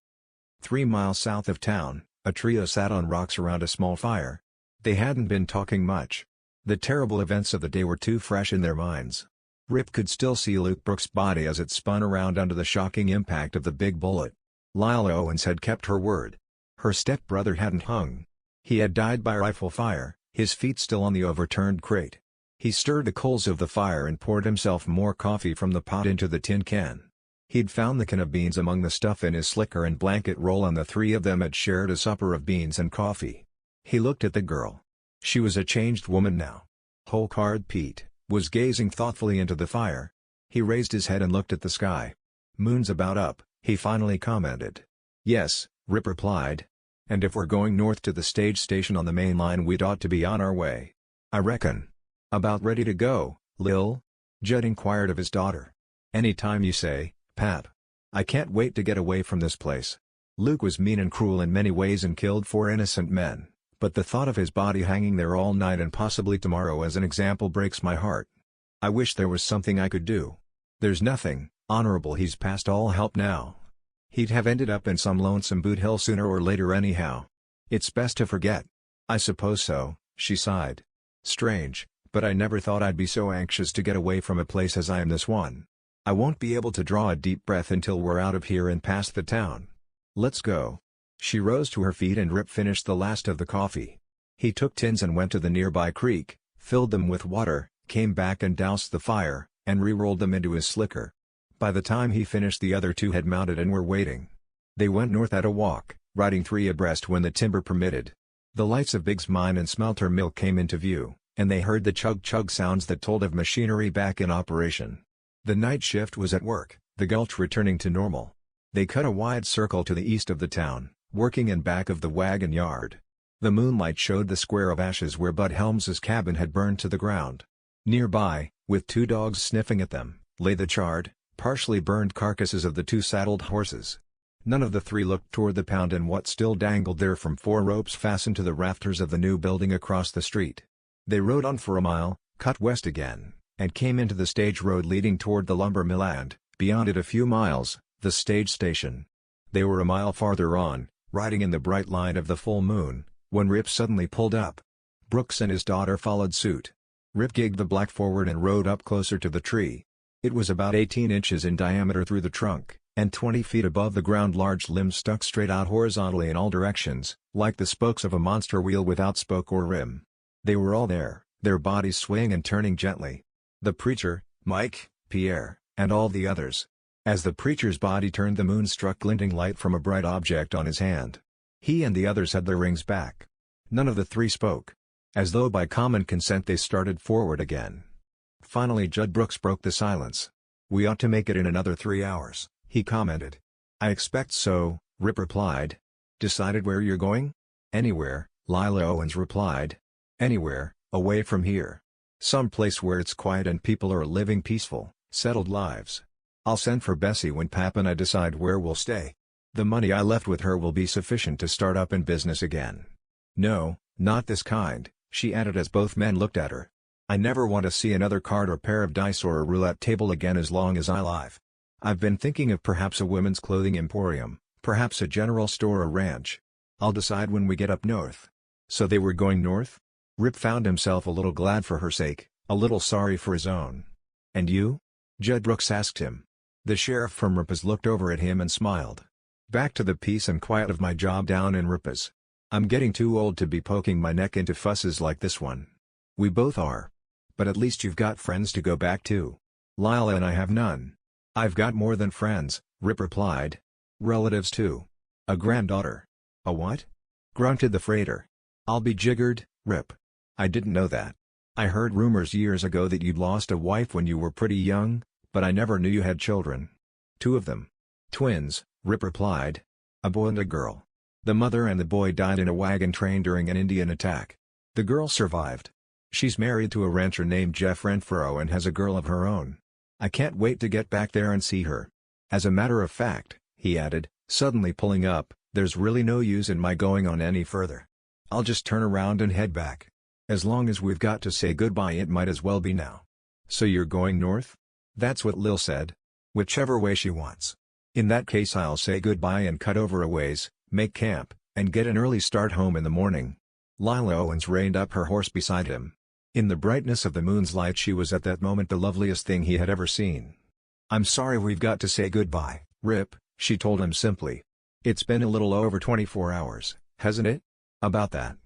3 miles south of town, a trio sat on rocks around a small fire. They hadn't been talking much. The terrible events of the day were too fresh in their minds. Rip could still see Luke Brooks' body as it spun around under the shocking impact of the big bullet. Lila Owens had kept her word. Her stepbrother hadn't hung. He had died by rifle fire, his feet still on the overturned crate. He stirred the coals of the fire and poured himself more coffee from the pot into the tin can. He'd found the can of beans among the stuff in his slicker and blanket roll, and the three of them had shared a supper of beans and coffee. He looked at the girl. She was a changed woman now. Whole Card Pete was gazing thoughtfully into the fire. He raised his head and looked at the sky. Moon's about up, he finally commented. Yes, Rip replied. And if we're going north to the stage station on the main line, we'd ought to be on our way. I reckon. About ready to go, Lil? Judd inquired of his daughter. Any time you say, Pap. I can't wait to get away from this place. Luke was mean and cruel in many ways and killed 4 innocent men, but the thought of his body hanging there all night and possibly tomorrow as an example breaks my heart. I wish there was something I could do. There's nothing, Honorable. He's past all help now. He'd have ended up in some lonesome boot hill sooner or later anyhow. It's best to forget. I suppose so, she sighed. Strange, but I never thought I'd be so anxious to get away from a place as I am this one. I won't be able to draw a deep breath until we're out of here and past the town. Let's go. She rose to her feet and Rip finished the last of the coffee. He took tins and went to the nearby creek, filled them with water, came back and doused the fire, and re-rolled them into his slicker. By the time he finished, the other two had mounted and were waiting. They went north at a walk, riding 3 abreast when the timber permitted. The lights of Big's mine and smelter mill came into view, and they heard the chug-chug sounds that told of machinery back in operation. The night shift was at work, the Gulch returning to normal. They cut a wide circle to the east of the town, working in back of the wagon yard. The moonlight showed the square of ashes where Bud Helms's cabin had burned to the ground. Nearby, with 2 dogs sniffing at them, lay the charred, partially burned carcasses of the 2 saddled horses. None of the 3 looked toward the pound and what still dangled there from 4 ropes fastened to the rafters of the new building across the street. They rode on for a mile, cut west again, and came into the stage road leading toward the lumber mill and, beyond it a few miles, the stage station. They were a mile farther on, riding in the bright light of the full moon, when Rip suddenly pulled up. Brooks and his daughter followed suit. Rip gigged the black forward and rode up closer to the tree. It was about 18 inches in diameter through the trunk, and 20 feet above the ground. Large limbs stuck straight out horizontally in all directions, like the spokes of a monster wheel without spoke or rim. They were all there, their bodies swaying and turning gently. The preacher, Mike, Pierre, and all the others. As the preacher's body turned, the moon struck glinting light from a bright object on his hand. He and the others had their rings back. None of the three spoke. As though by common consent they started forward again. Finally Judd Brooks broke the silence. "We ought to make it in another 3 hours," he commented. "I expect so," Rip replied. "Decided where you're going?" "Anywhere," Lila Owens replied. "Anywhere, away from here. Some place where it's quiet and people are living peaceful, settled lives. I'll send for Bessie when Pap and I decide where we'll stay. The money I left with her will be sufficient to start up in business again." "No, not this kind," she added as both men looked at her. "I never want to see another card or pair of dice or a roulette table again as long as I live. I've been thinking of perhaps a women's clothing emporium, perhaps a general store or ranch. I'll decide when we get up north." So they were going north? Rip found himself a little glad for her sake, a little sorry for his own. "And you?" Judd Brooks asked him. The sheriff from Rippers looked over at him and smiled. "Back to the peace and quiet of my job down in Rippers. I'm getting too old to be poking my neck into fusses like this one." "We both are. But at least you've got friends to go back to." "Lila and I have none." "I've got more than friends," Rip replied. "Relatives too. A granddaughter." "A what?" grunted the freighter. "I'll be jiggered, Rip. I didn't know that. I heard rumors years ago that you'd lost a wife when you were pretty young, but I never knew you had children." "2 of them. Twins," Rip replied. "A boy and a girl. The mother and the boy died in a wagon train during an Indian attack. The girl survived. She's married to a rancher named Jeff Renfro and has a girl of her own. I can't wait to get back there and see her. As a matter of fact," he added, suddenly pulling up, "there's really no use in my going on any further. I'll just turn around and head back. As long as we've got to say goodbye it might as well be now." "So you're going north?" "That's what Lil said. Whichever way she wants. In that case I'll say goodbye and cut over a ways, make camp, and get an early start home in the morning." Lila Owens reined up her horse beside him. In the brightness of the moon's light she was at that moment the loveliest thing he had ever seen. "I'm sorry we've got to say goodbye, Rip," she told him simply. "It's been a little over 24 hours, hasn't it?" "About that.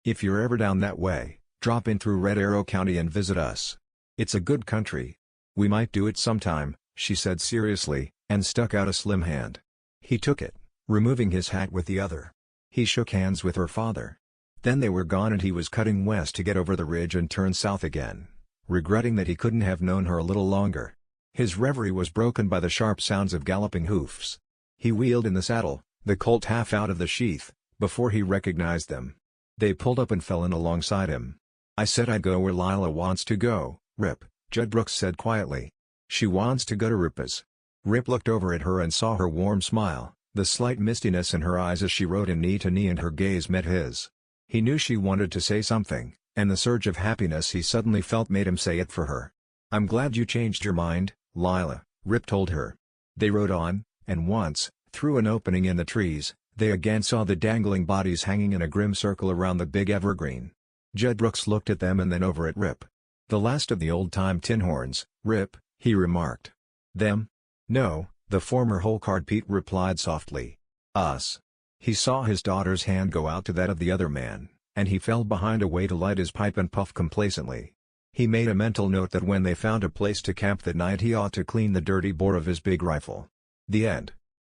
If you're ever down that way, drop in through Red Arrow County and visit us. It's a good country. We might do it sometime," she said seriously, and stuck out a slim hand. He took it, removing his hat with the other. He shook hands with her father. Then they were gone and he was cutting west to get over the ridge and turn south again, regretting that he couldn't have known her a little longer. His reverie was broken by the sharp sounds of galloping hoofs. He wheeled in the saddle, the Colt half out of the sheath, before he recognized them. They pulled up and fell in alongside him. "I said I'd go where Lila wants to go, Rip," Judd Brooks said quietly. "She wants to go to Rippers." Rip looked over at her and saw her warm smile, the slight mistiness in her eyes as she rode him knee to knee and her gaze met his. He knew she wanted to say something, and the surge of happiness he suddenly felt made him say it for her. "I'm glad you changed your mind, Lila," Rip told her. They rode on, and once, through an opening in the trees, they again saw the dangling bodies hanging in a grim circle around the big evergreen. Judd Brooks looked at them and then over at Rip. "The last of the old-time Tinhorns, Rip," he remarked. "Them? No," the former Holcard Pete replied softly. "Us." He saw his daughter's hand go out to that of the other man, and he fell behind a way to light his pipe and puff complacently. He made a mental note that when they found a place to camp that night he ought to clean the dirty bore of his big rifle. The end.